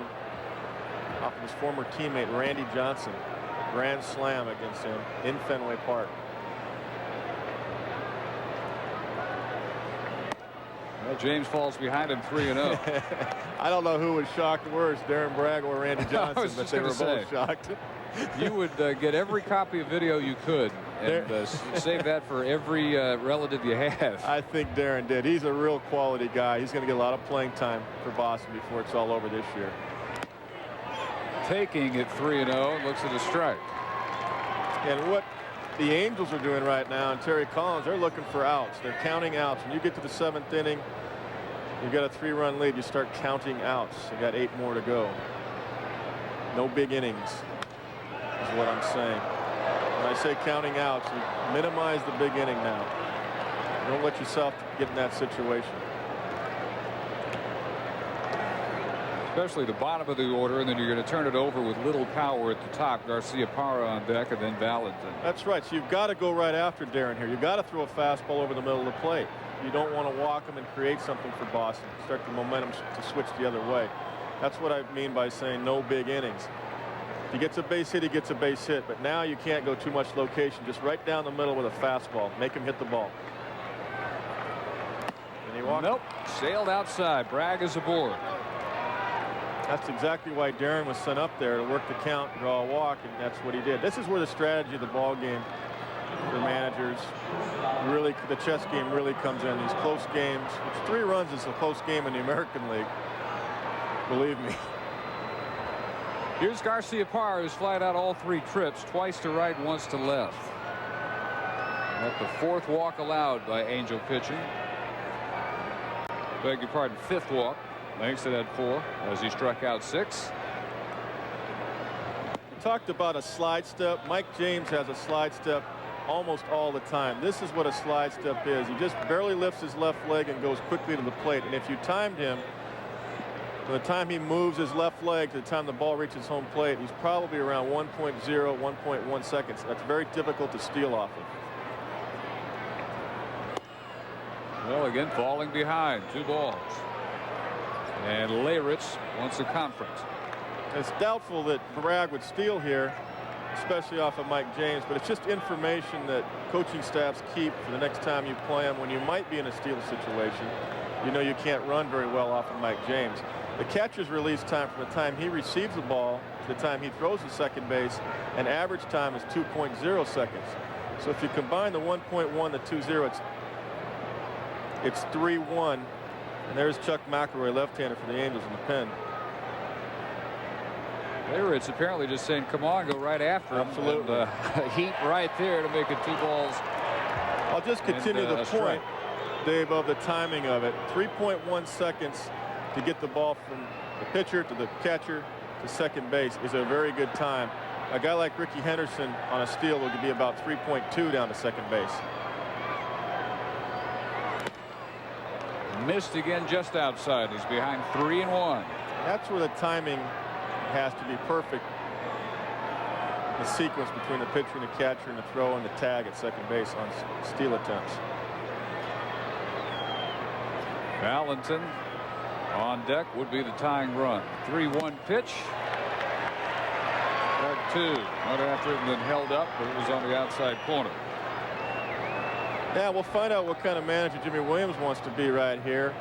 off of his former teammate Randy Johnson. Grand slam against him in Fenway Park. Well, James falls behind him 3-0. I don't know who was shocked worse, Darren Bragg or Randy Johnson, but they were both shocked. You would get every copy of video you could and save that for every relative you have. I think Darren did. He's a real quality guy. He's going to get a lot of playing time for Boston before it's all over this year. Taking it 3-0, looks at a strike. And what the Angels are doing right now, and Terry Collins, they're looking for outs. They're counting outs. When you get to the 7th inning, you've got a 3-run lead. You start counting outs. You got 8 more to go. No big innings is what I'm saying. When I say counting outs, you minimize the big inning now. Don't let yourself get in that situation. Especially the bottom of the order, and then you're going to turn it over with little power at the top. Garciaparra on deck, and then Valentin. That's right. So you've got to go right after Darren here. You've got to throw a fastball over the middle of the plate. You don't want to walk him and create something for Boston. Start the momentum to switch the other way. That's what I mean by saying no big innings. If he gets a base hit, he gets a base hit. But now you can't go too much location. Just right down the middle with a fastball. Make him hit the ball. And he walked. Nope. Sailed outside. Bragg is aboard. That's exactly why Darren was sent up there, to work the count, draw a walk, and that's what he did. This is where the strategy of the ball game for managers, really, the chess game really comes in. These close games, which 3 runs is a close game in the American League. Believe me. Here's Garciaparra, who's flied out all 3 trips, twice to right, once to left. At the 4th walk allowed by Angel pitching. Beg your pardon, 5th walk. Langston had 4 as he struck out 6. We talked about a slide step. Mike James has a slide step almost all the time. This is what a slide step is. He just barely lifts his left leg and goes quickly to the plate. And if you timed him, by the time he moves his left leg to the time the ball reaches home plate, he's probably around 1.0, 1.1 seconds. That's very difficult to steal off of. Well, again, falling behind. 2 balls. And Leyritz wants a conference. It's doubtful that Bragg would steal here. especially off of Mike James, but it's just information that coaching staffs keep for the next time you play him when you might be in a steal situation. You know you can't run very well off of Mike James. The catcher's release time from the time he receives the ball to the time he throws to second base, an average time is 2.0 seconds. So if you combine the 1.1 to 2.0, it's 3-1. And there's Chuck McElroy, left-hander for the Angels in the pen. It's apparently just saying, come on, go right after him. Absolutely. And, heat right there to make it 2 balls. I'll just continue the point, Dave, of the timing of it. 3.1 seconds to get the ball from the pitcher to the catcher to second base is a very good time. A guy like Ricky Henderson on a steal would be about 3.2 down to second base. Missed again just outside. He's behind 3-1. That's where the timing has to be perfect. The sequence between the pitcher and the catcher and the throw and the tag at second base on steal attempts. Valentin on deck would be the tying run. 3-1 pitch. Strike 2. Went after it and then held up, but it was on the outside corner. Yeah, we'll find out what kind of manager Jimmy Williams wants to be right here.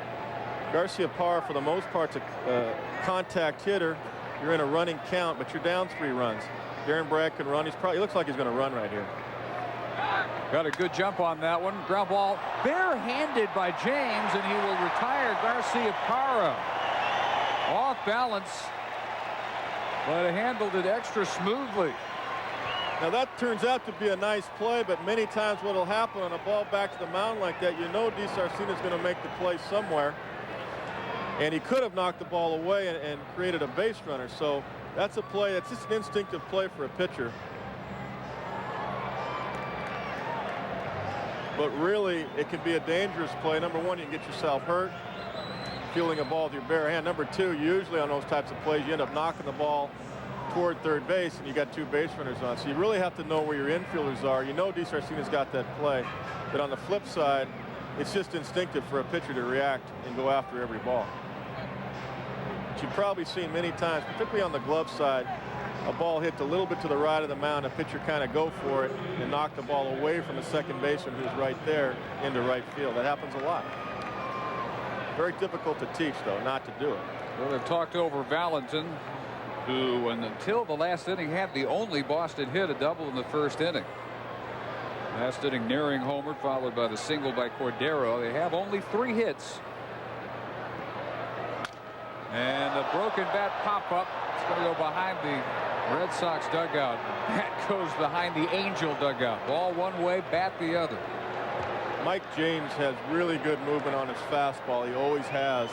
Garciaparra, for the most part, is a contact hitter. You're in a running count, but you're down 3 runs. Darren Bragg can run. He looks like he's going to run right here. Got a good jump on that one. Ground ball barehanded by James, and he will retire Garciaparra. Off balance, but handled it extra smoothly. Now that turns out to be a nice play, but many times what will happen on a ball back to the mound like that, you know DeSarcina is going to make the play somewhere. And he could have knocked the ball away and created a base runner. So that's a play. It's just an instinctive play for a pitcher. But really, it can be a dangerous play. Number one, you can get yourself hurt, fielding a ball with your bare hand. Number two, usually on those types of plays, you end up knocking the ball toward third base, and you got 2 base runners on. So you really have to know where your infielders are. You know DeSarcina's got that play. But on the flip side, it's just instinctive for a pitcher to react and go after every ball. But you've probably seen many times, particularly on the glove side, a ball hit a little bit to the right of the mound, a pitcher kind of go for it and knock the ball away from a second baseman who's right there into right field. That happens a lot. Very difficult to teach, though, not to do it. Well, they've talked over Valentin, who, until the last inning, had the only Boston hit, a double in the first inning. Last inning, nearing homer, followed by the single by Cordero. They have only 3 hits. And a broken bat pop-up. It's going to go behind the Red Sox dugout. Bat goes behind the Angel dugout. Ball one way, bat the other. Mike James has really good movement on his fastball. He always has.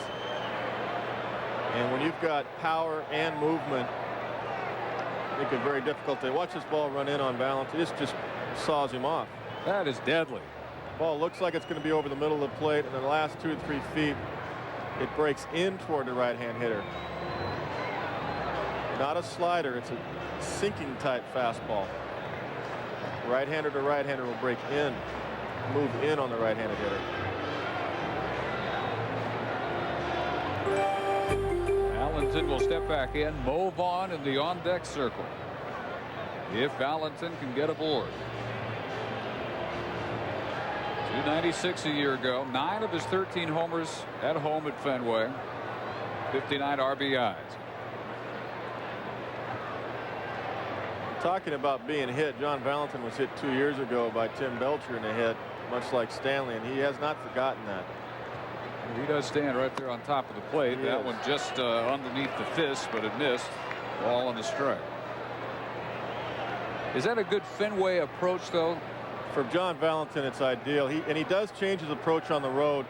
And when you've got power and movement, make it very difficult to watch this ball run in on Valentin. This just saws him off. That is deadly. Ball looks like it's going to be over the middle of the plate, and in the last 2 or 3 feet, it breaks in toward the right-hand hitter. Not a slider, it's a sinking type fastball. Right-hander to right-hander will break in, move in on the right-handed hitter. Valentin will step back in. Mo Vaughn in the on-deck circle. If Valentin can get aboard. 296 a year ago. 9 of his 13 homers at home at Fenway. 59 RBIs. Talking about being hit, John Valentin was hit 2 years ago by Tim Belcher in a hit, much like Stanley, and he has not forgotten that. He does stand right there on top of the plate. That one just underneath the fist, but it missed. Ball on the strike. Is that a good Fenway approach, though? For John Valentin, it's ideal. He does change his approach on the road.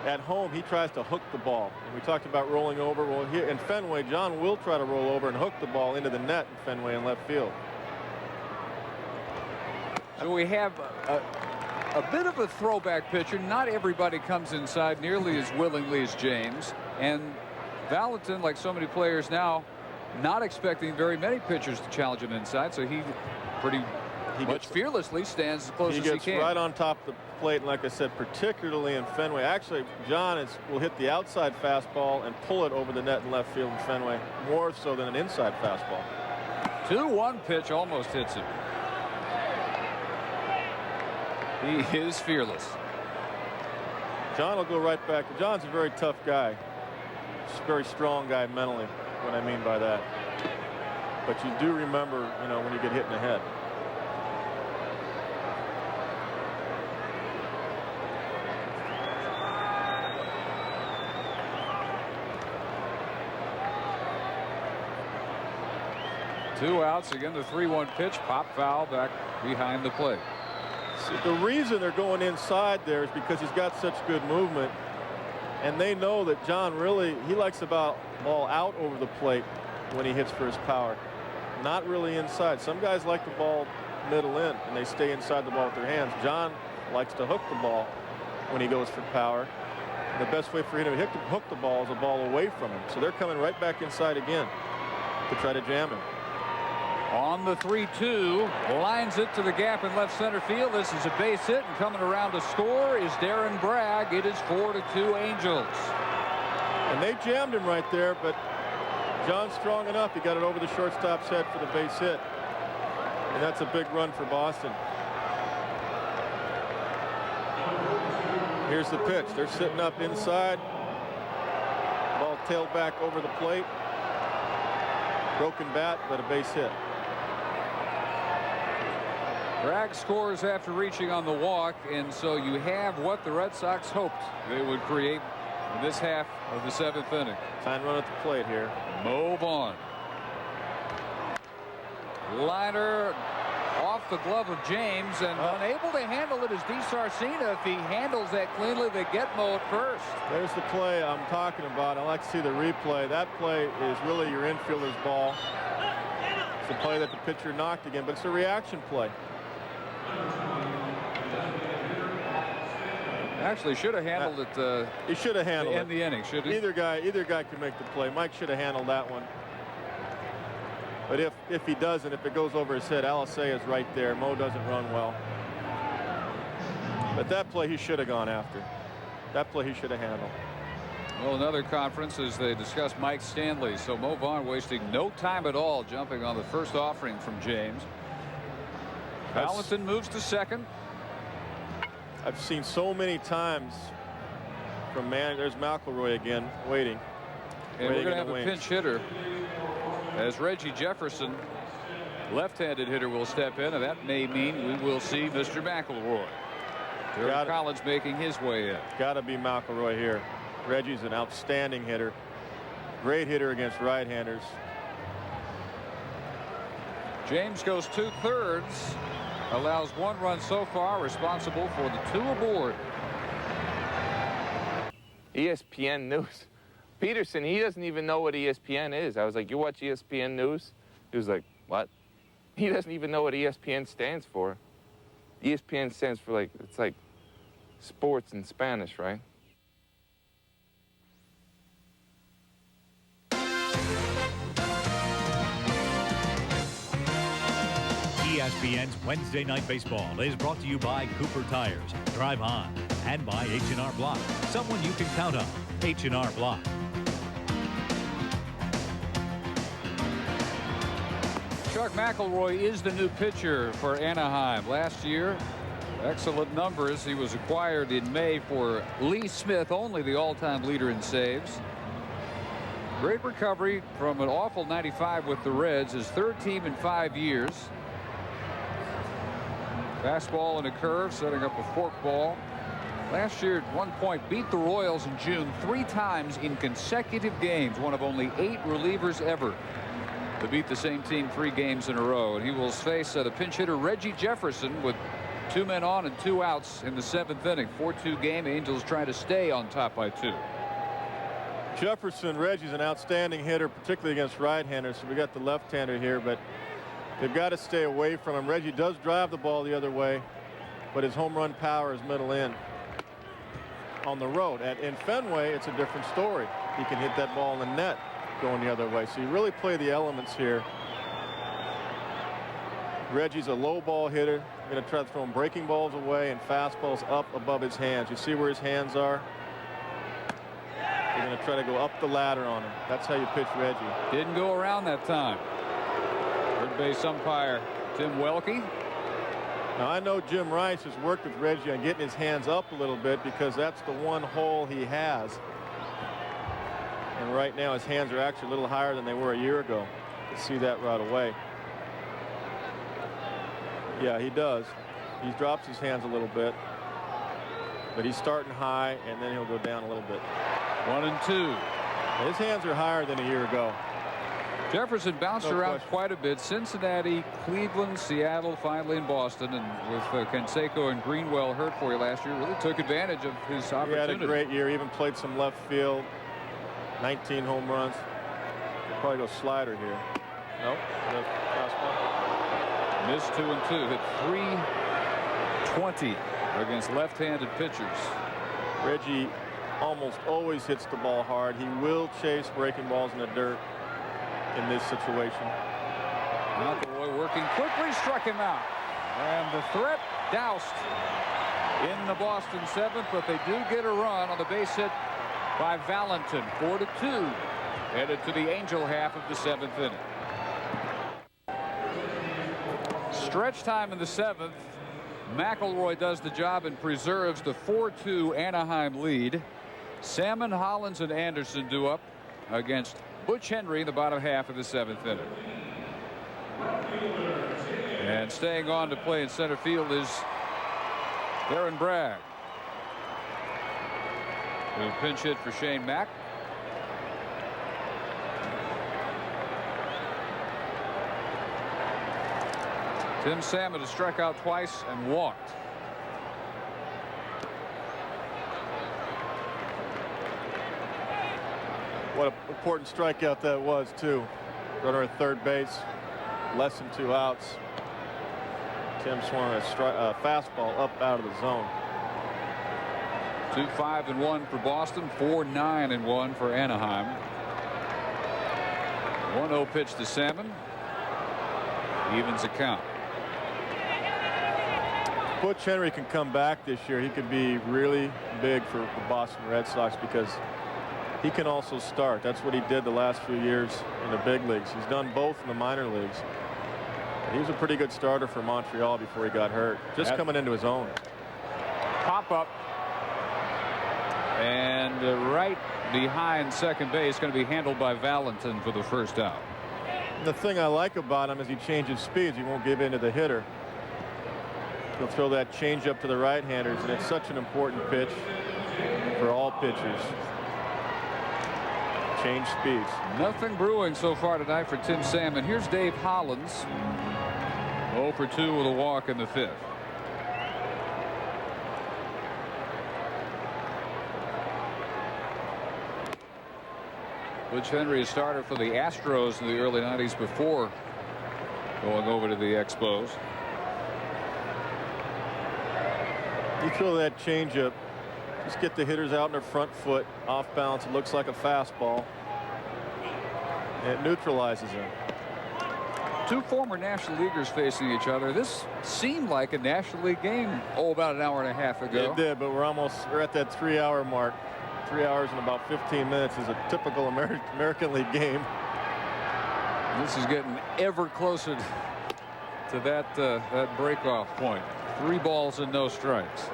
At home, he tries to hook the ball. And we talked about rolling over. Well, here in Fenway, John will try to roll over and hook the ball into the net in Fenway in left field. So we have a bit of a throwback pitcher. Not everybody comes inside nearly as willingly as James. And Valentin, like so many players now, not expecting very many pitchers to challenge him inside. So he pretty much fearlessly stands as close as he can. He gets right on top of the plate, and like I said, particularly in Fenway. Actually, John will hit the outside fastball and pull it over the net in left field in Fenway, more so than an inside fastball. 2-1 pitch almost hits him. He is fearless. John will go right back. John's a very tough guy. He's a very strong guy mentally, what I mean by that. But you do remember, you know, when you get hit in the head. Two outs. Again, the 3-1 pitch. Pop foul back behind the plate. The reason they're going inside there is because he's got such good movement, and they know that John he likes the ball out over the plate when he hits for his power, not really inside. Some guys like the ball middle in and they stay inside the ball with their hands. John likes to hook the ball when he goes for power. And the best way for him to hook the ball is a ball away from him. So they're coming right back inside again to try to jam him. On the 3-2, lines it to the gap in left center field. This is a base hit, and coming around to score is Darren Bragg. It is 4-2 Angels. And they jammed him right there, but John's strong enough. He got it over the shortstop's head for the base hit. And that's a big run for Boston. Here's the pitch. They're sitting up inside. Ball tailed back over the plate. Broken bat, but a base hit. Bragg scores after reaching on the walk, and so you have what the Red Sox hoped they would create in this half of the 7th inning. Time run at the plate here. Mo Vaughn. Liner off the glove of James, and unable to handle it is DiSarcina. If he handles that cleanly, they get Mo at first. There's the play I'm talking about. I like to see the replay. That play is really your infielder's ball. It's a play that the pitcher knocked again, but it's a reaction play. Actually should have handled it. He should have handled it. In the inning, should he? Either guy could make the play. Mike should have handled that one. But if he doesn't, if it goes over his head, Alicea is right there. Mo doesn't run well. But that play he should have gone after. That play he should have handled. Well, another conference as they discuss Mike Stanley. So Mo Vaughn wasting no time at all jumping on the first offering from James. Valentin moves to second. I've seen so many times from there's McElroy again waiting. And we're going to have a pinch hitter as Reggie Jefferson, left-handed hitter, will step in, and that may mean we will see Mr. McElroy. Terry Collins making his way in. Got to be McElroy here. Reggie's an outstanding hitter. Great hitter against right-handers. James goes 2/3. Allows 1 run so far, responsible for the 2 aboard. ESPN News. Peterson, he doesn't even know what ESPN is. I was like, you watch ESPN News? He was like, what? He doesn't even know what ESPN stands for. ESPN stands for, like, it's like sports in Spanish, right? ESPN's Wednesday Night Baseball is brought to you by Cooper Tires, Drive On, and by H&R Block, someone you can count on. H&R Block. Chuck McElroy is the new pitcher for Anaheim. Last year, excellent numbers. He was acquired in May for Lee Smith, only the all-time leader in saves. Great recovery from an awful 95 with the Reds, his 3rd team in 5 years. Fastball and a curve, setting up a forkball. Last year at one point beat the Royals in June 3 times in consecutive games, one of only 8 relievers ever to beat the same team 3 games in a row. And he will face the pinch hitter Reggie Jefferson with 2 men on and 2 outs in the 7th inning. 4-2 game. Angels trying to stay on top by 2. Reggie's an outstanding hitter, particularly against right-handers. So we got the left-hander here, but they've got to stay away from him. Reggie does drive the ball the other way, but his home run power is middle in. On the road in Fenway, it's a different story. He can hit that ball in the net going the other way. So you really play the elements here. Reggie's a low ball hitter. Going to try to throw him breaking balls away and fastballs up above his hands. You see where his hands are? They're going to try to go up the ladder on him. That's how you pitch Reggie. Didn't go around that time. third base umpire Tim Welke. Now, I know Jim Rice has worked with Reggie on getting his hands up a little bit because that's the one hole he has. And right now his hands are actually a little higher than they were a year ago. You can see that right away. Yeah, he does. He drops his hands a little bit. But he's starting high, and then he'll go down a little bit. 1-2. His hands are higher than a year ago. Jefferson bounced around quite a bit. Cincinnati, Cleveland, Seattle, finally in Boston. And with Canseco and Greenwell hurt for you last year, really took advantage of his opportunity. He had a great year. Even played some left field. 19 home runs. He'll probably go slider here. Nope. Missed 2 and 2. Hit .320 against left-handed pitchers. Reggie almost always hits the ball hard. He will chase breaking balls in the dirt in this situation. McElroy working quickly, struck him out. And the threat doused in the Boston 7th, but they do get a run on the base hit by Valentin. 4-2. Headed to the Angel half of the 7th inning. Stretch time in the 7th. McElroy does the job and preserves the 4-2 Anaheim lead. Salmon, Hollins, and Anderson do up against Butch Henry in the bottom half of the 7th inning. And staying on to play in center field is Aaron Bragg, who pinch hit for Shane Mack. Tim Salmon has struck out twice and walked. What an important strikeout that was, too. Runner at third base, less than 2 outs. Tim swung a fastball up out of the zone. 2-5-1 for Boston, 4-9-1 for Anaheim. 1-0 pitch to Salmon. Evens the count. Butch Henry can come back this year. He could be really big for the Boston Red Sox because he can also start. That's what he did the last few years in the big leagues. He's done both in the minor leagues. He was a pretty good starter for Montreal before he got hurt. Just coming into his own. Pop up. And right behind second base, going to be handled by Valentin for the first out. The thing I like about him is he changes speeds. He won't give in to the hitter. He'll throw that change up to the right-handers, and it's such an important pitch for all pitchers. Change speeds. Nothing brewing so far tonight for Tim Salmon. Here's Dave Hollins. 0 for 2 with a walk in the 5th. Butch Henry, a starter for the Astros in the early 90s before going over to the Expos. You throw that changeup, just get the hitters out in their front foot, off balance. It looks like a fastball. And it neutralizes them. Two former National Leaguers facing each other. This seemed like a National League game, about an hour and a half ago. It did, but we're at that 3-hour mark. 3 hours and about 15 minutes is a typical American League game. This is getting ever closer to that breakoff point. 3 balls and no strikes.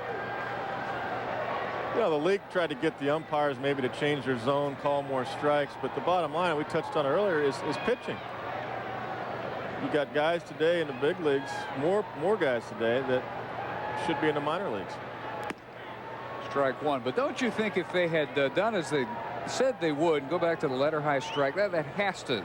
You know, the league tried to get the umpires maybe to change their zone, call more strikes, but the bottom line, we touched on earlier, is pitching. You got guys today in the big leagues, more guys today that should be in the minor leagues. Strike one. But don't you think if they had done as they said they would, go back to the letter high strike, that has to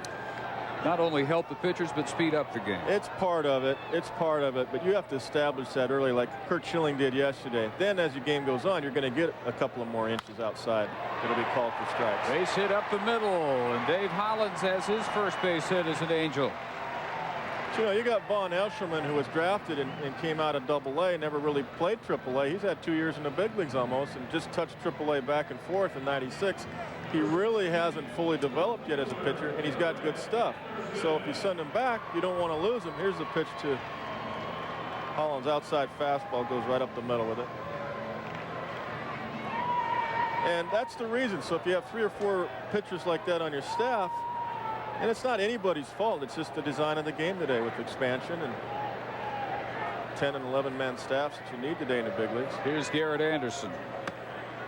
not only help the pitchers but speed up the game? It's part of it. It's part of it. But you have to establish that early, like Curt Schilling did yesterday. Then as your game goes on, you're going to get a couple of more inches outside that'll be called for strikes. Base hit up the middle, and Dave Hollins has his first base hit as an Angel. You know, you got Vaughn Eshelman, who was drafted and came out of Double-A, never really played Triple-A. He's had 2 years in the big leagues almost and just touched Triple-A back and forth in '96. He really hasn't fully developed yet as a pitcher, and he's got good stuff. So if you send him back, you don't want to lose him. Here's the pitch to Hollins. Outside fastball, goes right up the middle with it. And that's the reason. So if you have 3 or 4 pitchers like that on your staff, And it's not anybody's fault. It's just the design of the game today with expansion and 10 and 11 man staffs that you need today in the big leagues. Here's Garrett Anderson.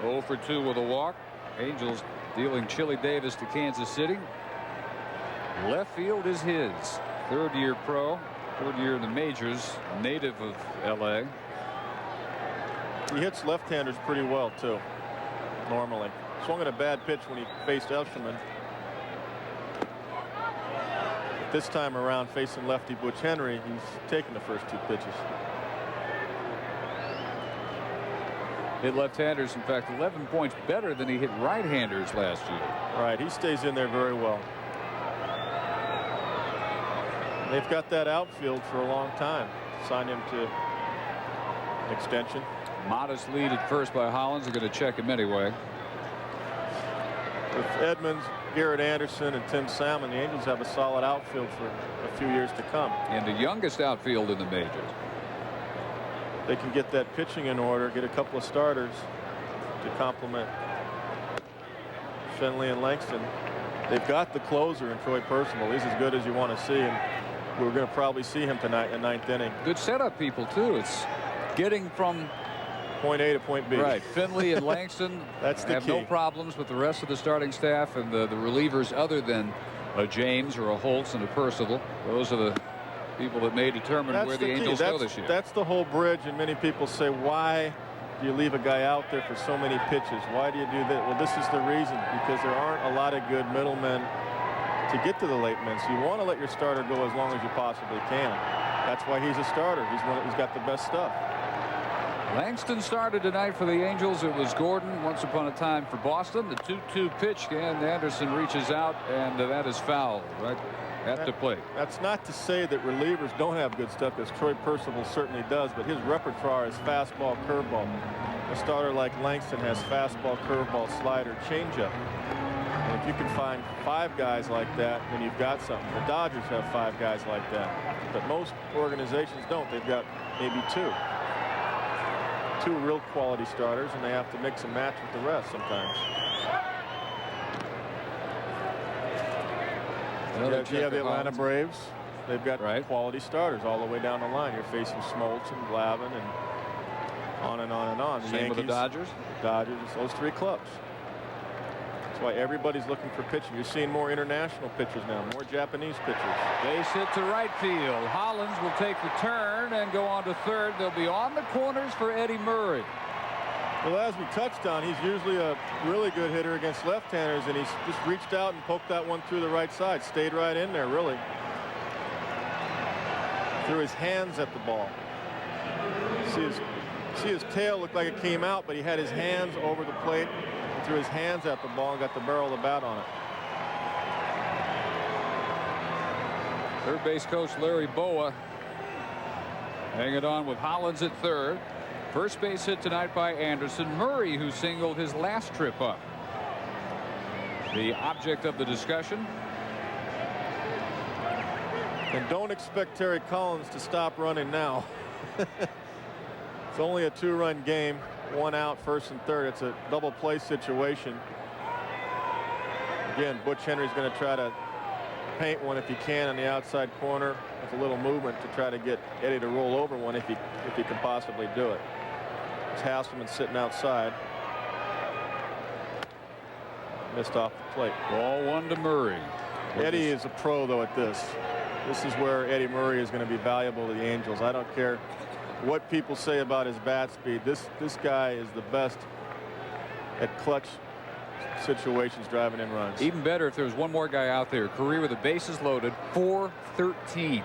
0 for 2 with a walk. Angels dealing Chili Davis to Kansas City. Left field is his. 3rd-year pro. 3rd year in the majors. Native of L.A. He hits left-handers pretty well, too, normally. Swung at a bad pitch when he faced Elsterman. But this time around, facing lefty Butch Henry, he's taken the first 2 pitches. Hit left-handers, in fact, 11 points better than he hit right-handers last year. Right, he stays in there very well. They've got that outfield for a long time. Signed him to an extension. Modest lead at first by Hollins. They're going to check him anyway. With Edmonds, Garrett Anderson, and Tim Salmon, the Angels have a solid outfield for a few years to come. And the youngest outfield in the majors. They can get that pitching in order, get a couple of starters to complement Finley and Langston. They've got the closer in Troy Percival. He's as good as you want to see, and we're going to probably see him tonight in the 9th inning. Good setup people, too. It's getting from point A to point B. Right. Finley and Langston That's the have key. no problems with the rest of the starting staff and the relievers other than a James or a Holtz and a Percival. Those are the people that may determine where the Angels go this year. That's the whole bridge, and many people say, why do you leave a guy out there for so many pitches? Why do you do that? Well, this is the reason, because there aren't a lot of good middlemen to get to the late men. So you want to let your starter go as long as you possibly can. That's why he's a starter. He's got the best stuff. Langston started tonight for the Angels. It was Gordon once upon a time for Boston. The 2-2 pitch, and Anderson reaches out, and that is foul right at the plate. That's not to say that relievers don't have good stuff, because Troy Percival certainly does, but his repertoire is fastball, curveball. A starter like Langston has fastball, curveball, slider, changeup. And if you can find 5 guys like that, then you've got something. The Dodgers have 5 guys like that, but most organizations don't. They've got maybe 2 real quality starters, and they have to mix and match with the rest sometimes. Yeah, the Atlanta Braves, they've got quality starters all the way down the line. You're facing Smoltz and Glavine and on and on and on. Same with the Dodgers? Dodgers, those 3 clubs. That's why everybody's looking for pitching. You're seeing more international pitchers now, more Japanese pitchers. Base hit to right field. Hollins will take the turn and go on to third. They'll be on the corners for Eddie Murray. Well, as we touched on, he's usually a really good hitter against left-handers, and he's just reached out and poked that one through the right side. Stayed right in there, really. Threw his hands at the ball. See his tail looked like it came out, but he had his hands over the plate and threw his hands at the ball and got the barrel of the bat on it. Third base coach Larry Boa hanging on with Hollins at third. First base hit tonight by Anderson. Murray, who singled his last trip up. The object of the discussion. And don't expect Terry Collins to stop running now. It's only a 2-run game, 1 out, first and third. It's a double play situation. Again, Butch Henry's going to try to paint one if he can on the outside corner with a little movement to try to get Eddie to roll over one if he can possibly do it. It's Hasselman sitting outside. Missed off the plate. Ball 1 to Murray. Eddie is a pro, though, at this. This is where Eddie Murray is going to be valuable to the Angels. I don't care what people say about his bat speed. This guy is the best at clutch situations, driving in runs. Even better if there was one more guy out there. Career with the bases loaded, 413.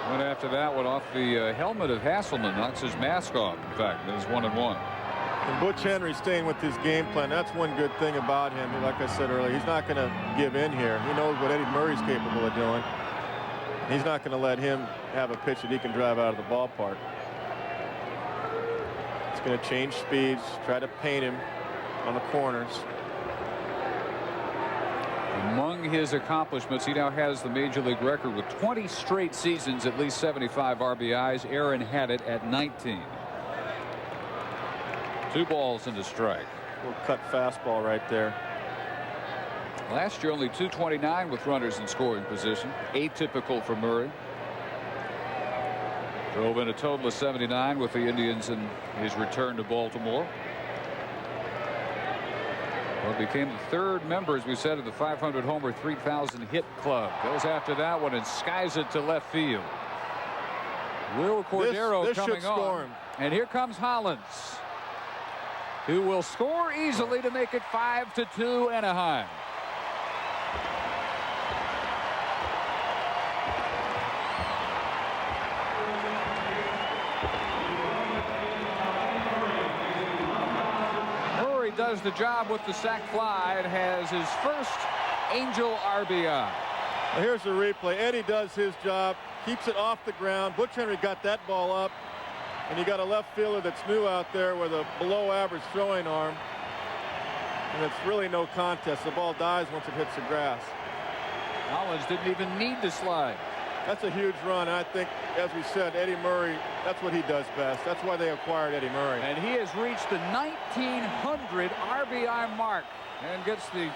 Went after that one off the helmet of Hasselman. Knocks his mask off. In fact, it was 1-1. And Butch Henry staying with his game plan. That's one good thing about him. Like I said earlier, he's not going to give in here. He knows what Eddie Murray's capable of doing. He's not going to let him have a pitch that he can drive out of the ballpark. It's going to change speeds, try to paint him on the corners. Among his accomplishments, he now has the major league record with 20 straight seasons, at least 75 RBIs. Aaron had it at 19. 2 balls and a strike. Little cut fastball right there. Last year only 229 with runners in scoring position. Atypical for Murray. Drove in a total of 79 with the Indians in his return to Baltimore. Well, became the third member, as we said, of the 500 homer 3,000 hit club. Goes after that one and skies it to left field. Will Cordero this coming score on. him. And here comes Hollins, who will score easily to make it 5-2 Anaheim. Murray does the job with the sac fly and has his first Angel RBI. Well, here's the replay. Eddie does his job, keeps it off the ground. Butch Henry got that ball up, and you got a left fielder that's new out there with a below-average throwing arm, and it's really no contest. The ball dies once it hits the grass. Hollins didn't even need to slide. That's a huge run. I think, as we said, Eddie Murray, that's what he does best. That's why they acquired Eddie Murray. And he has reached the 1,900 RBI mark and gets the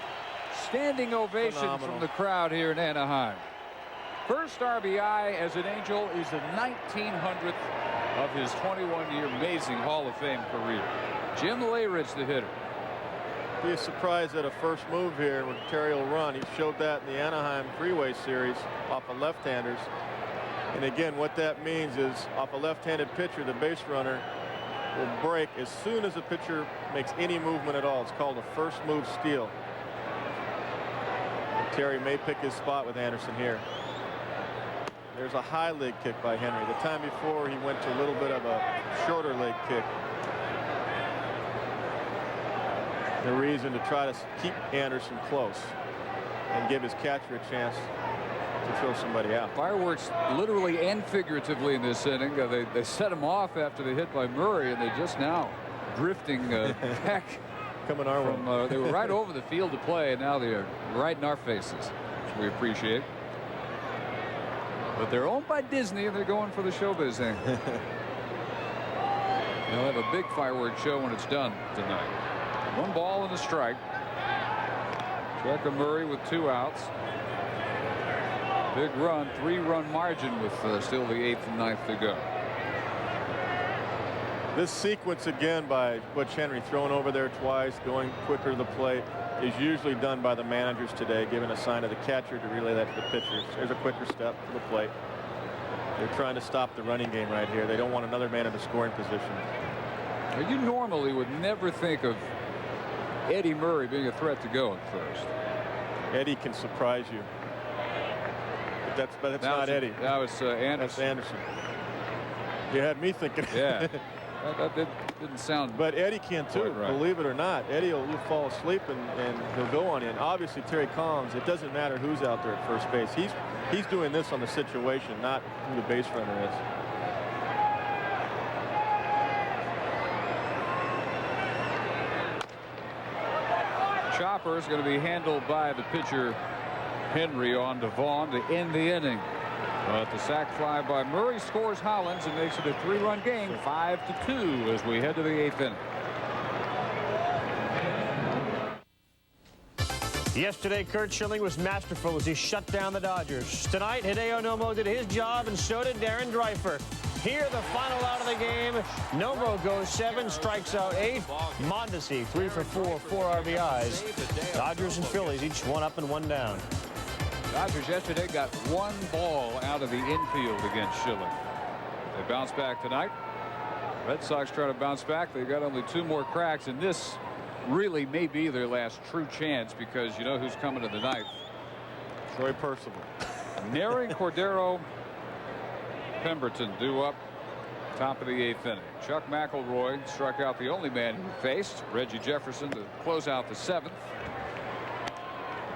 standing ovation from the crowd here in Anaheim. First RBI as an Angel is the 1,900th of his 21-year amazing Hall of Fame career. Jim Leyritz, the hitter. Be surprised at a first move here with Terry will run. He showed that in the Anaheim Freeway Series off of left-handers. And again, what that means is off a left-handed pitcher, the base runner will break as soon as the pitcher makes any movement at all. It's called a first move steal. Terry may pick his spot with Anderson here. There's a high leg kick by Henry. The time before he went to a little bit of a shorter leg kick. The reason to try to keep Anderson close and give his catcher a chance to throw somebody out. Fireworks literally and figuratively in this inning. They set him off after the hit by Murray, and they're just now drifting back. Coming our way. They were right over the field to play, and now they're right in our faces, which we appreciate. But they're owned by Disney, and they're going for the showbiz angle. They'll have a big fireworks show when it's done tonight. 1 ball and a strike. Chuck Murray with 2 outs. Big run, 3-run margin with still the 8th and 9th to go. This sequence again by Butch Henry, throwing over there twice, going quicker to the plate, is usually done by the managers today, giving a sign to the catcher to relay that to the pitchers. There's a quicker step to the plate. They're trying to stop the running game right here. They don't want another man in the scoring position. You normally would never think of Eddie Murray being a threat to go at first. Eddie can surprise you. But that's not Eddie. That was Anderson. That's Anderson. You had me thinking. Yeah. That didn't sound. But Eddie can too, right. Believe it or not. Eddie will fall asleep and he'll go on in. Obviously, Terry Collins, it doesn't matter who's out there at first base. He's doing this on the situation, not who the base runner is. Chopper is going to be handled by the pitcher Henry on to Vaughn to end the inning. But the sac fly by Murray scores Hollins and makes it a 3-run game, 5-2 as we head to the 8th inning. Yesterday, Curt Schilling was masterful as he shut down the Dodgers. Tonight, Hideo Nomo did his job, and so did Darren Dreifer. Here, the final out of the game. Nomo goes 7, strikes out 8. Mondesi 3 for 4, 4 RBIs. Dodgers and Phillies each 1 up and 1 down. Dodgers yesterday got 1 ball out of the infield against Schilling. They bounce back tonight. Red Sox try to bounce back. They've got only 2 more cracks, and this really may be their last true chance because you know who's coming to the ninth. Troy Percival. Naring, Cordero, Pemberton due up top of the 8th inning. Chuck McElroy struck out the only man who faced Reggie Jefferson to close out the 7th.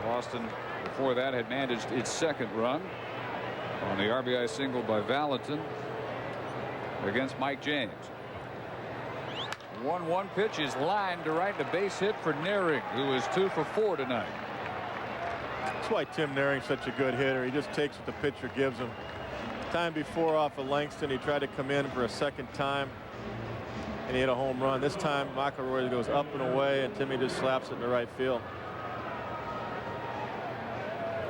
Boston before that had managed its 2nd run on the RBI single by Valentin against Mike James. 1-1 pitch is lined to right, the base hit for Naring, who is 2 for 4 tonight. That's why Tim Naring's such a good hitter. He just takes what the pitcher gives him. Time before off of Langston, he tried to come in for a 2nd time and he hit a home run. This time McElroy goes up and away and Timmy just slaps it in the right field.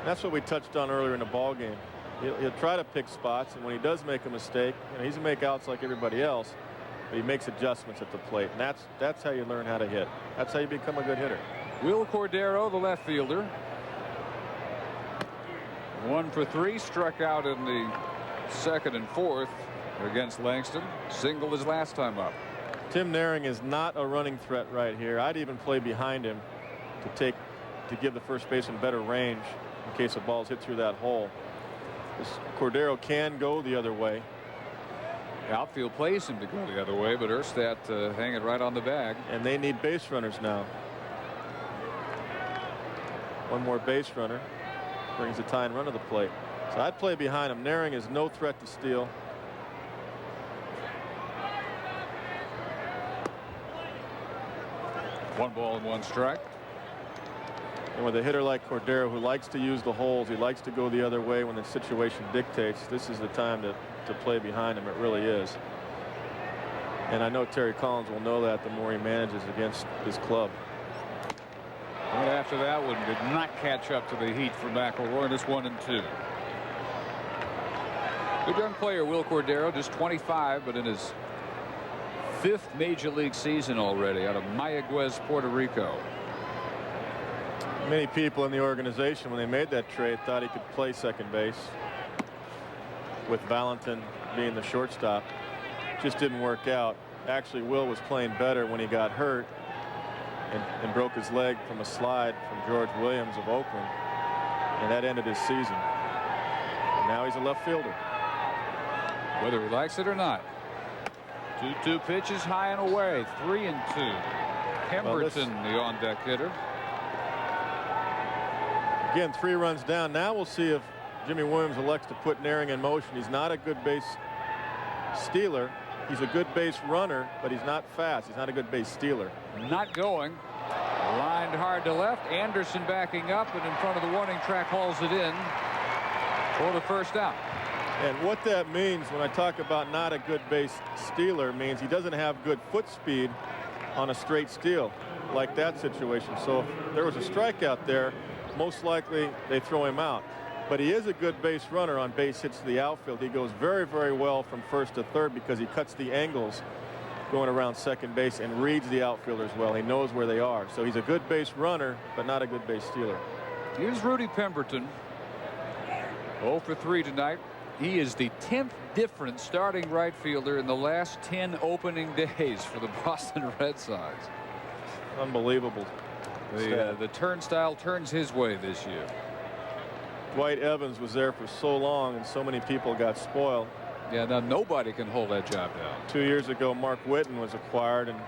That's what we touched on earlier in the ball game. He'll try to pick spots, and when he does make a mistake, he's gonna make outs like everybody else, but he makes adjustments at the plate, and that's how you learn how to hit. That's how you become a good hitter. Will Cordero, the left fielder, 1 for 3, struck out in the second and fourth against Langston. Singled his last time up. Tim Naehring is not a running threat right here. I'd even play behind him to give the first baseman better range in case the ball's hit through that hole. This Cordero can go the other way. The outfield plays him to go the other way, but Erstad hanging right on the bag. And they need base runners now. One more base runner brings the tying run to the plate. So I'd play behind him. Naehring is no threat to steal. One ball and one strike. And with a hitter like Cordero, who likes to use the holes, he likes to go the other way when the situation dictates, this is the time to play behind him. It really is. And I know Terry Collins will know that the more he manages against his club. Right after that one did not catch up to the heat for McElroy. It's 1-2. Good young player, Will Cordero, just 25, but in his 5th major league season already out of Mayagüez, Puerto Rico. Many people in the organization, when they made that trade, thought he could play second base, with Valentin being the shortstop. Just didn't work out. Actually, Will was playing better when he got hurt and broke his leg from a slide from George Williams of Oakland, and that ended his season. And now he's a left fielder. Whether he likes it or not. 2-2 pitches high and away. 3-2. Pemberton, the on-deck hitter. Again, 3 runs down. Now we'll see if Jimmy Williams elects to put Naehring in motion. He's not a good base stealer. He's a good base runner, but he's not fast. He's not a good base stealer. Not going. Lined hard to left. Anderson backing up and in front of the warning track hauls it in for the first out. And what that means when I talk about not a good base stealer means he doesn't have good foot speed on a straight steal like that situation. So if there was a strikeout there, most likely they throw him out. But he is a good base runner on base hits to the outfield. He goes very, very well from first to third because he cuts the angles going around second base and reads the outfielders well. He knows where they are. So he's a good base runner, but not a good base stealer. Here's Rudy Pemberton. 0 for 3 tonight. He is the 10th different starting right fielder in the last 10 opening days for the Boston Red Sox. Unbelievable. The turnstile turns his way this year. Dwight Evans was there for so long and so many people got spoiled. Yeah, now nobody can hold that job down. 2 years ago, Mark Whitten was acquired, and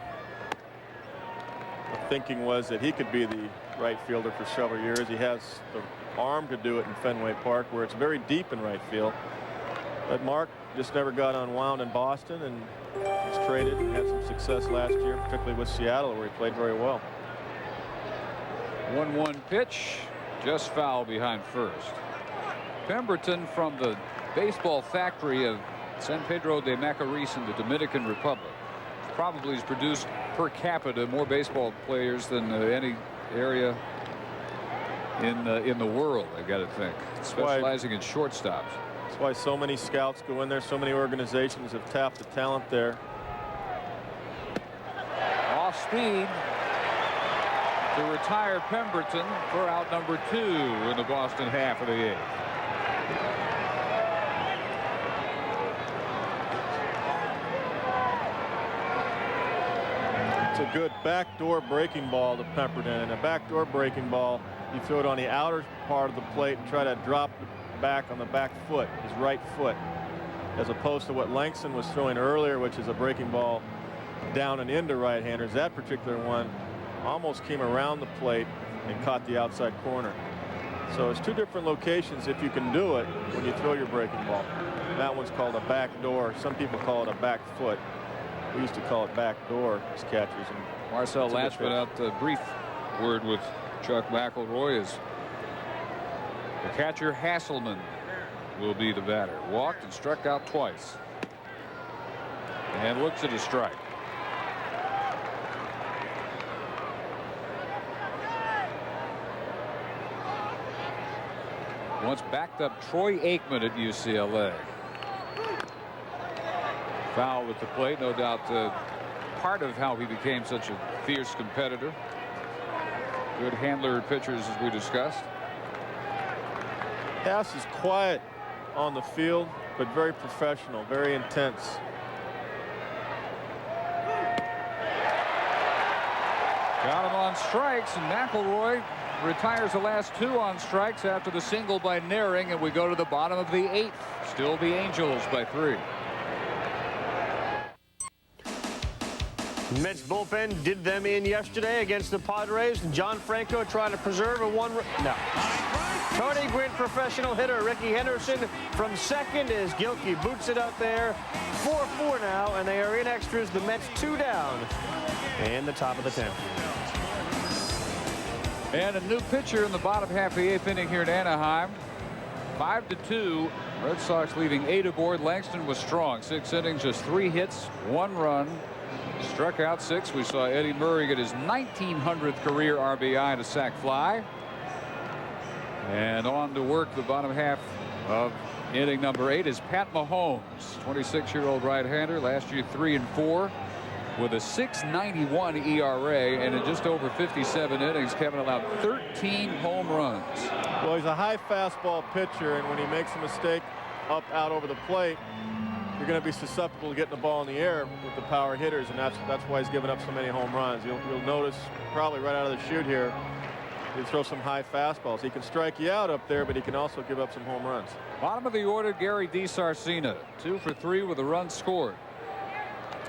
the thinking was that he could be the right fielder for several years. He has the arm to do it in Fenway Park, where it's very deep in right field. But Mark just never got unwound in Boston and was traded and had some success last year, particularly with Seattle, where he played very well. 1-1 pitch, just foul behind first. Pemberton from the baseball factory of San Pedro de Macorís in the Dominican Republic probably has produced per capita more baseball players than any area in the world, I got to think, specializing in shortstops. That's why so many scouts go in there. So many organizations have tapped the talent there. Off speed to retire Pemberton for out number 2 in the Boston half of the 8th. It's a good backdoor breaking ball to Pemberton, and a backdoor breaking ball, you throw it on the outer part of the plate and try to drop it back on the back foot, his right foot, as opposed to what Langston was throwing earlier, which is a breaking ball down and into right-handers. That particular one almost came around the plate and caught the outside corner. So it's 2 different locations if you can do it when you throw your breaking ball. That one's called a back door. Some people call it a back foot. We used to call it back door as catchers. And Marcel Latchman out a brief word with Chuck McElroy as the catcher Hasselman will be the batter. Walked and struck out twice. And looks at a strike. once backed up Troy Aikman at UCLA. Foul at the plate, no doubt part of how he became such a fierce competitor. Good handler of pitchers, as we discussed. Hass is quiet on the field, but very professional, very intense. Got him on strikes, and McElroy retires the last 2 on strikes after the single by Naring, and we go to the bottom of the 8th. Still the Angels by 3. Mets bullpen did them in yesterday against the Padres. John Franco trying to preserve a one. No. Tony Gwynn, professional hitter. Ricky Henderson from second as Gilkey boots it up there. 4-4 now, and they are in extras. The Mets 2 down in the top of the 10th. And a new pitcher in the bottom half of the 8th inning here in Anaheim. 5-2. Red Sox leaving 8 aboard. Langston was strong. 6 innings, just 3 hits, 1 run. Struck out 6. We saw Eddie Murray get his 1900th career RBI to sac fly. And on to work the bottom half of inning number 8 is Pat Mahomes, 26-year-old right-hander. Last year 3-4 with a 6.91 ERA, and in just over 57 innings, Kevin allowed 13 home runs. Well, he's a high fastball pitcher, and when he makes a mistake up out over the plate, you're going to be susceptible to getting the ball in the air with the power hitters, and that's why he's given up so many home runs. You'll notice probably right out of the chute here, he throws some high fastballs. He can strike you out up there, but he can also give up some home runs. Bottom of the order, Gary DiSarcina, 2 for 3 with a run scored.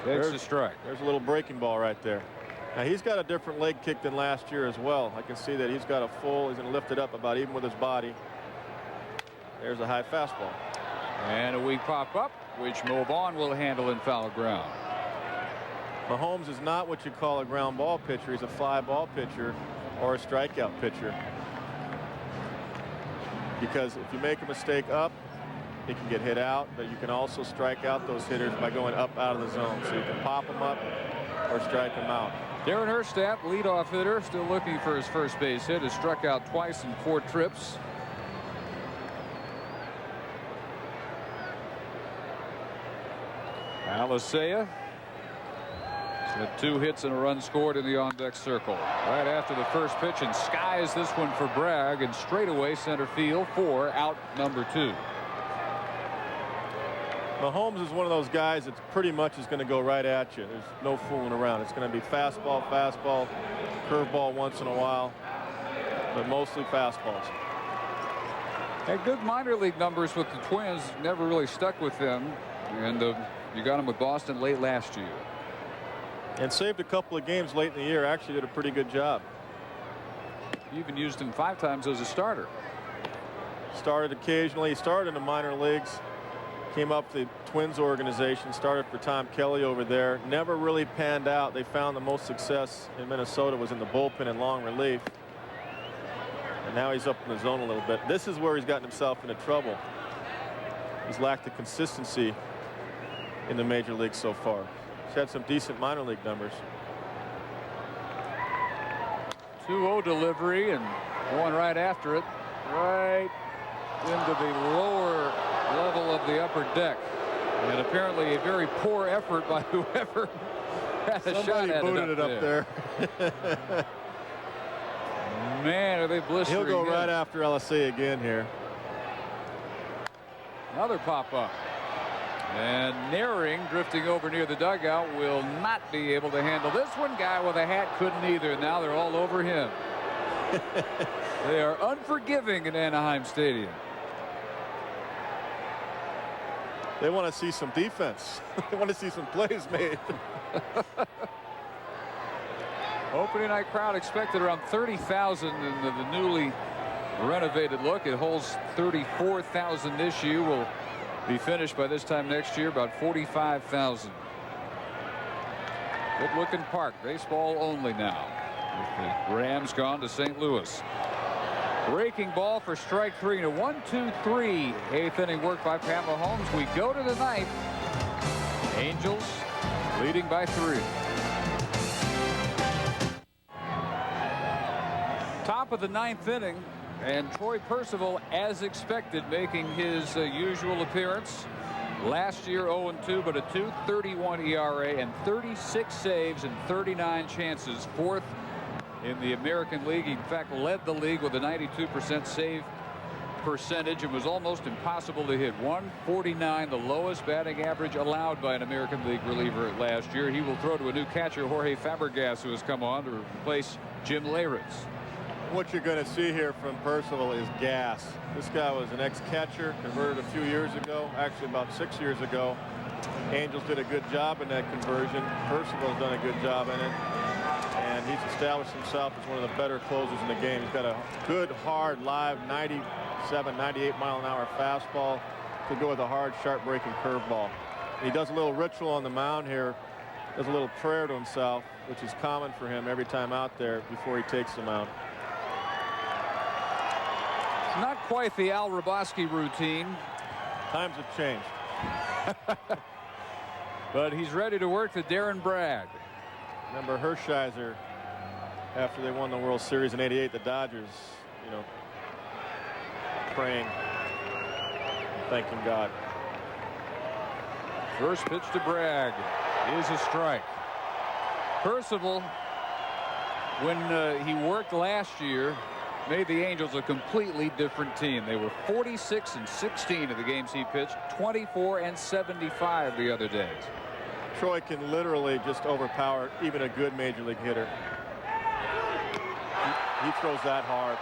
There's the strike. There's a little breaking ball right there. Now he's got a different leg kick than last year as well. I can see that he's got a full. He's going to lift it up about even with his body. There's a high fastball. And a weak pop up, which Mo Vaughn will handle in foul ground. Mahomes is not what you call a ground ball pitcher. He's a fly ball pitcher or a strikeout pitcher. Because if you make a mistake up, he can get hit out, but you can also strike out those hitters by going up out of the zone. So you can pop them up or strike them out. Darren Herstapp, leadoff hitter, still looking for his first base hit. Has struck out twice in 4 trips. Alicea had 2 hits and a run scored in the on-deck circle. Right after the first pitch, and skies this one for Bragg, and straightaway center field for out number 2. Mahomes is one of those guys that pretty much is going to go right at you. There's no fooling around. It's going to be fastball, curveball once in a while, but mostly fastballs. Had good minor league numbers with the Twins. Never really stuck with them, and you got him with Boston late last year. And saved a couple of games late in the year. Actually did a pretty good job. You even used him 5 times as a starter. Started occasionally. He started in the minor leagues. Came up the Twins organization, started for Tom Kelly over there. Never really panned out. They found the most success in Minnesota was in the bullpen and long relief. And now he's up in the zone a little bit. This is where he's gotten himself into trouble. He's lacked the consistency in the major leagues so far. He's had some decent minor league numbers. 2-0 delivery, and going right after it, right into the lower level of the upper deck, and apparently a very poor effort by whoever had a shot at booted it up there. Man, are they blistering. He'll go right after LSA again here. Another pop up, and Naring, drifting over near the dugout, will not be able to handle this one. Guy with a hat couldn't either. Now they're all over him. They are unforgiving in Anaheim Stadium. They want to see some defense. They want to see some plays made. Opening night crowd expected around 30,000 in the newly renovated look. It holds 34,000 this year. Will be finished by this time next year about 45,000. Good looking park. Baseball only now, with the Rams gone to St. Louis. Breaking ball for strike 3 and a 1-2-3. 8th inning work by Pat Mahomes. We go to the 9th. Angels leading by 3. Top of the 9th inning. And Troy Percival, as expected, making his usual appearance. Last year 0-2, but a 2.31 ERA and 36 saves and 39 chances. Fourth in the American League. He, in fact, led the league with a 92% save percentage and was almost impossible to hit. 149, the lowest batting average allowed by an American League reliever last year. He will throw to a new catcher, Jorge Fabregas, who has come on to replace Jim Leyritz. What you're going to see here from Percival is gas. This guy was an ex-catcher, converted a few years ago, actually about 6 years ago. Angels did a good job in that conversion. Percival's done a good job in it. And he's established himself as one of the better closers in the game. He's got a good, hard, live 97, 98 mile an hour fastball to go with a hard, sharp breaking curveball. He does a little ritual on the mound here, does a little prayer to himself, which is common for him every time out there before he takes the mound. Not quite the Al Hrabosky routine. Times have changed. But he's ready to work the Darren Bragg. Remember Hershiser, after they won the World Series in '88, the Dodgers, you know, praying, thanking God. First pitch to Bragg is a strike. Percival, when he worked last year, made the Angels a completely different team. They were 46-16 of the games he pitched, 24-75 the other days. Troy can literally just overpower even a good major league hitter. He throws that hard.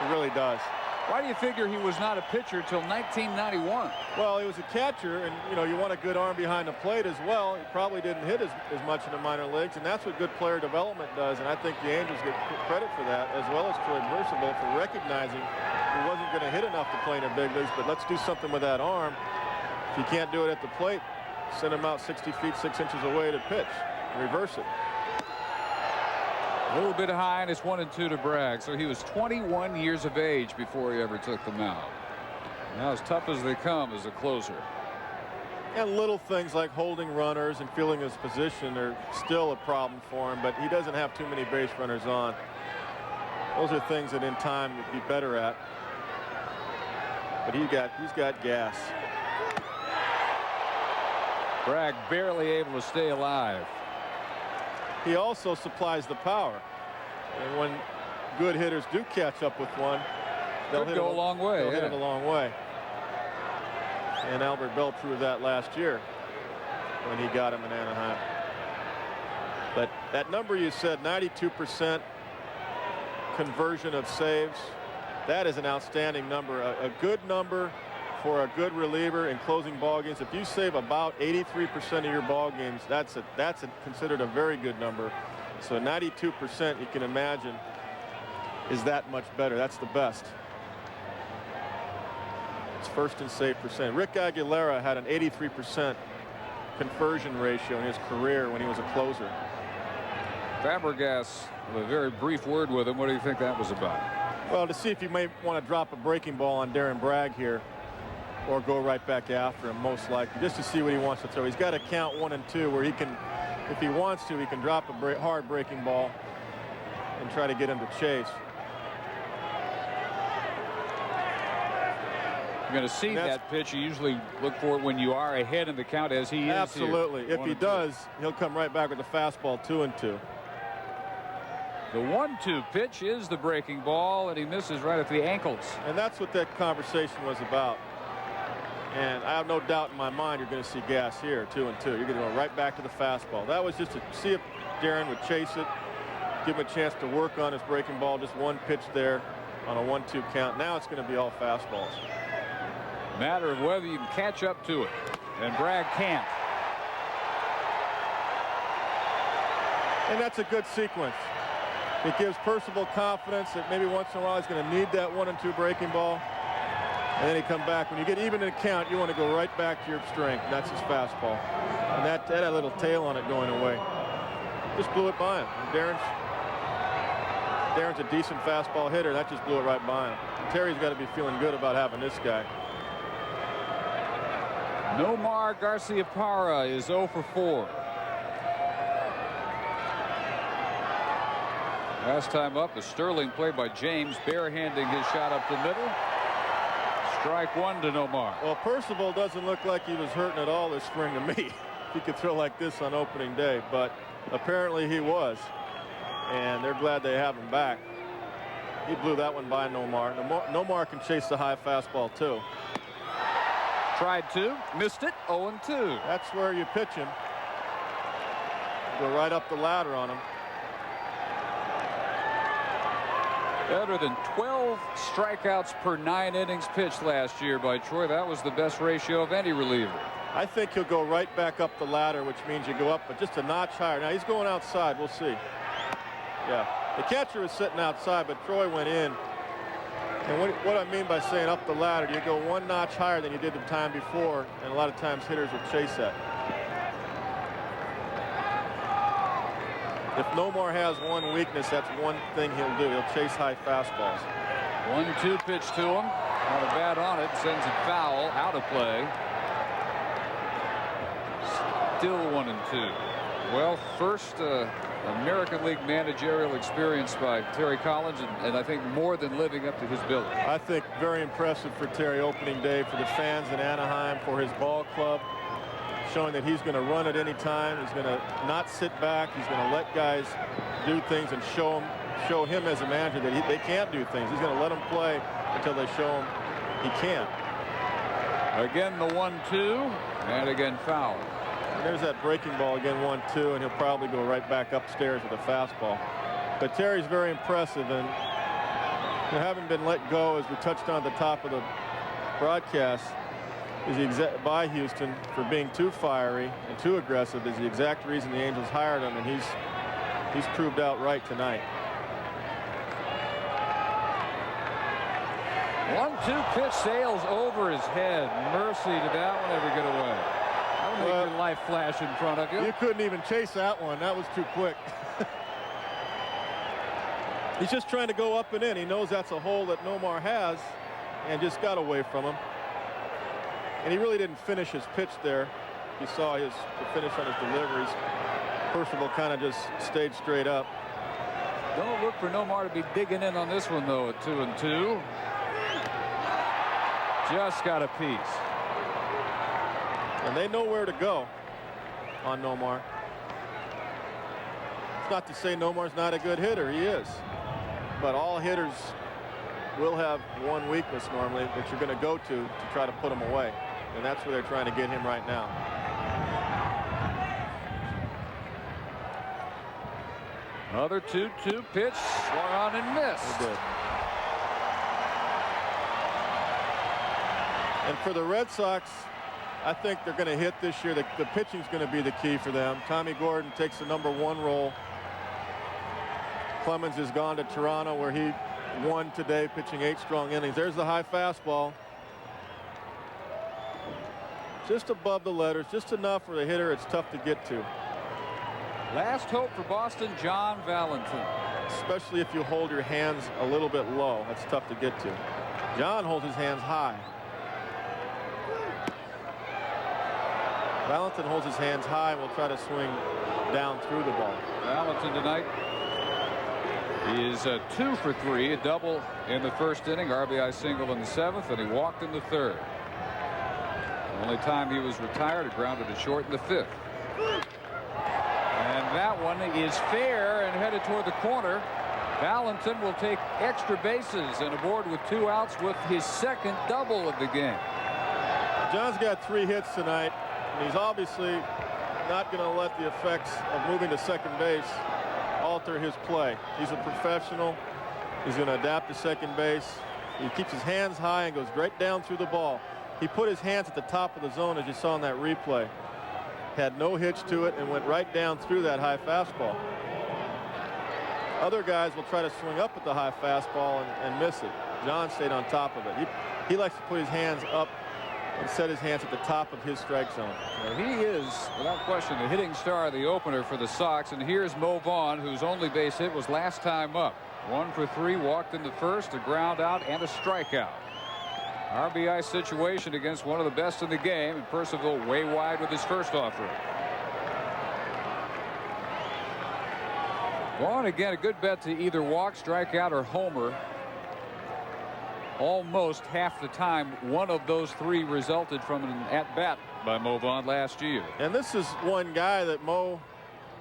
He really does. Why do you figure he was not a pitcher till 1991? Well, he was a catcher, and you know, you want a good arm behind the plate as well. He probably didn't hit as much in the minor leagues, and that's what good player development does. And I think the Angels get credit for that, as well as Troy Percival for recognizing he wasn't going to hit enough to play in the big leagues, but let's do something with that arm. If you can't do it at the plate, send him out 60 feet 6 inches away to pitch, reverse it. A little bit high, and it's 1-2 to Bragg. So he was 21 years of age before he ever took the mound. Now as tough as they come as a closer. And little things like holding runners and feeling his position are still a problem for him, but he doesn't have too many base runners on. Those are things that in time he'd be better at. But he's got gas. Bragg barely able to stay alive. He also supplies the power, and when good hitters do catch up with one, they'll hit a long way. They'll hit it a long way. And Albert Bell proved that last year when he got him in Anaheim. But that number you said, 92% conversion of saves, that is an outstanding number, a good number for a good reliever in closing ball games. If you save about 83% of your ball games, that's considered a very good number. So 92%, you can imagine, is that much better. That's the best. It's first in save percent. Rick Aguilera had an 83% conversion ratio in his career when he was a closer. Fabregas, a very brief word with him. What do you think that was about? Well, to see if you may want to drop a breaking ball on Darren Bragg here, or go right back after him, most likely, just to see what he wants to throw. He's got to count 1 and 2 where he can, if he wants to, he can drop a hard breaking ball and try to get him to chase. You're going to see that pitch. You usually look for it when you are ahead in the count, as he is. Absolutely. Here. If he does, he'll come right back with the fastball, 2-2. The 1-2 pitch is the breaking ball, and he misses right at the ankles. And that's what that conversation was about. And I have no doubt in my mind you're going to see gas here, 2-2. You're going to go right back to the fastball. That was just to see if Darren would chase it, give him a chance to work on his breaking ball. Just one pitch there on a 1-2 count. Now it's going to be all fastballs. Matter of whether you can catch up to it. And Bragg can't. And that's a good sequence. It gives Percival confidence that maybe once in a while he's going to need that 1-2 breaking ball. And then he come back. When you get even in a count, you want to go right back to your strength. That's his fastball. And that had a little tail on it going away. Just blew it by him. And Darren's a decent fastball hitter. That just blew it right by him. And Terry's got to be feeling good about having this guy. Nomar Garciaparra is 0 for 4. Last time up, a Sterling play by James, barehanding his shot up the middle. Strike one to Nomar. Well, Percival doesn't look like he was hurting at all this spring to me. He could throw like this on opening day, but apparently he was. And they're glad they have him back. He blew that one by Nomar. Nomar can chase the high fastball too. Tried to, missed it, 0-2. That's where you pitch him. Go right up the ladder on him. Better than 12 strikeouts per 9 innings pitched last year by Troy. That was the best ratio of any reliever. I think he'll go right back up the ladder, which means you go up, but just a notch higher. Now he's going outside. We'll see. Yeah, the catcher was sitting outside, but Troy went in. And what I mean by saying up the ladder, you go one notch higher than you did the time before, and a lot of times hitters will chase that. If Nomar has one weakness, that's one thing he'll do. He'll chase high fastballs. 1-2 pitch to him. Not a bat on it. Sends it foul. Out of play. Still 1-2. Well, first American League managerial experience by Terry Collins, and I think more than living up to his billing. I think very impressive for Terry opening day, for the fans in Anaheim, for his ball club, showing that he's going to run at any time. He's going to not sit back. He's going to let guys do things and show him as a manager that they can't do things. He's going to let them play until they show him he can't. Again the 1-2, and again foul. And there's that breaking ball again, 1-2, and he'll probably go right back upstairs with a fastball. But Terry's very impressive, and having been let go, as we touched on at the top of the broadcast, is by Houston for being too fiery and too aggressive is the exact reason the Angels hired him, and he's proved out right tonight. 1-2 pitch sails over his head. Mercy, did that one ever get away? That would make your life flash in front of you. You couldn't even chase that one. That was too quick. He's just trying to go up and in. He knows that's a hole that Nomar has, and just got away from him. And he really didn't finish his pitch there. You saw the finish on his deliveries. Percival kind of just stayed straight up. Don't look for Nomar to be digging in on this one, though, at 2-2. Just got a piece. And they know where to go on Nomar. It's not to say Nomar's not a good hitter. He is. But all hitters will have one weakness normally that you're going to go to try to put him away. And that's where they're trying to get him right now. Another 2-2 pitch, swung on and missed. They did. And for the Red Sox, I think they're going to hit this year. The pitching's going to be the key for them. Tommy Gordon takes the #1 role. Clemens has gone to Toronto, where he won today, pitching 8 strong innings. There's the high fastball. Just above the letters, just enough for the hitter it's tough to get to. Last hope for Boston, John Valentin. Especially if you hold your hands a little bit low. That's tough to get to. John holds his hands high. Valentin holds his hands high and will try to swing down through the ball. Valentin tonight is 2 for 3, a double in the first inning, RBI single in the 7th, and he walked in the 3rd. The only time he was retired, it grounded to short in the 5th. And that one is fair and headed toward the corner. Valentin will take extra bases and aboard with 2 outs with his 2nd double of the game. John's got 3 hits tonight, and he's obviously not going to let the effects of moving to second base alter his play. He's a professional. He's going to adapt to second base. He keeps his hands high and goes right down through the ball. He put his hands at the top of the zone, as you saw in that replay. Had no hitch to it and went right down through that high fastball. Other guys will try to swing up at the high fastball and miss it. John stayed on top of it. He likes to put his hands up and set his hands at the top of his strike zone. Well, he is, without question, the hitting star of the opener for the Sox. And here's Mo Vaughn, whose only base hit was last time up. 1 for 3, walked in the 1st, a ground out and a strikeout. RBI situation against one of the best in the game, and Percival way wide with his first offering. Vaughn again, a good bet to either walk, strikeout, or homer. Almost half the time, one of those three resulted from an at-bat by Mo Vaughn last year. And this is one guy that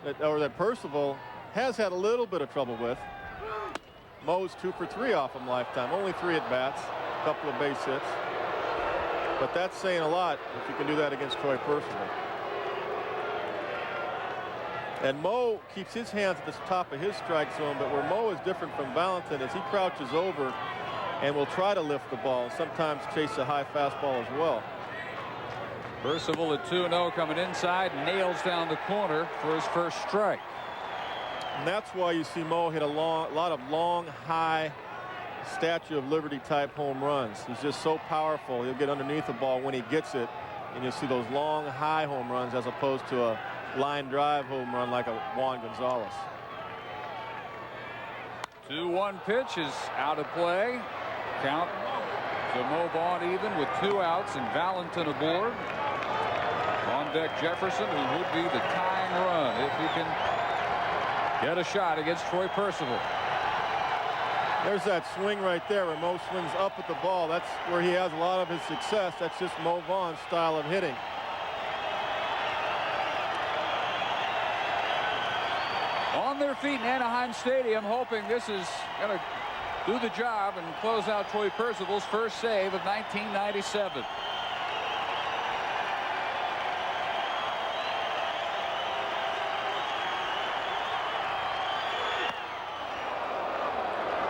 that Percival has had a little bit of trouble with. Mo's 2 for 3 off him lifetime. Only 3 at-bats, a couple of base hits. But that's saying a lot if you can do that against Troy Percival. And Mo keeps his hands at the top of his strike zone, but where Mo is different from Valentin is he crouches over and will try to lift the ball, and sometimes chase a high fastball as well. Percival at 2-0 coming inside, nails down the corner for his first strike. And that's why you see Mo hit a lot of long, high Statue of Liberty type home runs. He's just so powerful. He'll get underneath the ball when he gets it, and you'll see those long, high home runs as opposed to a line drive home run like a Juan Gonzalez. 2-1 pitch is out of play. Count to Mo Vaughn even with 2 outs and Valentin aboard. On deck Jefferson, who would be the tying run if he can get a shot against Troy Percival. There's that swing right there where Mo swings up at the ball. That's where he has a lot of his success. That's just Mo Vaughn's style of hitting. On their feet in Anaheim Stadium, hoping this is going to do the job and close out Troy Percival's first save of 1997.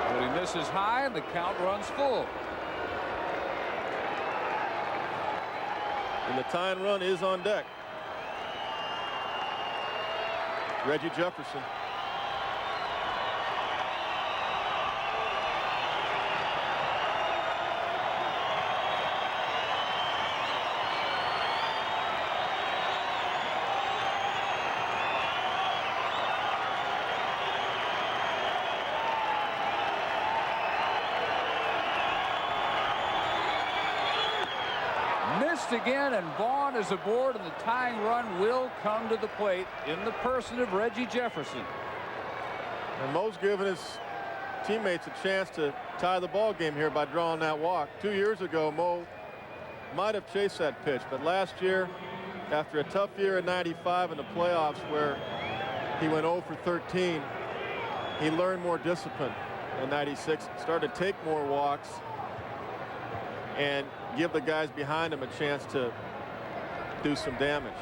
But he misses high and the count runs full. And the tying run is on deck. Reggie Jefferson. Missed again, and Vaughn is aboard, and the tying run will come to the plate in the person of Reggie Jefferson. And Mo's given his teammates a chance to tie the ball game here by drawing that walk. 2 years ago, Mo might have chased that pitch, but last year, after a tough year in '95 in the playoffs where he went 0 for 13, he learned more discipline in '96, started to take more walks and give the guys behind him a chance to do some damage.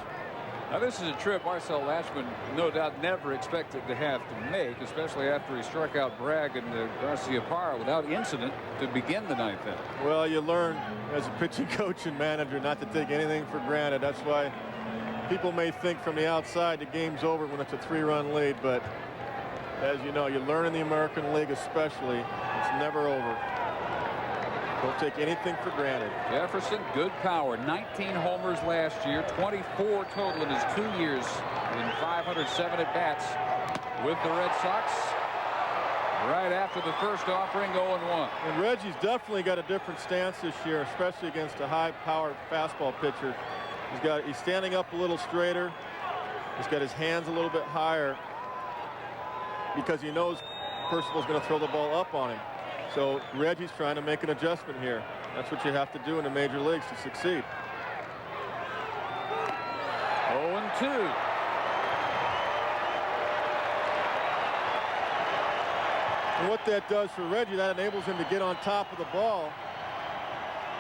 Now this is a trip Marcel Lachman no doubt never expected to have to make, especially after he struck out Bragg and Garciaparra without incident to begin the ninth inning. Well, you learn as a pitching coach and manager not to take anything for granted. That's why people may think from the outside the game's over when it's a 3-run lead, but as you know, you learn in the American League especially, it's never over. Don't take anything for granted. Jefferson, good power. 19 homers last year, 24 total in his 2 years in 507 at-bats with the Red Sox. Right after the first offering, 0-1. And Reggie's definitely got a different stance this year, especially against a high-powered fastball pitcher. He's standing up a little straighter. He's got his hands a little bit higher because he knows Percival's going to throw the ball up on him. So Reggie's trying to make an adjustment here. That's what you have to do in the major leagues to succeed. 0-2. And what that does for Reggie, that enables him to get on top of the ball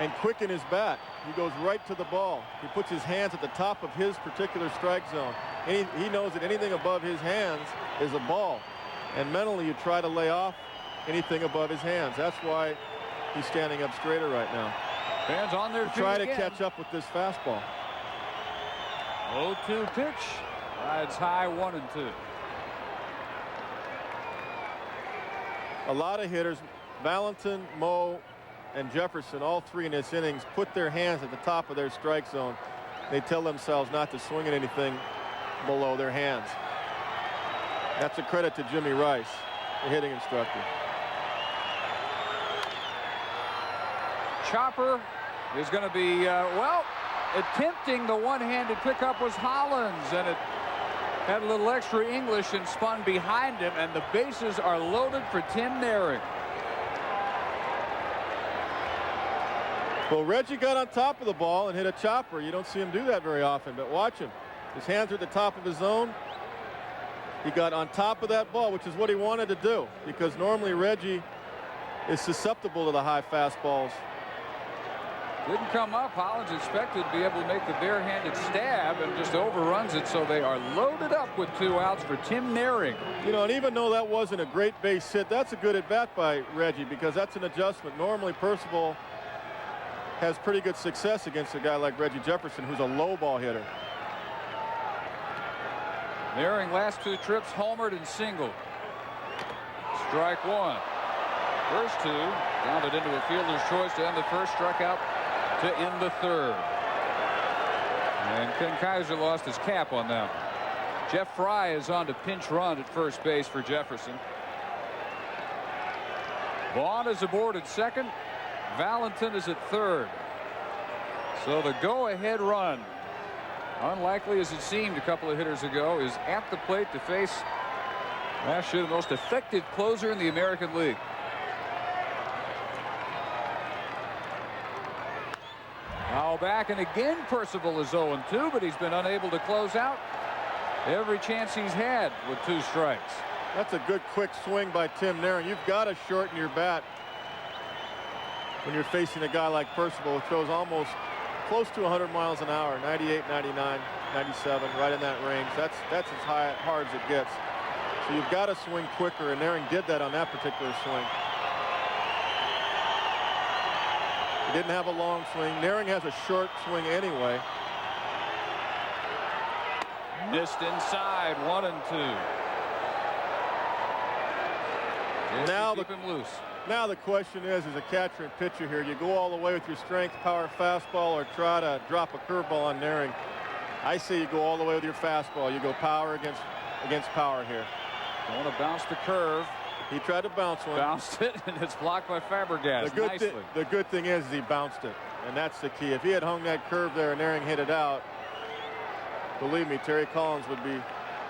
and quicken his bat. He goes right to the ball. He puts his hands at the top of his particular strike zone. And he knows that anything above his hands is a ball. And mentally, you try to lay off anything above his hands. That's why he's standing up straighter right now. Fans on their feet try to again. catch up with this fastball. 0-2 pitch. Rides high, 1-2. A lot of hitters, Valentin, Mo, and Jefferson, all three in this innings, put their hands at the top of their strike zone. They tell themselves not to swing at anything below their hands. That's a credit to Jimmy Rice, the hitting instructor. Chopper is going to be, well, attempting the one-handed pickup was Hollins, and it Had a little extra English and spun behind him, and the bases are loaded for Tim Naehring. Well, Reggie got on top of the ball and hit a chopper. You don't see him do that very often, but watch him. His hands are at the top of his zone. He got on top of that ball, which is what he wanted to do, because normally Reggie is susceptible to the high fastballs. Didn't come up. Hollins expected to be able to make the barehanded stab and just overruns it, so they are loaded up with 2 outs for Tim Naehring. You know, and even though that wasn't a great base hit, that's a good at bat by Reggie, because that's an adjustment. Normally Percival has pretty good success against a guy like Reggie Jefferson, who's a low ball hitter. Naehring last 2 trips homered and singled. Strike 1. First 2 grounded into a fielder's choice to end the first, struck out to end the third. And Ken Kaiser lost his cap on that one. Jeff Fry is on to pinch run at first base for Jefferson. Vaughn is aboard at second. Valentin is at third. So the go-ahead run, unlikely as it seemed a couple of hitters ago, is at the plate to face last year the most effective closer in the American League. Now back, and again Percival is 0-2, but he's been unable to close out every chance he's had with 2 strikes. That's a good quick swing by Tim Naehring. You've got to shorten your bat when you're facing a guy like Percival, who throws almost close to 100 miles an hour, 98, 99, 97, right in that range. That's as hard as it gets. So you've got to swing quicker, and Naehring did that on that particular swing. He didn't have a long swing. Naehring has a short swing anyway. Missed inside, 1-2. Now keep him loose. Now the question is, as a catcher and pitcher here, you go all the way with your strength, power fastball, or try to drop a curveball on Naehring. I say you go all the way with your fastball. You go power against power here. Want to bounce the curve. He tried to bounce one. Bounced it, and it's blocked by Fabregas nicely. The good thing is he bounced it, and that's the key. If he had hung that curve there and Naehring hit it out, believe me, Terry Collins would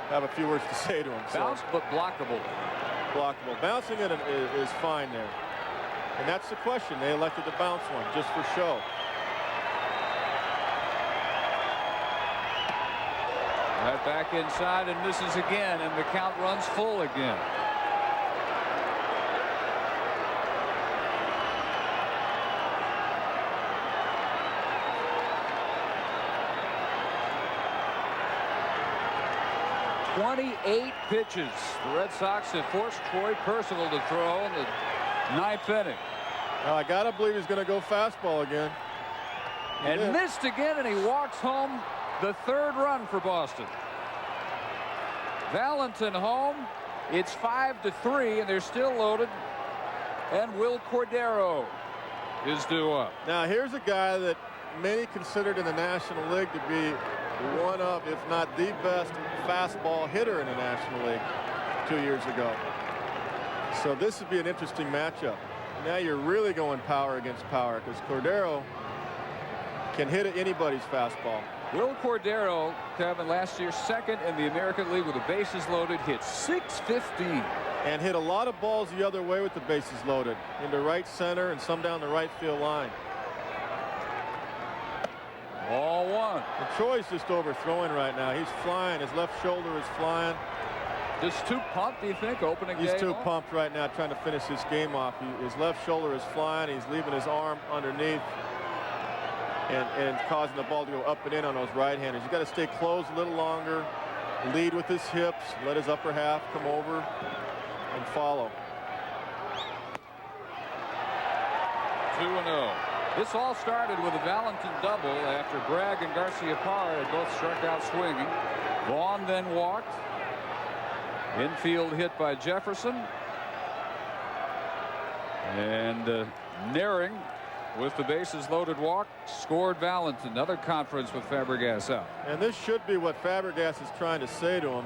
have a few words to say to him. Bounced, but blockable. Blockable. Bouncing it is fine there. And that's the question. They elected to bounce one just for show. Right back inside and misses again, and the count runs full again. "28 pitches. The Red Sox have forced Troy Percival to throw in the 9th inning. Now, I gotta believe he's going to go fastball again. And missed again, and he walks home the 3rd run for Boston. Valentin home. It's 5-3, and they're still loaded. And Will Cordero is due up. Now, here's a guy that many considered in the National League to be one of, if not the best fastball hitter in the National League 2 years ago. So this would be an interesting matchup. Now you're really going power against power, because Cordero can hit anybody's fastball. Will Cordero, Kevin, last year 2nd in the American League with the bases loaded, hit .615. And hit a lot of balls the other way with the bases loaded, into right center and some down the right field line. Ball 1. And Troy's just overthrowing right now. He's flying. His left shoulder is flying. Just too pumped, do you think, opening day? He's too pumped right now, trying to finish this game off. His left shoulder is flying. He's leaving his arm underneath and causing the ball to go up and in on those right-handers. You got to stay close a little longer, lead with his hips, let his upper half come over and follow. 2-0. This all started with a Valentin double after Bragg and Garcia-Parra had both struck out swinging. Vaughn then walked. Infield hit by Jefferson. And Naehring, with the bases loaded walk, scored Valentin. Another conference with Fabregas out. And this should be what Fabregas is trying to say to him.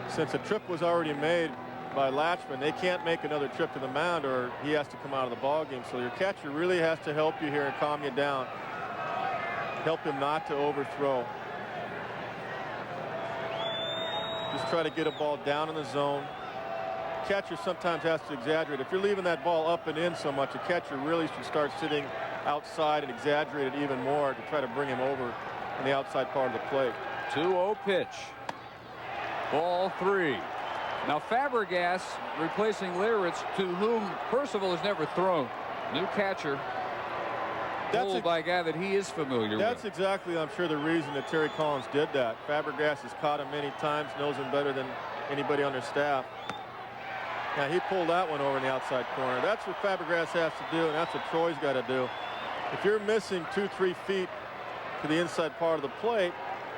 Since a trip was already made by Latchman, they can't make another trip to the mound or he has to come out of the ball game. So your catcher really has to help you here and calm you down. Help him not to overthrow. Just try to get a ball down in the zone. Catcher sometimes has to exaggerate. If you're leaving that ball up and in so much, a catcher really should start sitting outside and exaggerate it even more to try to bring him over on the outside part of the plate. 2-0 pitch. Ball 3. Now Fabregas replacing Leyritz, to whom Percival has never thrown. New catcher. Pulled by a guy that he is familiar with. That's exactly, I'm sure, the reason that Terry Collins did that. Fabregas has caught him many times, knows him better than anybody on their staff. Now he pulled that one over in the outside corner. That's what Fabregas has to do, and that's what Troy's got to do. If you're missing 2-3 feet to the inside part of the plate,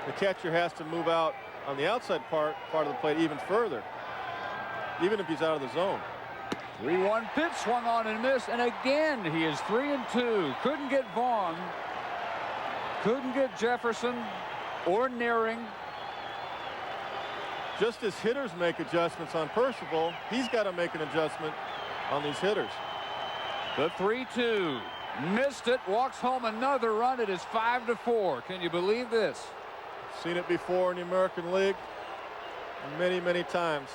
the catcher has to move out on the outside part of the plate even further, even if he's out of the zone. 3-1 pitch, swung on and missed, and again he is 3-2. Couldn't get Vaughn, couldn't get Jefferson or Nehring. Just as hitters make adjustments on Percival, he's got to make an adjustment on these hitters. The 3-2, missed it, walks home another run. It is 5-4. Can you believe this? Seen it before in the American League many, many times.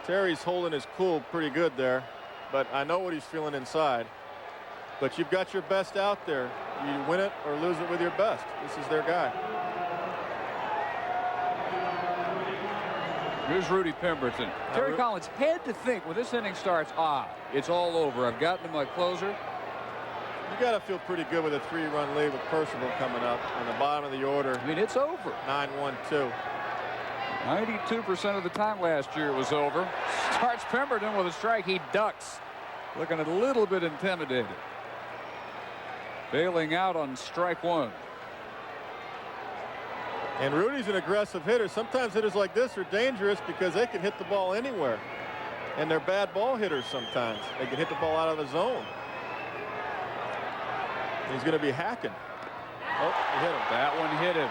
Terry's holding his cool pretty good there, but I know what he's feeling inside. But you've got your best out there. You win it or lose it with your best. This is their guy. Here's Rudy Pemberton. Terry Collins had to think when this inning starts, it's all over. I've gotten to my closer. You got to feel pretty good with a 3-run lead with Percival coming up on the bottom of the order. I mean, it's over. 9-1-2. 92% of the time last year it was over. Starts Pemberton with a strike. He ducks, looking a little bit intimidated. Bailing out on strike 1. And Rudy's an aggressive hitter. Sometimes hitters like this are dangerous because they can hit the ball anywhere. And they're bad ball hitters sometimes. They can hit the ball out of the zone. He's going to be hacking. Oh, he hit him. That one hit him.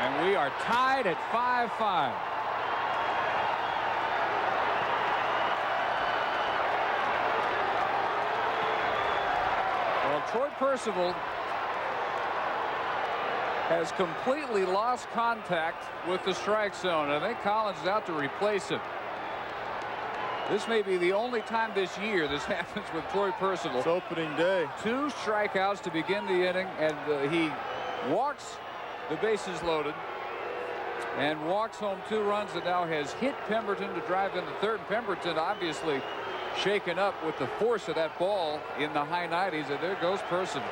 And we are tied at 5-5. Well, Troy Percival has completely lost contact with the strike zone. I think Collins is out to replace him. This may be the only time this year this happens with Troy Percival. It's opening day. 2 strikeouts to begin the inning, and he walks the bases loaded and walks home 2 runs, and now has hit Pemberton to drive in the third. Pemberton obviously shaken up with the force of that ball in the high 90s, and there goes Percival.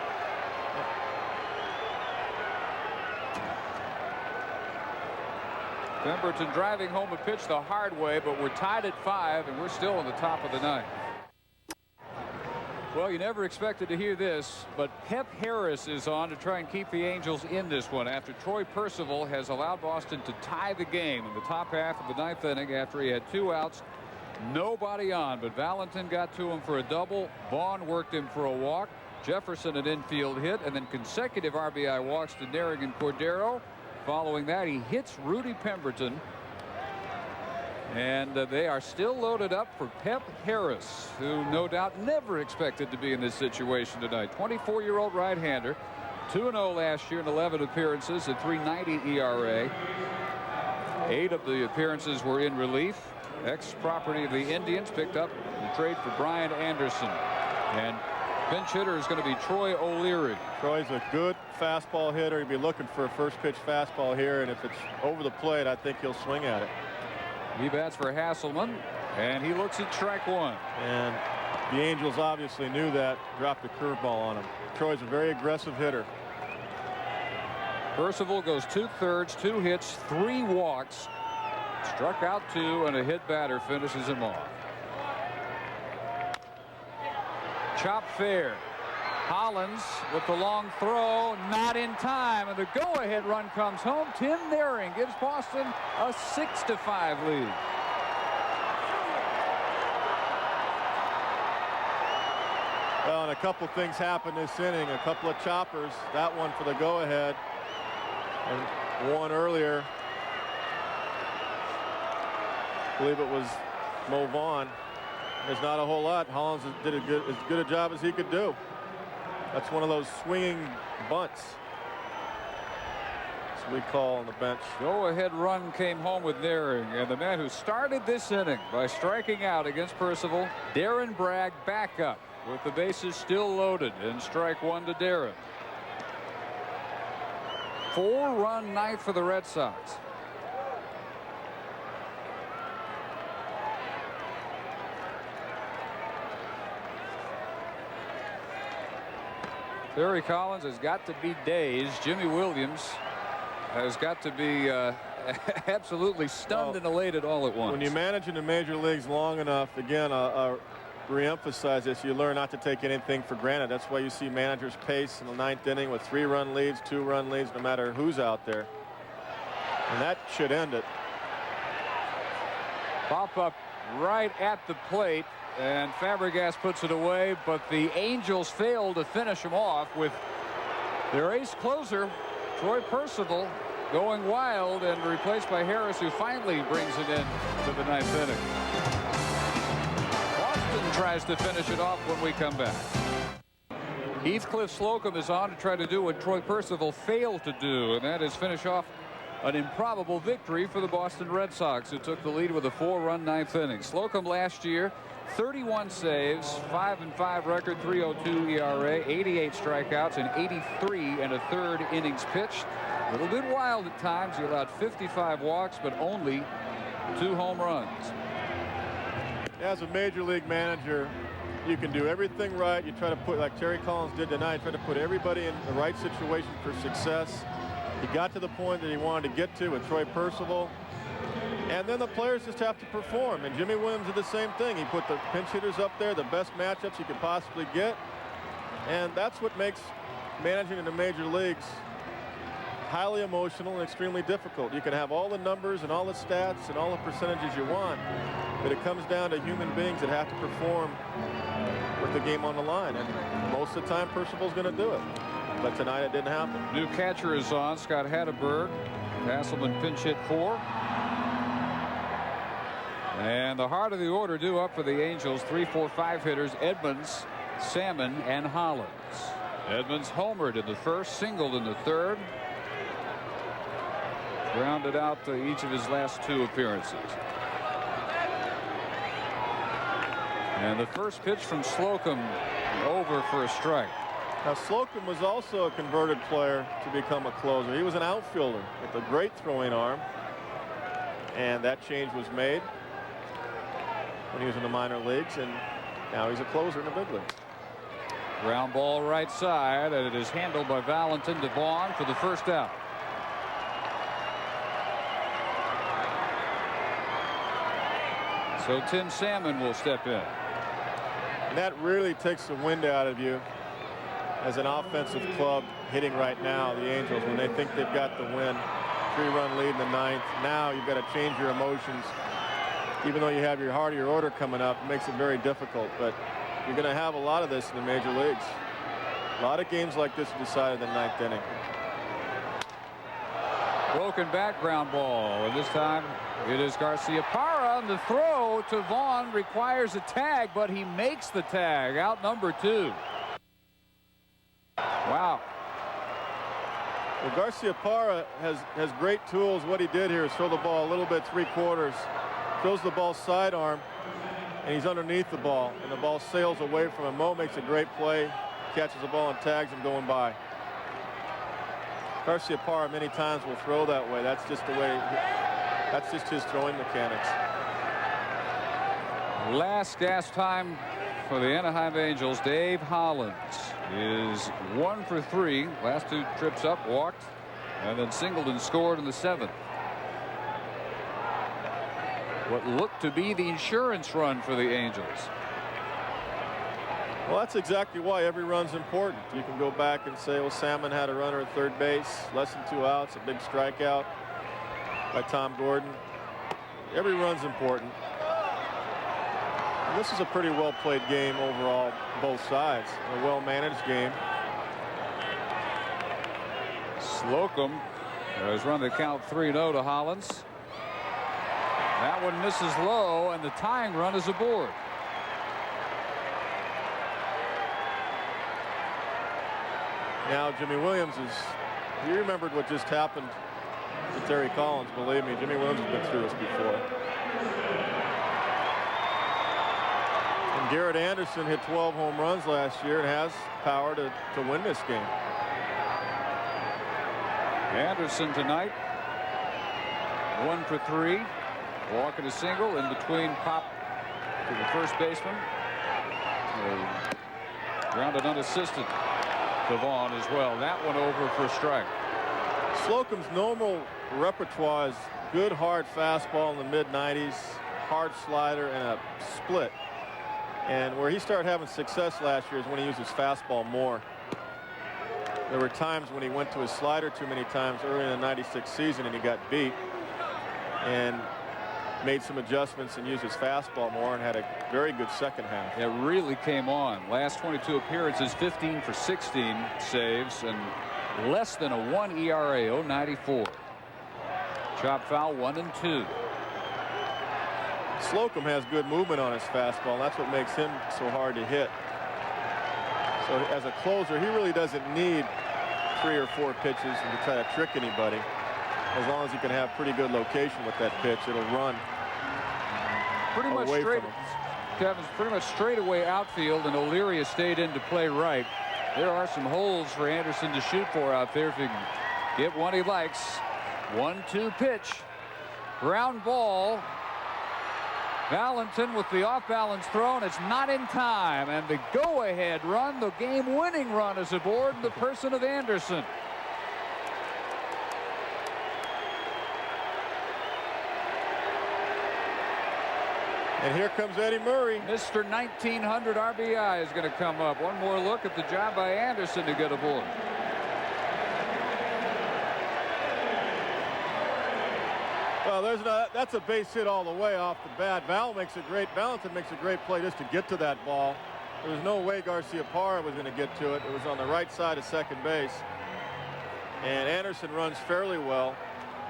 Pemberton driving home a pitch the hard way, but we're tied at 5, and we're still in the top of the 9th. Well, you never expected to hear this, but Pep Harris is on to try and keep the Angels in this one after Troy Percival has allowed Boston to tie the game in the top half of the 9th inning after he had 2 outs, nobody on, but Valentin got to him for a double. Vaughn worked him for a walk. Jefferson an infield hit, and then consecutive RBI walks to Nehring and Cordero. Following that, he hits Rudy Pemberton. And they are still loaded up for Pep Harris, who no doubt never expected to be in this situation tonight. 24-year-old right-hander, 2-0 last year in 11 appearances, a .390 ERA. 8 of the appearances were in relief. Ex-property of the Indians, picked up in trade for Brian Anderson. And pinch hitter is going to be Troy O'Leary. Troy's a good fastball hitter. He'll be looking for a first pitch fastball here, and if it's over the plate, I think he'll swing at it. He bats for Hasselman, and he looks at strike 1. And the Angels obviously knew that, dropped a curveball on him. Troy's a very aggressive hitter. Percival goes 2/3, 2 hits, 3 walks, struck out 2, and a hit batter finishes him off. Chop fair. Hollins with the long throw, not in time, and the go-ahead run comes home. Tim Nehring gives Boston a 6-5 lead. Well, and a couple things happened this inning. A couple of choppers. That one for the go-ahead, and one earlier. I believe it was Mo Vaughn. There's not a whole lot. Hollins did as good a job as he could do. That's one of those swinging bunts. we call on the bench. Go-ahead run came home with Naehring, and the man who started this inning by striking out against Percival, Darren Bragg, back up with the bases still loaded, and strike one to Darren. 4-run night for the Red Sox. Terry Collins has got to be dazed. Jimmy Williams has got to be absolutely stunned and elated all at once. When you manage in the major leagues long enough, again, re-emphasize this, you learn not to take anything for granted. That's why you see managers pace in the 9th inning with 3-run leads, 2-run leads, no matter who's out there. And that should end it. Pop up right at the plate, and Fabregas puts it away, but the Angels fail to finish him off with their ace closer, Troy Percival, going wild and replaced by Harris, who finally brings it in to the 9th inning. Boston tries to finish it off when we come back. Heathcliff Slocum is on to try to do what Troy Percival failed to do, and that is finish off an improbable victory for the Boston Red Sox, who took the lead with a 4-run 9th inning. Slocum last year, 31 saves, 5-5 record, 3.02 ERA, 88 strikeouts, and 83 1/3 innings pitched. A little bit wild at times. He allowed 55 walks, but only 2 home runs. As a major league manager, you can do everything right. You try to put, like Terry Collins did tonight, try to put everybody in the right situation for success. He got to the point that he wanted to get to with Troy Percival. And then the players just have to perform. And Jimmy Williams did the same thing. He put the pinch hitters up there, the best matchups you could possibly get. And that's what makes managing in the major leagues highly emotional and extremely difficult. You can have all the numbers and all the stats and all the percentages you want, but it comes down to human beings that have to perform with the game on the line. And most of the time, Percival's going to do it. But tonight it didn't happen. New catcher is on, Scott Hatteberg. Hasselman pinch hit 4. And the heart of the order due up for the Angels, 3, 4, 5 hitters, Edmonds, Salmon, and Hollins. Edmonds homered in the first, singled in the third. Grounded out each of his last 2 appearances. And the first pitch from Slocum over for a strike. Now Slocum was also a converted player to become a closer. He was an outfielder with a great throwing arm, and that change was made when he was in the minor leagues, and now he's a closer in the big leagues. Ground ball right side, and it is handled by Valentin to Vaughn for the first out. So Tim Salmon will step in. And that really takes the wind out of you as an offensive club hitting right now, the Angels, when they think they've got the win. 3-run lead in the 9th. Now you've got to change your emotions. Even though you have your heart of your order coming up, it makes it very difficult. But you're going to have a lot of this in the major leagues. A lot of games like this are decided in the 9th inning. Broken back ground ball, and this time it is Garciaparra. The throw to Vaughn requires a tag, but he makes the tag. Out number 2. Wow. Well, Garciaparra has great tools. What he did here is throw the ball a little bit 3/4, throws the ball sidearm, and he's underneath the ball, and the ball sails away from him. Mo makes a great play, catches the ball and tags him going by. Garciaparra many times will throw that way. That's just the way. That's just his throwing mechanics. Last gas time for the Anaheim Angels. Dave Hollins is 1 for 3. Last 2 trips up, walked, and then singled and scored in the 7th. What looked to be the insurance run for the Angels. Well, that's exactly why every run's important. You can go back and say, well, Salmon had a runner at third base, less than 2 outs, a big strikeout by Tom Gordon. Every run's important. And this is a pretty well played game overall, both sides. A well managed game. Slocum has run the count 3-0 to Hollins. That one misses low, and the tying run is aboard. Now Jimmy Williams he remembered what just happened to Terry Collins. Believe me, Jimmy Williams has been through this before. And Garrett Anderson hit 12 home runs last year and has power to win this game. Anderson tonight 1 for 3, walk and a single, in between pop to the first baseman, grounded unassisted to Vaughn as well. That one over for a strike. Slocum's normal repertoire is good hard fastball in the mid-90s, hard slider, and a split. And where he started having success last year is when he used his fastball more. There were times when he went to his slider too many times early in the '96 season and he got beat, and made some adjustments and used his fastball more and had a very good second half. It really came on. Last 22 appearances, 15 for 16 saves and less than a 1 ERA, 0.94. Chop foul 1 and 2. Slocum has good movement on his fastball, and that's what makes him so hard to hit. So as a closer, he really doesn't need 3 or 4 pitches to try to trick anybody. As long as he can have pretty good location with that pitch, it'll run pretty much away straight. from him. Kevin's pretty much straight away outfield, and O'Leary has stayed in to play right. There are some holes for Anderson to shoot for out there if he can get one he likes. 1-2 pitch. Ground ball. Valentin with the off-balance throw, and it's not in time. And the go-ahead run, the game-winning run, is aboard in the person of Anderson. And here comes Eddie Murray. Mr. 1900 RBI is going to come up. One more look at the job by Anderson to get aboard. Well, that's a base hit all the way off the bat. Valentin makes a great play just to get to that ball. There was no way Garciaparra was going to get to it. It was on the right side of second base. And Anderson runs fairly well.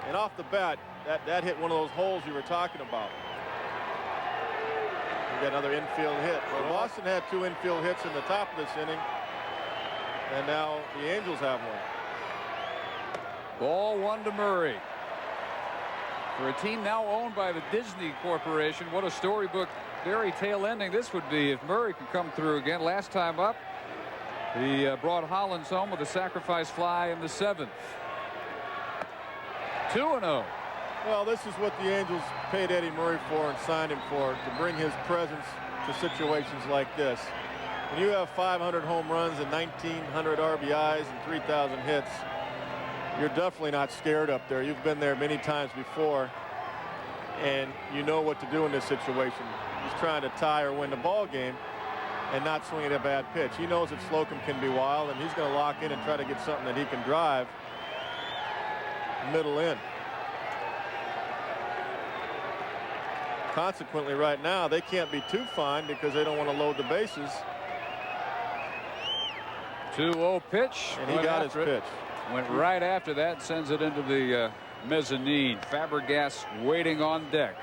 And off the bat, that hit one of those holes you were talking about. We got another infield hit. Well, Boston had 2 infield hits in the top of this inning. And now the Angels have one. Ball 1 to Murray. For a team now owned by the Disney Corporation, what a storybook fairy tale ending this would be if Murray could come through again. Last time up, he brought Hollins home with a sacrifice fly in the 7th. 2-0. Well, this is what the Angels paid Eddie Murray for and signed him for, to bring his presence to situations like this. When you have 500 home runs and 1,900 RBIs and 3,000 hits, you're definitely not scared up there. You've been there many times before, and you know what to do in this situation. He's trying to tie or win the ball game and not swing at a bad pitch. He knows that Slocum can be wild, and he's going to lock in and try to get something that he can drive middle in. Consequently, right now, they can't be too fine because they don't want to load the bases. 2-0 pitch. And he got his pitch. Went right after that, sends it into the mezzanine. Fabregas waiting on deck.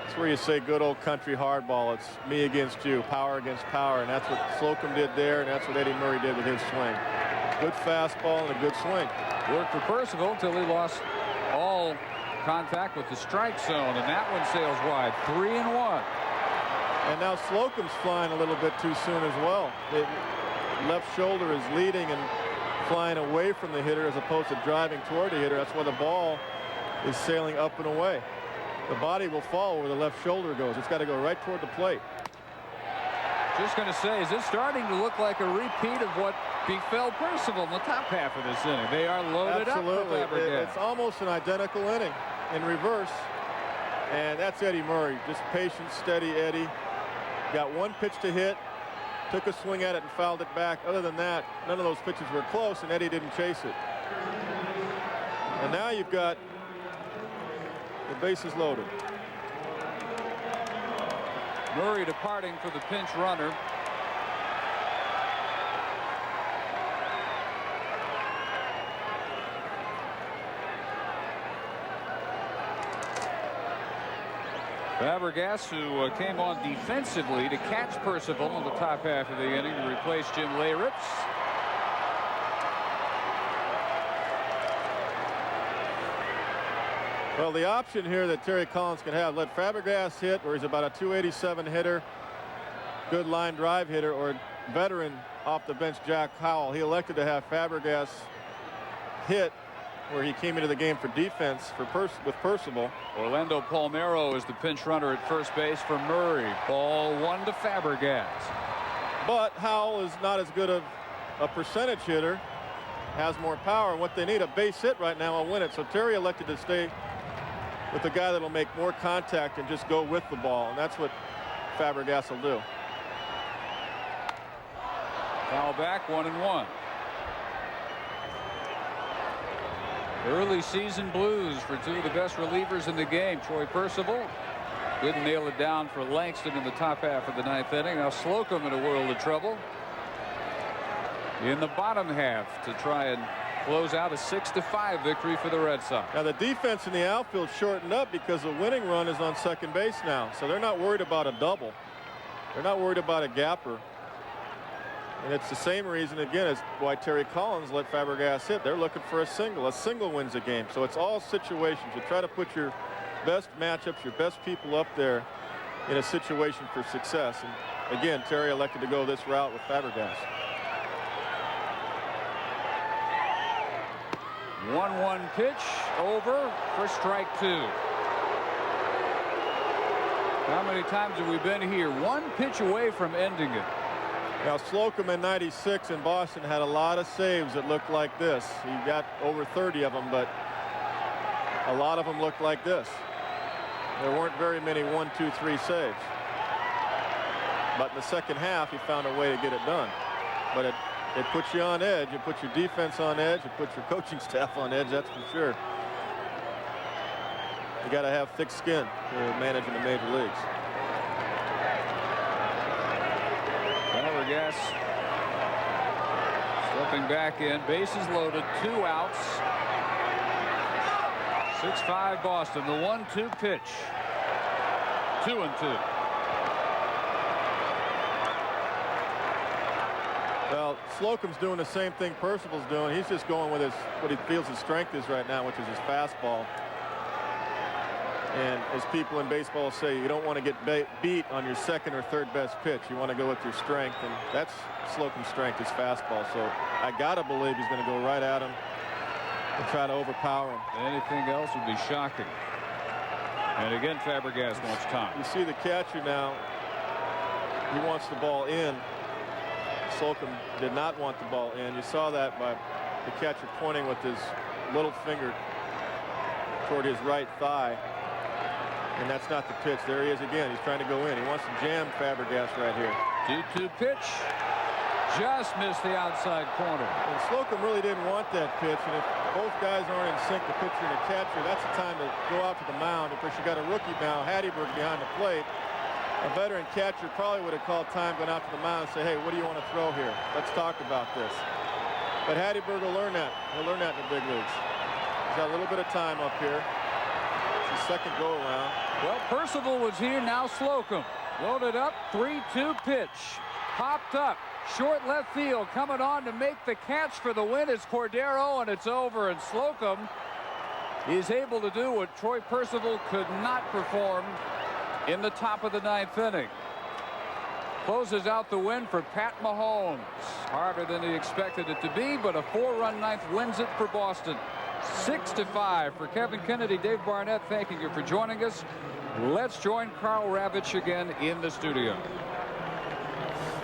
That's where you say good old country hardball. It's me against you, power against power, and that's what Slocum did there, and that's what Eddie Murray did with his swing. Good fastball and a good swing. Worked for Percival until he lost all contact with the strike zone, and that one sails wide. 3-1. And now Slocum's flying a little bit too soon as well. The left shoulder is leading and flying away from the hitter as opposed to driving toward the hitter. That's why the ball is sailing up and away. The body will fall where the left shoulder goes. It's got to go right toward the plate. Just going to say, is it starting to look like a repeat of what befell Percival in the top half of this inning? They are loaded Absolutely. up for Fabregas. It's almost an identical inning in reverse. And that's Eddie Murray. Just patient, steady Eddie. Got 1 pitch to hit. Took a swing at it and fouled it back. Other than that, none of those pitches were close, and Eddie didn't chase it. And now you've got the bases loaded. Murray departing for the pinch runner. Fabregas, who came on defensively to catch Percival in the top half of the inning to replace Jim Leyritz. Well, the option here that Terry Collins can have, let Fabregas hit, where he's about a 287 hitter, good line drive hitter, or veteran off the bench Jack Howell. He elected to have Fabregas hit, where he came into the game for defense with Percival. Orlando Palmeiro is the pinch runner at first base for Murray. Ball 1 to Fabregas. But Howell is not as good of a percentage hitter, has more power, and what they need, a base hit right now, will win it. So Terry elected to stay with the guy that'll make more contact and just go with the ball, and that's what Fabregas will do. Foul back, 1-1. Early season blues for two of the best relievers in the game. Troy Percival couldn't nail it down for Langston in the top half of the 9th inning. Now Slocum in a world of trouble in the bottom half to try and close out a 6-5 victory for the Red Sox. Now the defense in the outfield shortened up because the winning run is on second base now, so they're not worried about a double. They're not worried about a gapper. And it's the same reason, again, as why Terry Collins let Fabregas hit. They're looking for a single. A single wins a game. So it's all situations. You try to put your best matchups, your best people up there in a situation for success. And again, Terry elected to go this route with Fabregas. 1-1 pitch over for strike 2. How many times have we been here? One pitch away from ending it. Now Slocum in '96 in Boston had a lot of saves that looked like this. He got over 30 of them, but a lot of them looked like this. There weren't very many 1, 2, 3 saves. But in the second half, he found a way to get it done. But it puts you on edge. It puts your defense on edge. It puts your coaching staff on edge, that's for sure. You got to have thick skin to manage in the major leagues. Fabregas stepping back in, bases loaded, 2 outs. 6-5 Boston. The 1-2 pitch. 2-2. Well, Slocum's doing the same thing Percival's doing. He's just going with what he feels his strength is right now, which is his fastball. And as people in baseball say, you don't want to get beat on your second or third best pitch. You want to go with your strength, and that's Slocum's strength, his fastball. So I got to believe he's going to go right at him and try to overpower him. Anything else would be shocking. And again, Fabregas wants time. You see the catcher now. He wants the ball in. Slocum did not want the ball in. You saw that by the catcher pointing with his little finger toward his right thigh. And that's not the pitch. There he is again. He's trying to go in. He wants to jam Fabregas right here. 2-2 pitch. Just missed the outside corner. And Slocum really didn't want that pitch. And if both guys aren't in sync, the pitcher and the catcher, that's the time to go out to the mound. Of course, you got a rookie now, Hatteberg, behind the plate. A veteran catcher probably would have called time, going out to the mound and say, hey, what do you want to throw here? Let's talk about this. But Hatteberg will learn that. He'll learn that in the big leagues. He's got a little bit of time up here. It's his second go around. Well, Percival was here, now Slocum. Loaded up, 3-2 pitch. Popped up, short left field, coming on to make the catch for the win is Cordero, and it's over. And Slocum is able to do what Troy Percival could not perform in the top of the 9th inning. Closes out the win for Pat Mahomes. Harder than he expected it to be, but a 4-run 9th wins it for Boston. 6-5 for Kevin Kennedy. Dave Barnett, thanking you for joining us. Let's join Karl Ravech again in the studio.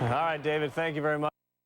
All right, David, thank you very much.